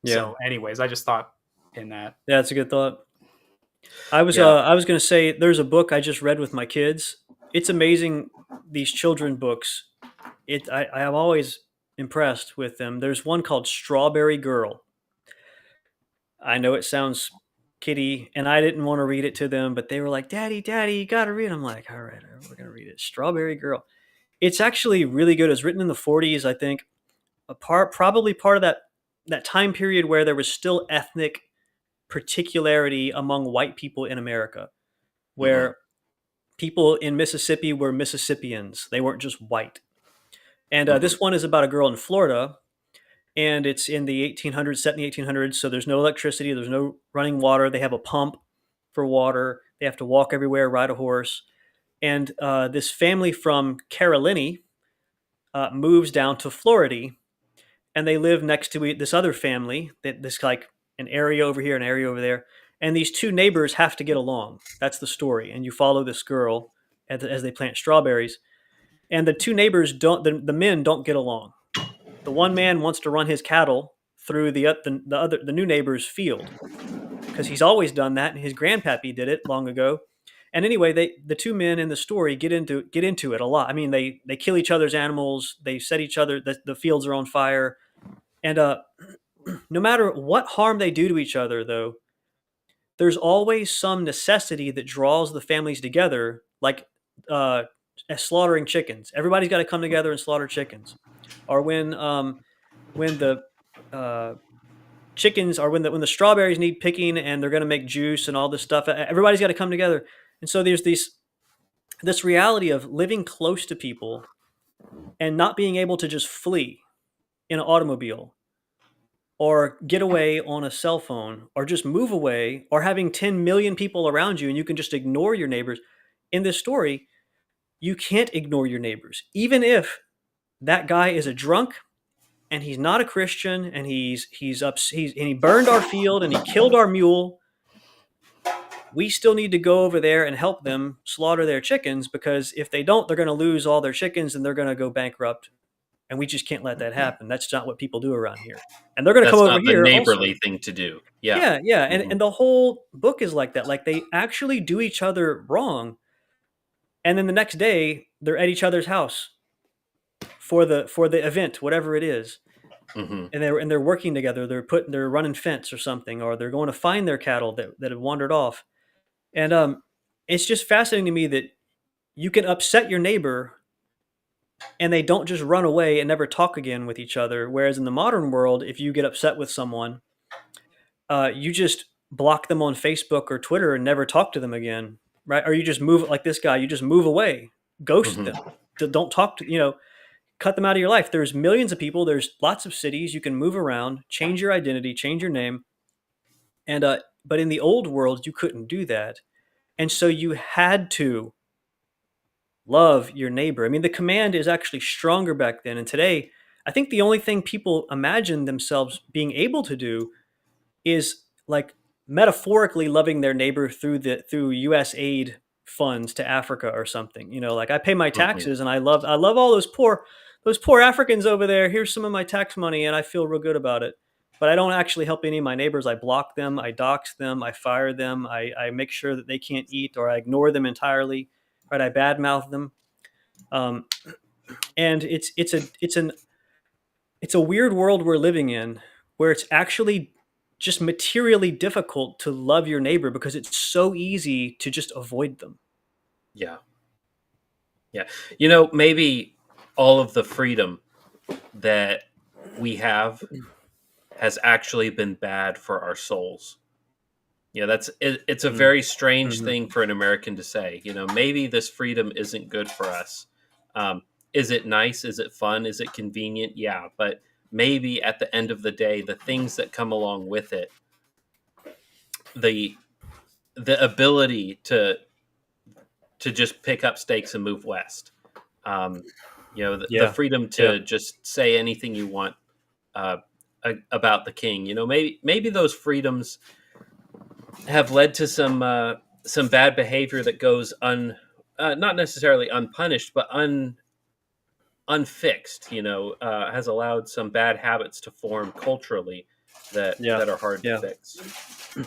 So anyways, I just thought in that.
Yeah, that's a good thought. I was going to say, there's a book I just read with my kids. It's amazing, these children books. I am always impressed with them. There's one called Strawberry Girl. I know it sounds kiddie, and I didn't want to read it to them, but they were like, Daddy, you got to read it. I'm like, all right, we're going to read it. Strawberry Girl. It's actually really good. It was written in the 40s, I think. Probably part of that time period where there was still ethnic particularity among white people in America, where people in Mississippi were Mississippians. They weren't just white. And this one is about a girl in Florida, and it's in the 1800s, set in the 1800s. So there's no electricity. There's no running water. They have a pump for water. They have to walk everywhere, ride a horse. And this family from Carolina moves down to Florida, and they live next to this other family, this like an area over here, an area over there. And these two neighbors have to get along. That's the story. And you follow this girl as they plant strawberries. And the two neighbors the men don't get along. The one man wants to run his cattle through the new neighbor's field because he's always done that, and his grandpappy did it long ago. And anyway, the two men in the story get into it a lot. I mean, they kill each other's animals. They set each other. The fields are on fire, and no matter what harm they do to each other, though, there's always some necessity that draws the families together, like slaughtering chickens. Everybody's got to come together and slaughter chickens. Or when the chickens, or when the strawberries need picking and they're going to make juice and all this stuff, everybody's got to come together. And so there's this reality of living close to people and not being able to just flee in an automobile or get away on a cell phone or just move away, or having 10 million people around you and you can just ignore your neighbors. In this story, you can't ignore your neighbors. Even if that guy is a drunk and he's not a Christian and he burned our field and he killed our mule, we still need to go over there and help them slaughter their chickens, because if they don't, they're going to lose all their chickens and they're going to go bankrupt. And we just can't let that happen. That's not what people do around here. And they're going to come
That's
over
not the
here also.
neighborly thing to do. Yeah.
Yeah, yeah. And the whole book is like that. Like, they actually do each other wrong. And then the next day, they're at each other's house for the event, whatever it is.
Mm-hmm.
And they're working together. They're running fence or something, or they're going to find their cattle that have wandered off. And it's just fascinating to me that you can upset your neighbor and they don't just run away and never talk again with each other. Whereas in the modern world, if you get upset with someone, you just block them on Facebook or Twitter and never talk to them again, right? Or you just move, like this guy, you just move away, ghost
Mm-hmm.
them, don't talk to, cut them out of your life. There's millions of people. There's lots of cities. You can move around, change your identity, change your name. And but in the old world, you couldn't do that. And so you had to love your neighbor. I mean, the command is actually stronger back then. And today, I think the only thing people imagine themselves being able to do is like metaphorically loving their neighbor through US aid funds to Africa or something. Like, I pay my taxes and I love all those poor Africans over there. Here's some of my tax money and I feel real good about it. But I don't actually help any of my neighbors. I block them, I dox them, I fire them, I make sure that they can't eat, or I ignore them entirely, right? I badmouth them. And it's a weird world we're living in, where it's actually just materially difficult to love your neighbor because it's so easy to just avoid them.
Yeah. Yeah. Maybe all of the freedom that we have has actually been bad for our souls. It's a very strange thing for an American to say. Maybe this freedom isn't good for us. Is it nice? Is it fun? Is it convenient? Yeah. But maybe at the end of the day, the things that come along with it, the ability to just pick up stakes and move west, the freedom to just say anything you want about the king. Maybe those freedoms have led to some bad behavior that goes not necessarily unpunished, but unfixed. Has allowed some bad habits to form culturally that are hard to fix.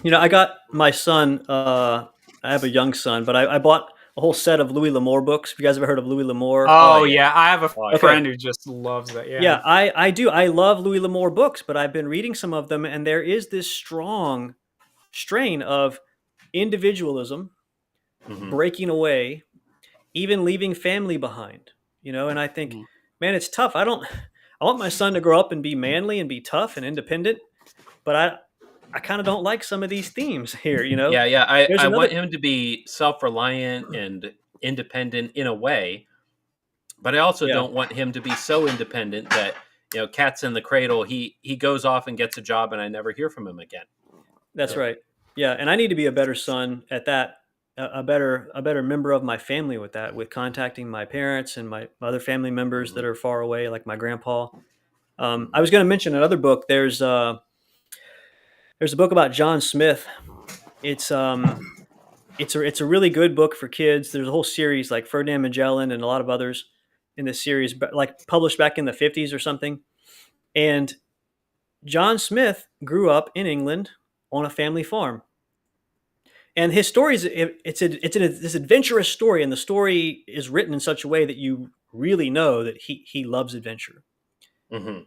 I got my son. I have a young son, but I bought a whole set of Louis L'Amour books. Have you guys ever heard of Louis L'Amour?
Oh yeah, I have a friend who just loves that.
Yeah, I do. I love Louis L'Amour books, but I've been reading some of them, and there is this strong strain of individualism, breaking away, even leaving family behind. And I think, man, it's tough. I want my son to grow up and be manly and be tough and independent, but I kind of don't like some of these themes here,
Yeah. I want him to be self-reliant and independent in a way, but I also don't want him to be so independent that, cat's in the cradle. He goes off and gets a job and I never hear from him again.
That's right. Yeah. And I need to be a better son at that, a better member of my family with that, with contacting my parents and my other family members that are far away, like my grandpa. I was going to mention another book. There's a book about John Smith. It's a really good book for kids. There's a whole series like Ferdinand Magellan and a lot of others in this series, but like published back in the 50s or something. And John Smith grew up in England on a family farm. And his story is this adventurous story, and the story is written in such a way that you really know that he loves adventure.
Mm-hmm.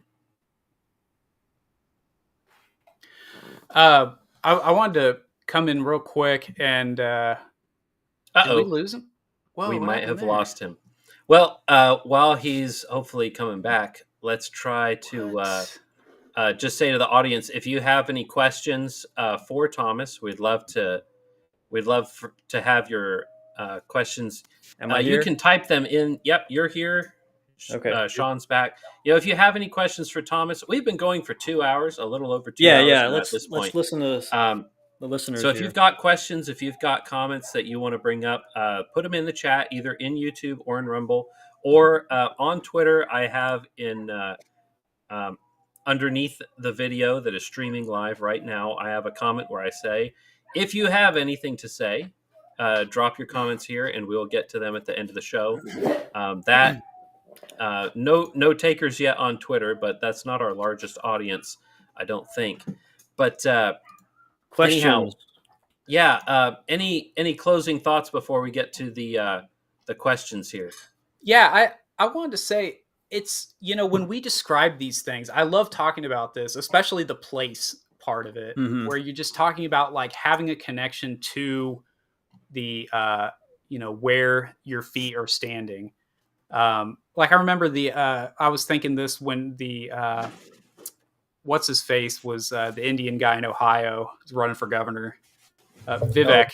I wanted to come in real quick and did we lose him?
Well, we might have lost him. Well, while he's hopefully coming back, let's try to just say to the audience, if you have any questions for Thomas, we'd love to have your questions.
Am I here?
You can type them in. Yep, you're here.
Okay.
Sean's back. If you have any questions for Thomas, we've been going for 2 hours, a little over 2 hours.
Yeah.
At this point.
Let's listen to this. The listeners.
So if you've got questions, if you've got comments that you want to bring up, put them in the chat, either in YouTube or in Rumble, or on Twitter. I have in underneath the video that is streaming live right now, I have a comment where I say, if you have anything to say, drop your comments here, and we'll get to them at the end of the show. No takers yet on Twitter, but that's not our largest audience, I don't think. But
Questions.
anyhow, yeah. Any closing thoughts before we get to the questions here?
Yeah, I wanted to say, it's, when we describe these things, I love talking about this, especially the place part of it, where you're just talking about like having a connection to the where your feet are standing. Like I remember I was thinking this when the what's his face was the Indian guy in Ohio was running for governor. Vivek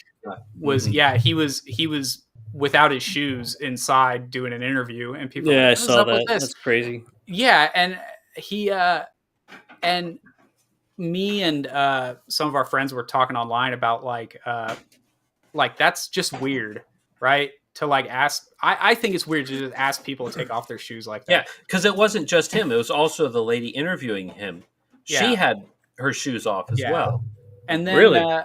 was he was without his shoes inside doing an interview, and people
I saw that. That's crazy.
Yeah, and he and me and some of our friends were talking online about like that's just weird, right? To like ask, I think it's weird to just ask people to take off their shoes like that.
Yeah, because it wasn't just him; it was also the lady interviewing him.
Yeah.
She had her shoes off as well.
And then,
really,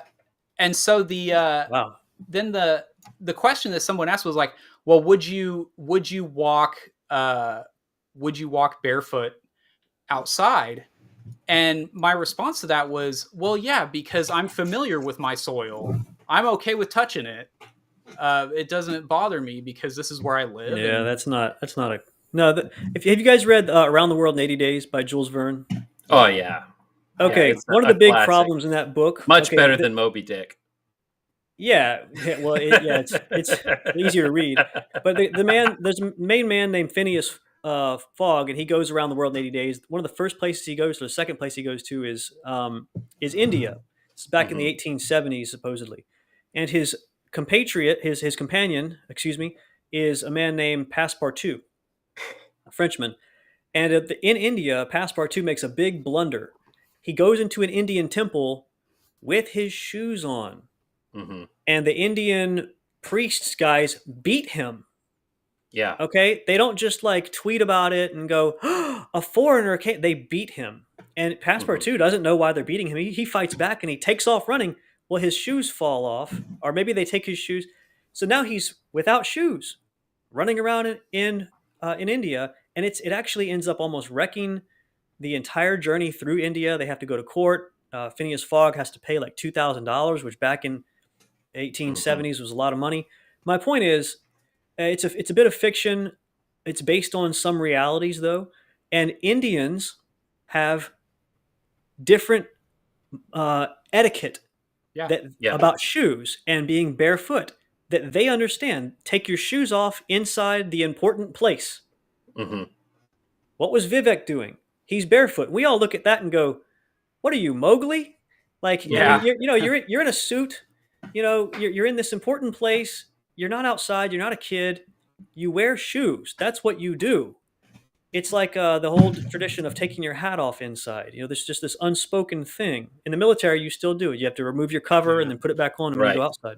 and so the
wow.
Then the question that someone asked was like, well, would you walk barefoot outside? And my response to that was, well, yeah, because I'm familiar with my soil. I'm okay with touching it. It doesn't bother me because this is where I live.
Yeah, that's not a no. Have you guys read Around the World in 80 Days by Jules Verne?
Oh yeah.
Okay, one of the big problems in that book,
much better than Moby Dick.
Yeah, well, it's easier to read. But there's a main man named Phineas Fogg, and he goes around the world in 80 days. One of the first places he goes to, the second place he goes to is India. It's back in the 1870s, supposedly. And his compatriot, his companion, is a man named Passepartout, a Frenchman. And in India, Passepartout makes a big blunder. He goes into an Indian temple with his shoes on. And the Indian priests guys beat him.
Yeah.
Okay? They don't just like tweet about it and go, oh, a foreigner can't. They beat him. And Passepartout doesn't know why they're beating him. He fights back and he takes off running. Well, his shoes fall off, or maybe they take his shoes. So now he's without shoes, running around in India, and it actually ends up almost wrecking the entire journey through India. They have to go to court. Phineas Fogg has to pay like $2,000, which back in 1870s was a lot of money. My point is, it's a bit of fiction. It's based on some realities, though, and Indians have different etiquette about shoes and being barefoot that they understand. Take your shoes off inside the important place. What was Vivek doing? He's barefoot. We all look at that and go, "What are you, Mowgli? Like, I mean, you're in a suit. You're in this important place. You're not outside. You're not a kid. You wear shoes. That's what you do." It's like the whole tradition of taking your hat off inside. There's just this unspoken thing. In the military, you still do it. You have to remove your cover and then put it back on when you go outside.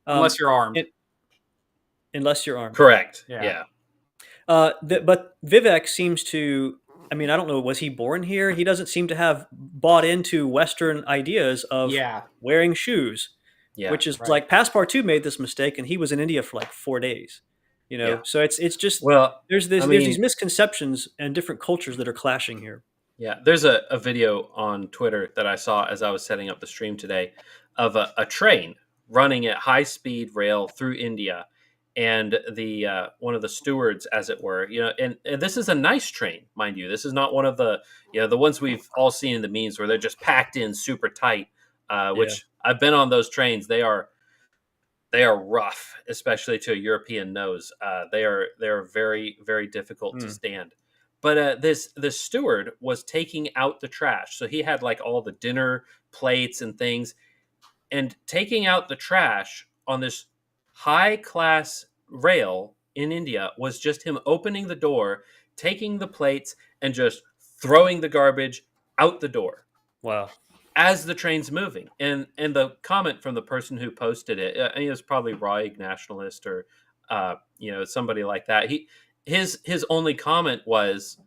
Unless you're armed.
Unless you're armed.
Correct. Yeah.
But Vivek seems to, I mean, I don't know, was he born here? He doesn't seem to have bought into Western ideas of wearing shoes, which is like Passepartout made this mistake, and he was in India for like 4 days. So it's just there's these misconceptions and different cultures that are clashing here.
Yeah, there's a video on Twitter that I saw as I was setting up the stream today of a train running at high speed rail through India, and the one of the stewards, as it were, and this is a nice train, mind you. This is not one of the the ones we've all seen in the memes where they're just packed in super tight. Which I've been on those trains. They are rough, especially to a European nose. They are very, very difficult to stand. But this steward was taking out the trash, so he had like all the dinner plates and things, and taking out the trash on this high class rail in India was just him opening the door, taking the plates, and just throwing the garbage out the door.
Wow.
As the train's moving. And the comment from the person who posted it, it was probably Raig nationalist or somebody like that. His only comment was,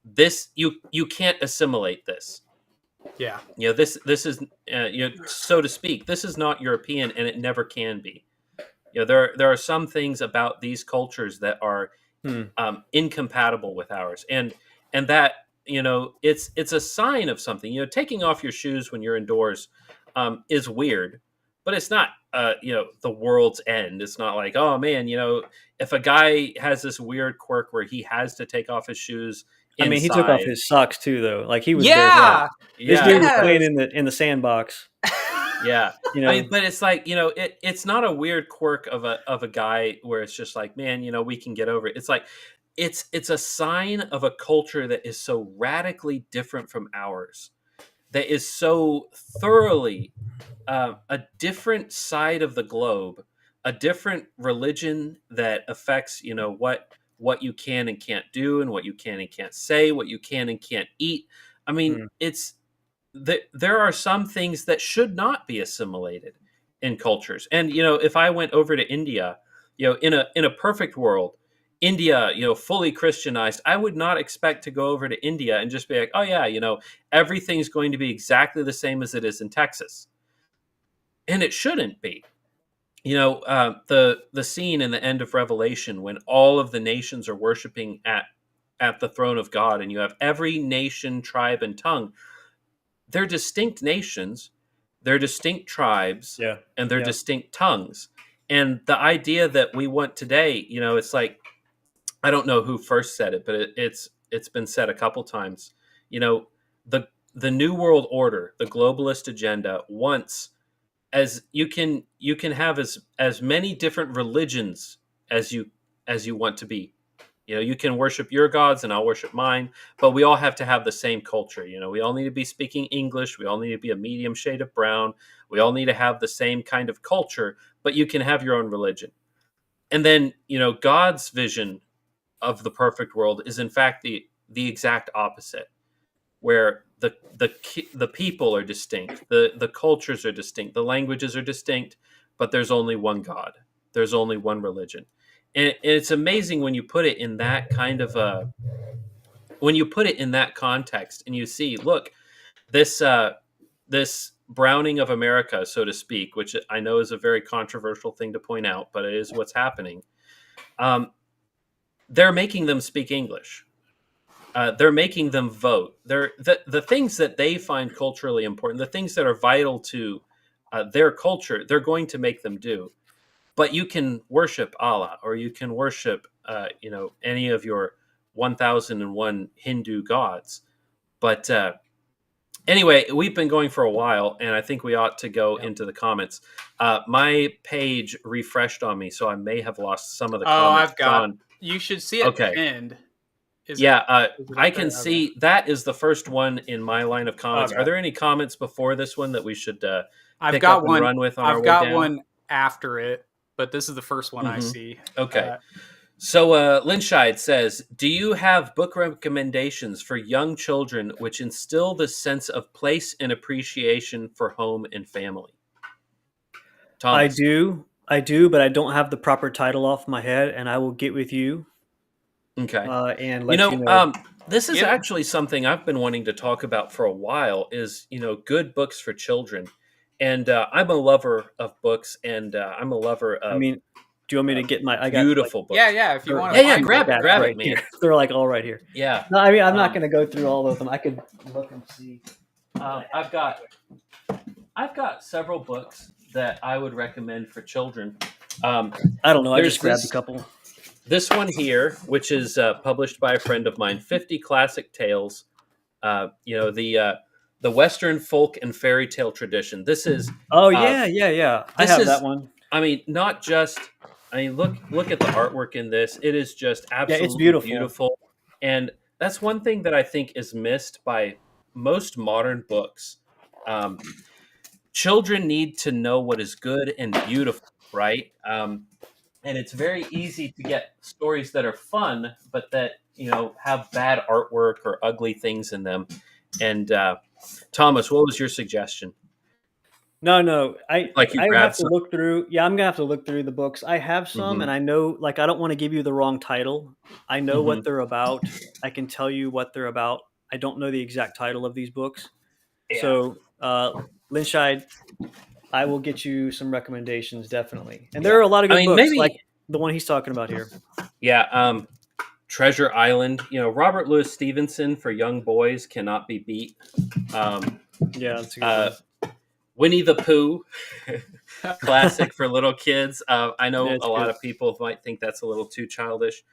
this you can't assimilate this.
Yeah.
This is so to speak, this is not European, and it never can be. There are some things about these cultures that are incompatible with ours, and that it's a sign of something. Taking off your shoes when you're indoors is weird, but it's not the world's end. It's not like, oh man, if a guy has this weird quirk where he has to take off his shoes
I mean, he took off
inside.
his socks too, though. Like he was
Yeah.
This
Yeah,
dude was
Yes.
playing in the sandbox.
yeah.
You know,
I mean, but it's like, it's not a weird quirk of a guy where it's just like, man, we can get over it. It's like it's a sign of a culture that is so radically different from ours, that is so thoroughly a different side of the globe, a different religion that affects what you can and can't do, and what you can and can't say, what you can and can't eat. I mean, it's there are some things that should not be assimilated in cultures. And if I went over to India, in a perfect world, India, fully Christianized, I would not expect to go over to India and just be like, oh yeah, everything's going to be exactly the same as it is in Texas. And it shouldn't be. The scene in the end of Revelation, when all of the nations are worshiping at the throne of God, and you have every nation, tribe, and tongue. They're distinct nations, they're distinct tribes, and they're distinct tongues. And the idea that we want today, it's like, I don't know who first said it, but it's been said a couple times. The new world order, the globalist agenda, wants, as you can have as many different religions as you want to be. You can worship your gods and I'll worship mine, but we all have to have the same culture. We all need to be speaking English. We all need to be a medium shade of brown. We all need to have the same kind of culture, but you can have your own religion. And then, God's vision of the perfect world is in fact the exact opposite, where the people are distinct, the cultures are distinct, the languages are distinct, but there's only one God. There's only one religion. And it's amazing when you put it in that kind of when you put it in that context, and you see, look, this browning of America, so to speak, which I know is a very controversial thing to point out, but it is what's happening. They're making them speak English. They're making them vote. The things that they find culturally important, the things that are vital to their culture, they're going to make them do. But you can worship Allah, or you can worship, any of your 1001 Hindu gods. But anyway, we've been going for a while, and I think we ought to go into the comments. My page refreshed on me, so I may have lost some of the comments.
I've got. You should see it pinned.
I can see that is the first one in my line of comments. Are there any comments before this one that we should
I've
pick
got
up
one.
and run with on our
I've
way
got
down?
one after it, but this is the first one I see.
Okay. So Linscheid says, do you have book recommendations for young children which instill the sense of place and appreciation for home and family? Thomas.
I do, but I don't have the proper title off my head, and I will get with you.
Okay.
And let you know.
This is actually something I've been wanting to talk about for a while, is, good books for children. And I'm a lover of books, and I'm a lover of...
I mean, do you want me to get my...
beautiful books.
Yeah, if you want to.
Yeah, grab it, man.
Here. They're like all right here.
Yeah.
No, I mean, I'm not going to go through all of them. I could look and see.
I've got several books that I would recommend for children.
I don't know. I just grabbed a couple.
This one here, which is published by a friend of mine, 50 Classic Tales, the Western folk and fairy tale tradition. This is...
Oh, yeah. I have that one.
I mean, not just... I mean, look at the artwork in this. It is just absolutely
it's beautiful.
And that's one thing that I think is missed by most modern books. Children need to know what is good and beautiful, right? And it's very easy to get stories that are fun, but that, have bad artwork or ugly things in them. And Thomas, what was your suggestion?
No. I have to
some?
look through. Yeah, I'm gonna have to look through the books. I have some, and I know, I don't want to give you the wrong title. I know what they're about. I can tell you what they're about. I don't know the exact title of these books.
Yeah.
So, Linscheid, I will get you some recommendations, definitely. And there are a lot of good books,
maybe
like the one he's talking about here.
yeah. Treasure Island. Robert Louis Stevenson for young boys cannot be beat.
Yeah, that's a good one.
Winnie the Pooh, classic for little kids. I know
That's
a lot
good.
of people might think that's a little too childish.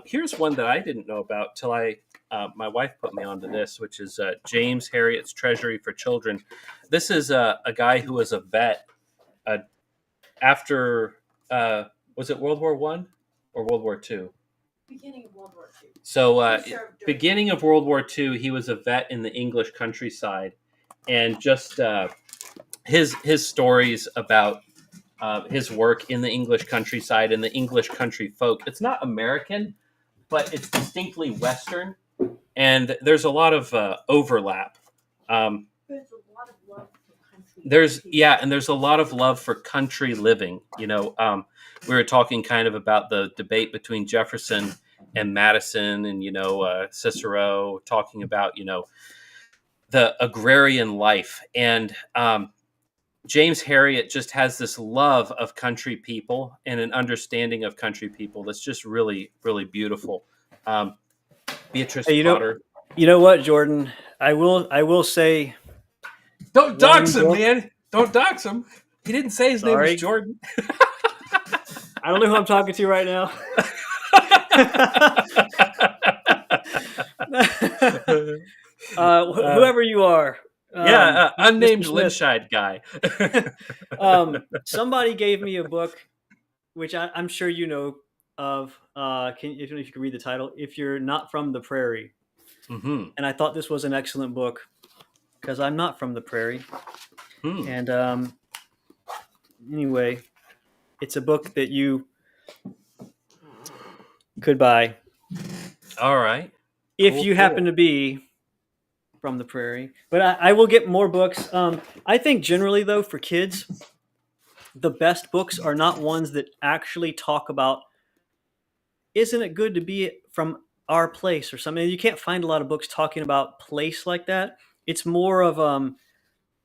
Here's one that I didn't know about till my wife put me onto this, which is James Herriot's Treasury for Children. This is a guy who was a vet after was it World War I or World War II?
Beginning of World War II.
So, beginning of World War II, he was a vet in the English countryside, and just his stories about his work in the English countryside and the English country folk. It's not American, but it's distinctly Western, and there's a lot of overlap.
There's a lot of love for country.
There's a lot of love for country living. We were talking kind of about the debate between Jefferson and Madison, and Cicero, talking about the agrarian life, and James Herriot just has this love of country people and an understanding of country people that's just really, really beautiful. Beatrice Potter.
You know what, Jordan? I will say.
Don't dox him, man. Don't dox him. He didn't say his name was Jordan.
I don't know who I'm talking to right now. Whoever you are.
Unnamed Linscheid guy.
Somebody gave me a book, which I'm sure you know of. If you can read the title, If You're Not From the Prairie.
Mm-hmm.
And I thought this was an excellent book because I'm not from the prairie. And anyway, it's a book that you could buy.
All right.
If you happen to be from the prairie. But I will get more books. I think generally, though, for kids, the best books are not ones that actually talk about, isn't it good to be from our place or something? You can't find a lot of books talking about place like that. It's more of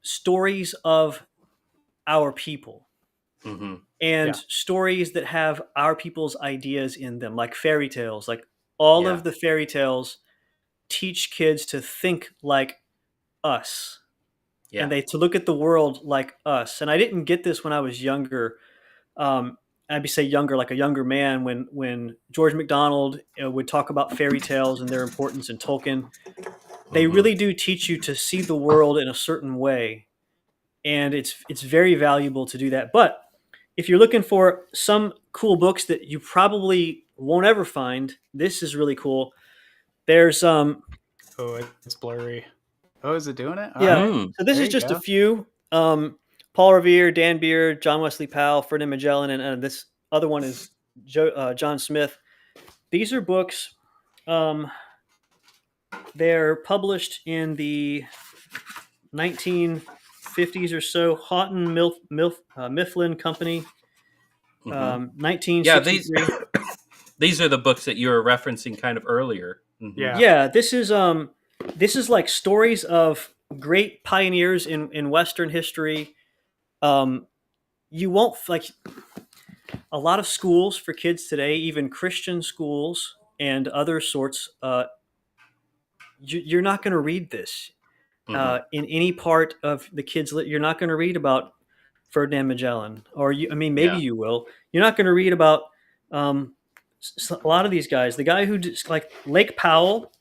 stories of our people.
Mm-hmm.
And stories that have our people's ideas in them, like fairy tales. Like all of the fairy tales teach kids to think like us. And to look at the world like us. And I didn't get this when I was younger. I'd say younger, like a younger man, when George MacDonald would talk about fairy tales and their importance in Tolkien. They really do teach you to see the world in a certain way. And it's very valuable to do that. But if you're looking for some cool books that you probably won't ever find, this is really cool. There's
oh, it's blurry. Oh, is it doing it?
All right. So this is just a few. Paul Revere, Dan Beard, John Wesley Powell, Ferdinand Magellan, and this other one is John Smith. These are books. They're published in the 1950s or so. Houghton Mifflin Company. 1963.
These are the books that you were referencing kind of earlier.
Mm-hmm.
Yeah. This is like stories of great pioneers in Western history. You won't like a lot of schools for kids today, even Christian schools and other sorts. You're not going to read this in any part of the kids. You're not going to read about Ferdinand Magellan, or maybe you will. You're not going to read about a lot of these guys. The guy who like Lake Powell.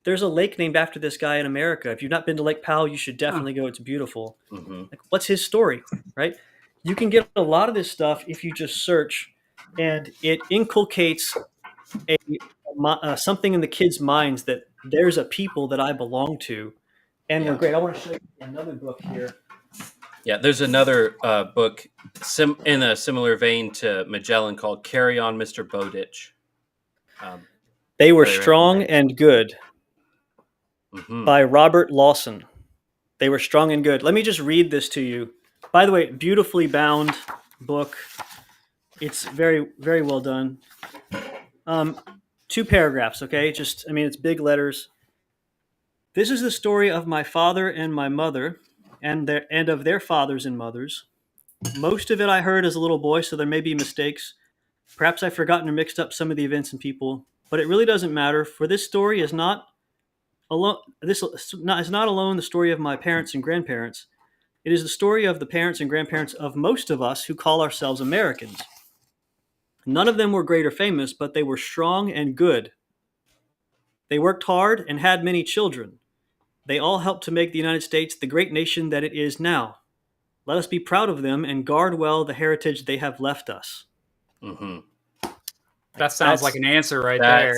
There's a lake named after this guy in America. If you've not been to Lake Powell, you should definitely go. It's beautiful.
Mm-hmm.
Like, what's his story, right? You can get a lot of this stuff if you just search, and it inculcates something in the kids' minds that there's a people that I belong to, and we're great. I want to show you another book here.
Yeah, there's another book in a similar vein to Magellan called Carry On, Mr. Bowditch.
They Were Strong and Good.
Mm-hmm.
By Robert Lawson. They Were Strong and Good. Let me just read this to you. By the way, beautifully bound book. It's very, very well done. 2 paragraphs, okay? It's big letters. This is the story of my father and my mother, and of their fathers and mothers. Most of it I heard as a little boy, so there may be mistakes. Perhaps I've forgotten or mixed up some of the events and people, but it really doesn't matter, for this story is not alone. This is not alone the story of my parents and grandparents. It is the story of the parents and grandparents of most of us who call ourselves Americans. None of them were great or famous, but they were strong and good. They worked hard and had many children. They all helped to make the United States the great nation that it is now. Let us be proud of them and guard well the heritage they have left us.
Mm-hmm.
That sounds like an answer right there.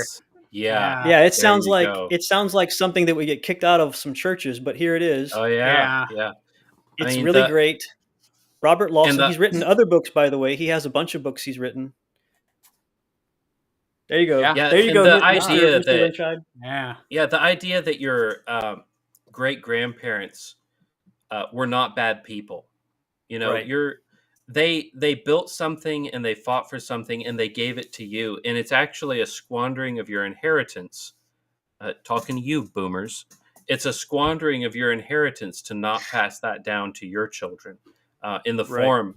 Yeah.
Yeah, it sounds like something that we get kicked out of some churches, but here it is.
Oh yeah.
It's really great. Robert Lawson, he's written other books, by the way. He has a bunch of books he's written. There you go.
Yeah,
there you go.
The idea
that
the idea that your great grandparents were not bad people. You know,
right.
They built something and they fought for something and they gave it to you, and it's actually a squandering of your inheritance. Talking to you, boomers, it's a squandering of your inheritance to not pass that down to your children in the form,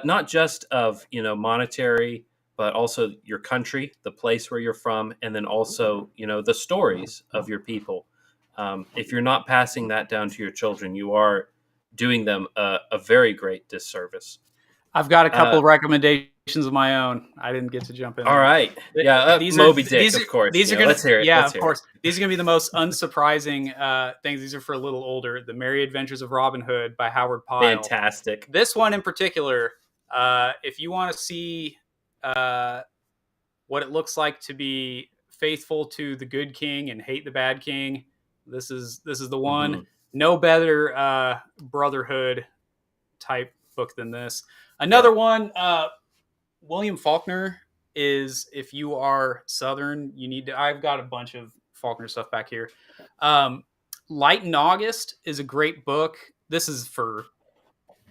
not just of monetary, but also your country, the place where you're from, and then also the stories of your people. If you're not passing that down to your children, you are doing them a very great disservice.
I've got a couple of recommendations of my own. I didn't get to jump in.
All right. Yeah, Moby Dick, of course.
These are gonna,
let's hear it.
Yeah, of course. These are going to be the most unsurprising things. These are for a little older. The Merry Adventures of Robin Hood by Howard Pyle.
Fantastic.
This one in particular, if you want to see what it looks like to be faithful to the good king and hate the bad king, this is the one. Mm-hmm. No better brotherhood type book than this. Another one, William Faulkner is, if you are Southern, you need to, I've got a bunch of Faulkner stuff back here. Light in August is a great book. This is for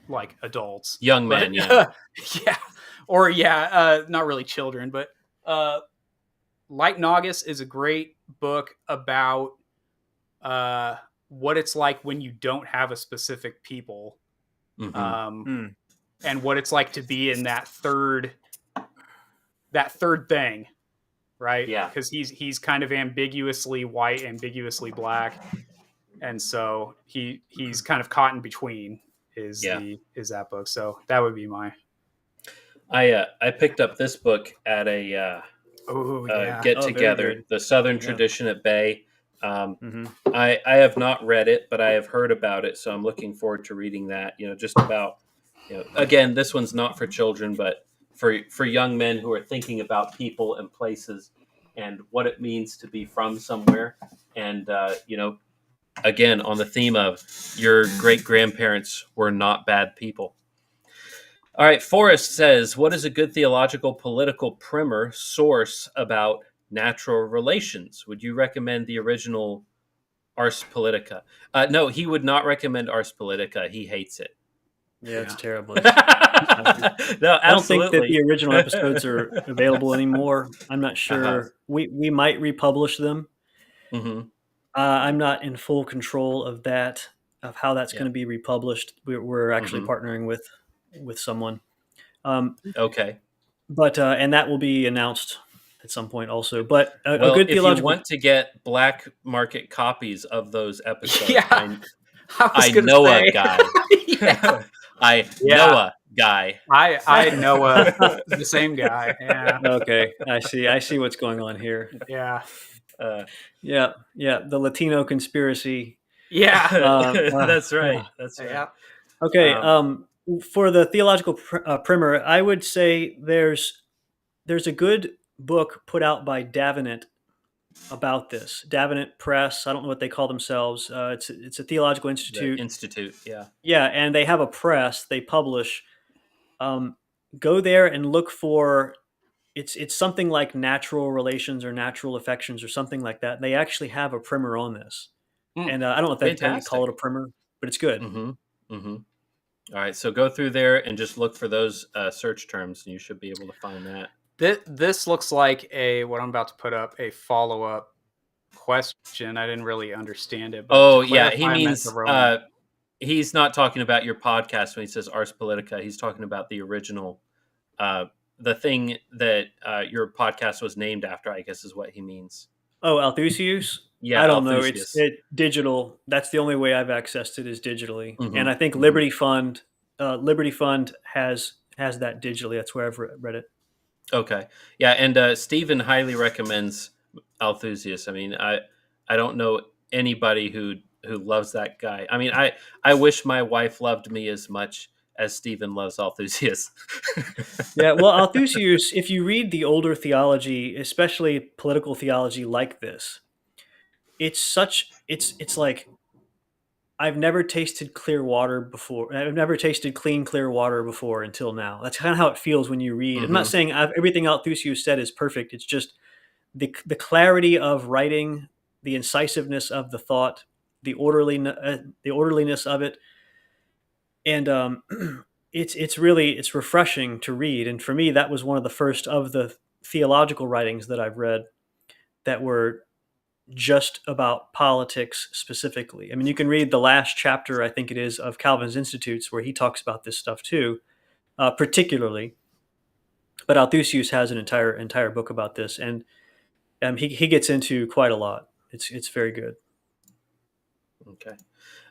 like adults.
Young men, yeah.
Not really children, but Light in August is a great book about what it's like when you don't have a specific people. Mm-hmm. And what it's like to be in that third thing, right?
Yeah.
Because he's kind of ambiguously white, ambiguously black, and so he's kind of caught in between. Is that book? So that would be my.
I picked up this book at a get together, the Southern Tradition at Bay. I have not read it, but I have heard about it, so I'm looking forward to reading that. Just about. Again, this one's not for children, but for young men who are thinking about people and places and what it means to be from somewhere. And, again, on the theme of your great-grandparents were not bad people. All right, Forrest says, what is a good theological political primer source about natural relations? Would you recommend the original Ars Politica? No, he would not recommend Ars Politica. He hates it.
Yeah, it's terrible.
No, absolutely.
I don't think that the original episodes are available anymore. I'm not sure. We might republish them.
Mm-hmm.
I'm not in full control of how that's going to be republished. We're actually partnering with someone.
Okay.
But and that will be announced at some point also. But a good theological.
If you want to get black market copies of those episodes,
I
know a guy. I know a guy.
I know the same guy. Yeah.
Okay, I see what's going on here.
Yeah.
The Latino conspiracy.
Yeah.
That's right. That's right.
Yeah.
Okay. For the theological primer, I would say there's a good book put out by Davenant about this. Davenant Press. I don't know what they call themselves. It's a theological institute. Yeah, and they have a press. They publish. Go there and look for. It's something like natural relations or natural affections or something like that. They actually have a primer on this, and I don't know if they call it a primer, but it's good.
Mm-hmm. Mm-hmm. All right, so go through there and just look for those search terms, and you should be able to find that.
This looks like what I'm about to put up, a follow-up question. I didn't really understand it. But
Oh
to
yeah, he
clarify, I meant
means
the Roman.
he's not talking about your podcast when he says Ars Politica. He's talking about the original, the thing that your podcast was named after, I guess is what he means.
Oh, Althusius?
Yeah,
I don't know. It's
Althusius.
digital. That's the only way I've accessed it is digitally.
Mhm,
And I think
mhm.
Liberty Fund has that digitally. That's where I've read it.
Okay. Yeah, and Stephen highly recommends Althusius. I mean, I don't know anybody who loves that guy. I mean, I wish my wife loved me as much as Stephen loves Althusius.
Yeah, well, Althusius, if you read the older theology, especially political theology like this, it's like I've never tasted clear water before. I've never tasted clear water before until now. That's kind of how it feels when you read. I'm not
Mhm,
saying everything Althusius said is perfect. It's just the clarity of writing, the incisiveness of the thought, the orderliness of it, and it's refreshing to read. And for me, that was one of the first of the theological writings that I've read that were just about politics specifically. I mean, you can read the last chapter, I think it is, of Calvin's Institutes, where he talks about this stuff too, particularly. But Althusius has an entire book about this, and he gets into quite a lot. It's very good.
okay.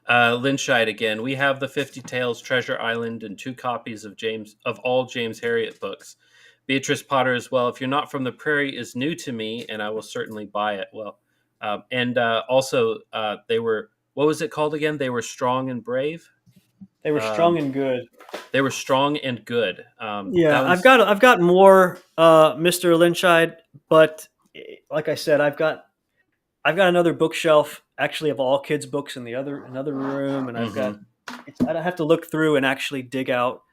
Lynchite again. We have the 50 Tales, Treasure Island, and 2 copies of all James Herriot books. Beatrice Potter as well. If You're Not From the Prairie is new to me, and I will certainly buy it. Well, and also they were, what was it called again? They Were Strong and Brave.
They were strong and good.
They Were Strong and Good.
Yeah,
that was,
I've got more Mr. Lynchide, but like I said, I've got another bookshelf actually of all kids' books in the another room, and I've got I have to look through and actually dig out.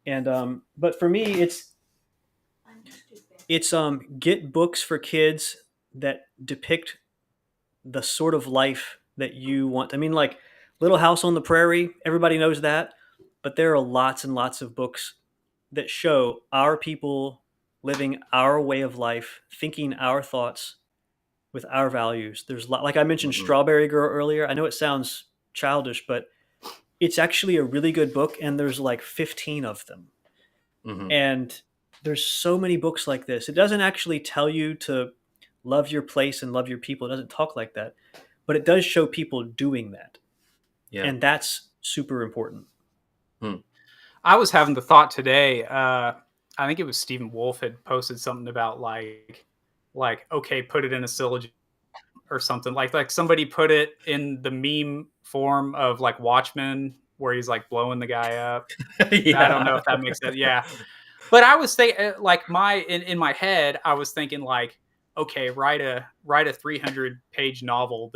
And but for me, it's get books for kids that depict the sort of life that you want. I mean, like Little House on the Prairie, everybody knows that, but there are lots and lots of books that show our people living our way of life, thinking our thoughts with our values. There's like I mentioned Strawberry Girl earlier. I know it sounds childish, but it's actually a really good book, and there's like 15 of them. And there's so many books like this. It doesn't actually tell you to love your place and love your people. It doesn't talk like that, but it does show people doing that.
Yeah.
And that's super important.
I was having the thought today. I think it was Stephen Wolfe had posted something about like okay, put it in a syllogism or something. Like somebody put it in the meme form of like Watchmen, where he's like blowing the guy up.
Yeah.
I don't know if that makes sense. Yeah, but I was thinking like in my head, I was thinking like, okay, write a 300-page novel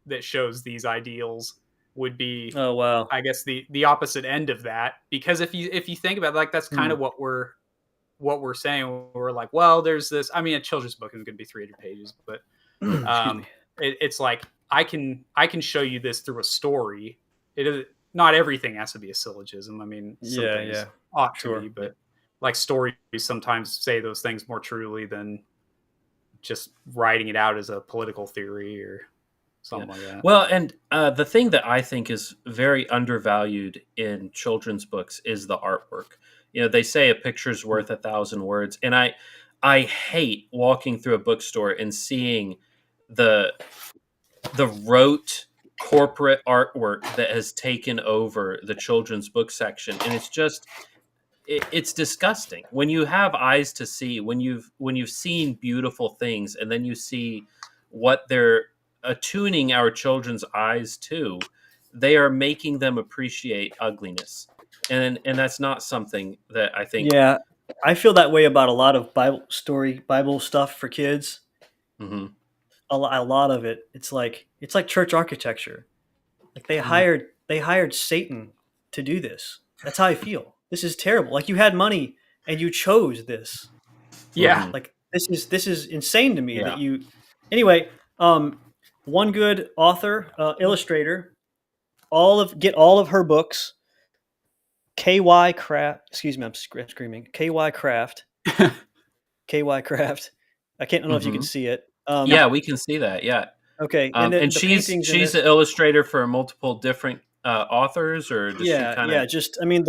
that shows these ideals would be,
oh wow,
I guess the opposite end of that. Because if you think about it, like that's kind of what we're saying. We're like, well, there's this. I mean, a children's book isn't going to be 300 pages, but it's like I can show you this through a story. It is not everything has to be a syllogism. I mean, some things ought to be, but like stories sometimes say those things more truly than just writing it out as a political theory or something like that.
Well, and the thing that I think is very undervalued in children's books is the artwork. You know, they say a picture's worth 1,000 words, and I hate walking through a bookstore and seeing the rote corporate artwork that has taken over the children's book section, and it's just it's disgusting. When you have eyes to see, when you've seen beautiful things, and then you see what they're attuning our children's eyes to, they are making them appreciate ugliness, and that's not something that I think.
Yeah, I feel that way about a lot of Bible stuff for kids. A lot of it, it's like church architecture. Like they hired Satan to do this. That's how I feel. This is terrible. Like you had money and you chose this.
Yeah.
Like this is insane to me that you. Anyway, one good author, illustrator, get all of her books. KY Craft. Excuse me, I'm screaming. KY Craft. KY Craft. I don't know if you can see it.
Yeah, we can see that. Yeah.
Okay,
And
the
she's
paintings in this,
an illustrator for multiple different authors, or does she kind of?
just I mean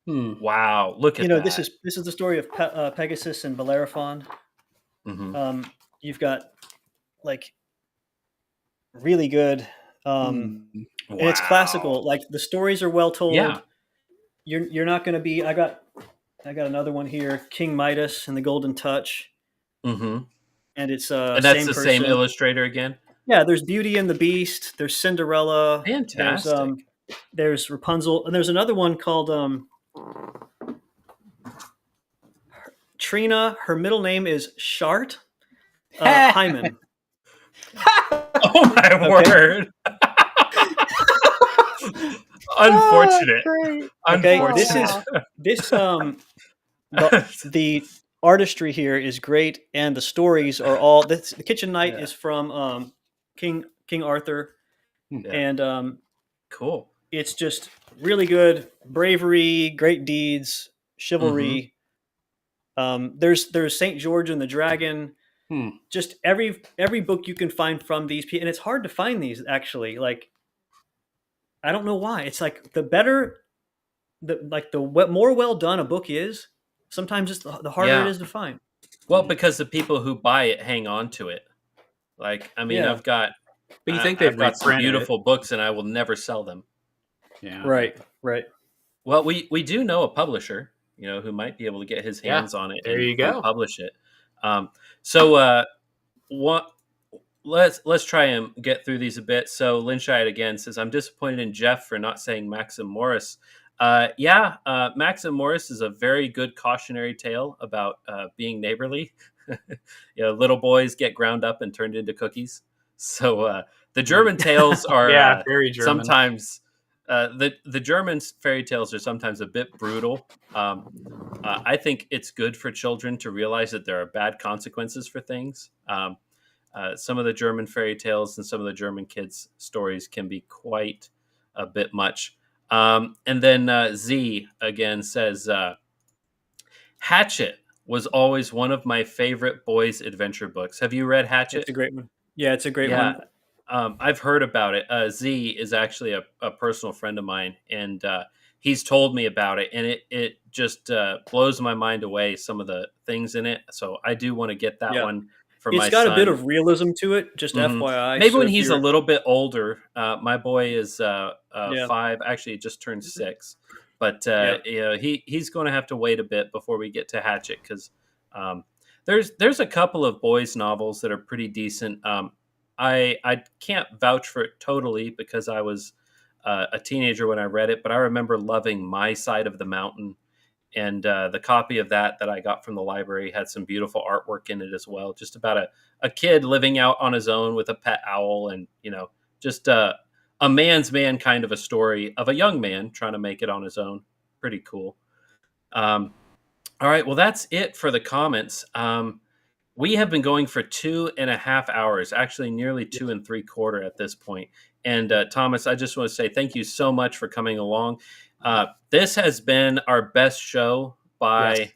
Wow, look at that.
this is the story of Pegasus and Bellerophon.
Mm-hmm.
You've got like really good,
Hmm.
and it's classical. Like the stories are well told.
Yeah.
You're not going to be. I got another one here, King Midas and the Golden Touch,
Mm-hmm.
and it's
And that's
same
the
person.
same illustrator again.
Yeah, there's Beauty and the Beast. There's Cinderella.
Fantastic.
There's Rapunzel, and there's another one called Trina. Her middle name is Shart Hyman.
Oh my word! Unfortunate.
Okay,
Unfortunate.
the artistry here is great, and the stories are all. The Kitchen Knight is from King Arthur, and
cool.
it's just really good bravery, great deeds, chivalry. There's Saint George and the Dragon. Just every book you can find from these people, and it's hard to find these actually. Like, I don't know why. It's like the more well done a book is, sometimes it's the harder it is to find.
Well, because the people who buy it hang on to it. Like, I mean, I've got.
But you think
I've got some beautiful books, and I will never sell them.
Yeah.
Right.
Well, we do know a publisher, who might be able to get his hands on it.
There you go.
Publish it. So let's try and get through these a bit. So Lynchite again says, "I'm disappointed in Jeff for not saying Maxim Morris." Maxim Morris is a very good cautionary tale about being neighborly. Little boys get ground up and turned into cookies. So the German tales are
very German.
Sometimes the German fairy tales are sometimes a bit brutal. I think it's good for children to realize that there are bad consequences for things. Some of the German fairy tales and some of the German kids' stories can be quite a bit much. And then Z again says, Hatchet was always one of my favorite boys' adventure books. Have you read Hatchet?
It's a great one. Yeah, it's a great one.
I've heard about it. Z is actually a personal friend of mine, and he's told me about it, and it just blows my mind away, some of the things in it. So I do want to get that one for my son.
It's got a bit of realism to it, just FYI.
Maybe when he's a little bit older. My boy is 5, actually just turned 6. But he's going to have to wait a bit before we get to Hatchet, because there's a couple of boys' novels that are pretty decent. I can't vouch for it totally because I was a teenager when I read it, but I remember loving My Side of the Mountain. And the copy of that I got from the library had some beautiful artwork in it as well, just about a kid living out on his own with a pet owl, and just a man's man kind of a story of a young man trying to make it on his own. Pretty cool. All right, well, that's it for the comments. We have been going for 2.5 hours, actually nearly 2 3/4 at this point. And Thomas, I just want to say thank you so much for coming along. This has been our best show by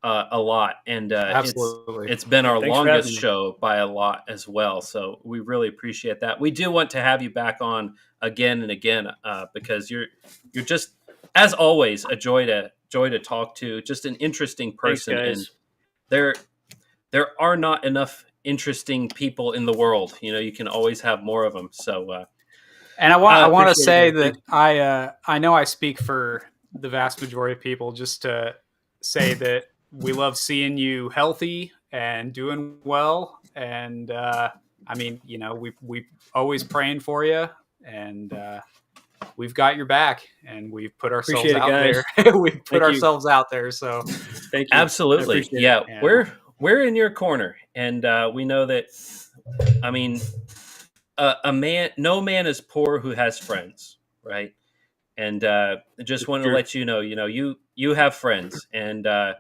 a lot, and
absolutely,
it's been our longest show by a lot as well. So we really appreciate that. We do want to have you back on again and again because you're just, as always, a joy to talk to. Just an interesting person.
Thanks,
and there are not enough interesting people in the world. You can always have more of them. So.
And I want to say that I know I speak for the vast majority of people just to say that we love seeing you healthy and doing well. And I mean, we always praying for you, and we've got your back, and we've put ourselves out there. We've put ourselves out there. So
thank you.
Absolutely. Yeah. We're in your corner, and we know that, I mean, no man is poor who has friends, right? And just want to let you know, you have friends, and I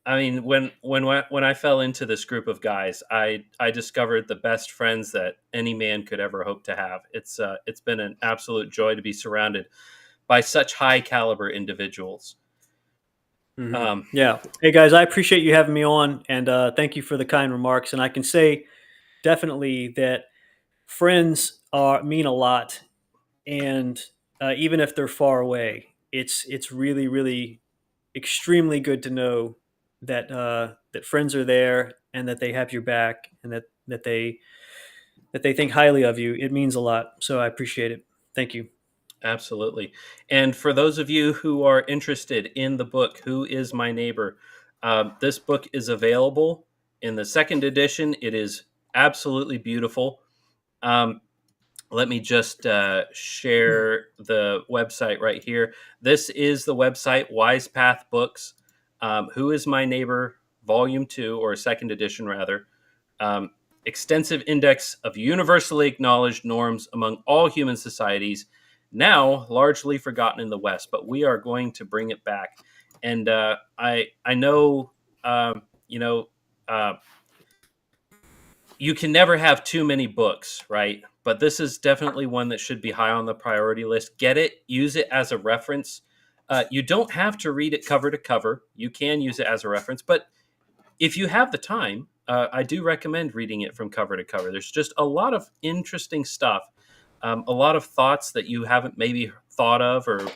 mean, when I fell into this group of guys, I discovered the best friends that any man could ever hope to have. It's been an absolute joy to be surrounded by such high caliber individuals.
Mm-hmm. Yeah. Hey guys, I appreciate you having me on, and thank you for the kind remarks. And I can say definitely that friends mean a lot, and even if they're far away, it's really really extremely good to know that that friends are there and that they have your back and that they think highly of you. It means a lot. So I appreciate it. Thank you.
Absolutely. And for those of you who are interested in the book, Who is My Neighbor? This book is available in the second edition. It is absolutely beautiful. Um, Let me just share the website right here. This is the website, Wise Path Books. Who is My Neighbor? Volume 2, or second edition, rather. Extensive index of universally acknowledged norms among all human societies, now largely forgotten in the West, but we are going to bring it back. And I know, you know, uh, you can never have too many books, right? But this is definitely one that should be high on the priority list. Get it, use it as a reference. You don't have to read it cover to cover. You can use it as a reference, but if you have the time, I do recommend reading it from cover to cover. There's just a lot of interesting stuff, a lot of thoughts that you haven't maybe thought of, or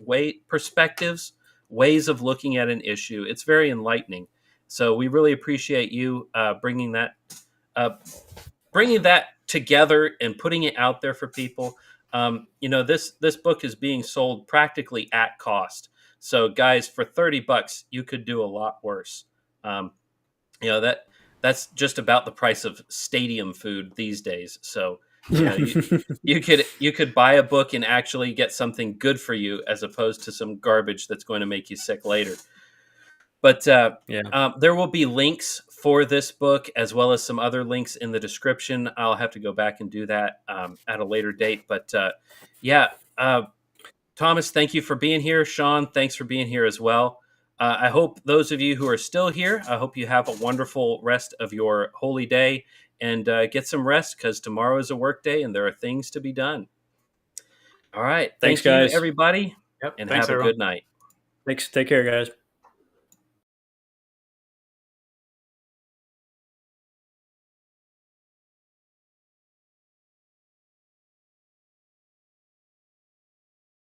perspectives, ways of looking at an issue. It's very enlightening. So we really appreciate you uh, bringing that together and putting it out there for people. This book is being sold practically at cost. So guys, for $30, you could do a lot worse. Um, that's just about the price of stadium food these days. So you could buy a book and actually get something good for you, as opposed to some garbage that's going to make you sick later. But there will be links for this book, as well as some other links in the description. I'll have to go back and do that at a later date. But Thomas, thank you for being here. Sean, thanks for being here as well. I hope those of you who are still here, I hope you have a wonderful rest of your holy day, and get some rest, because tomorrow is a work day and there are things to be done. All right.
Thanks,
Thank you,
guys.
everybody,
Yep.
and
Thanks,
have a
everyone.
good night.
Thanks. Take care, guys.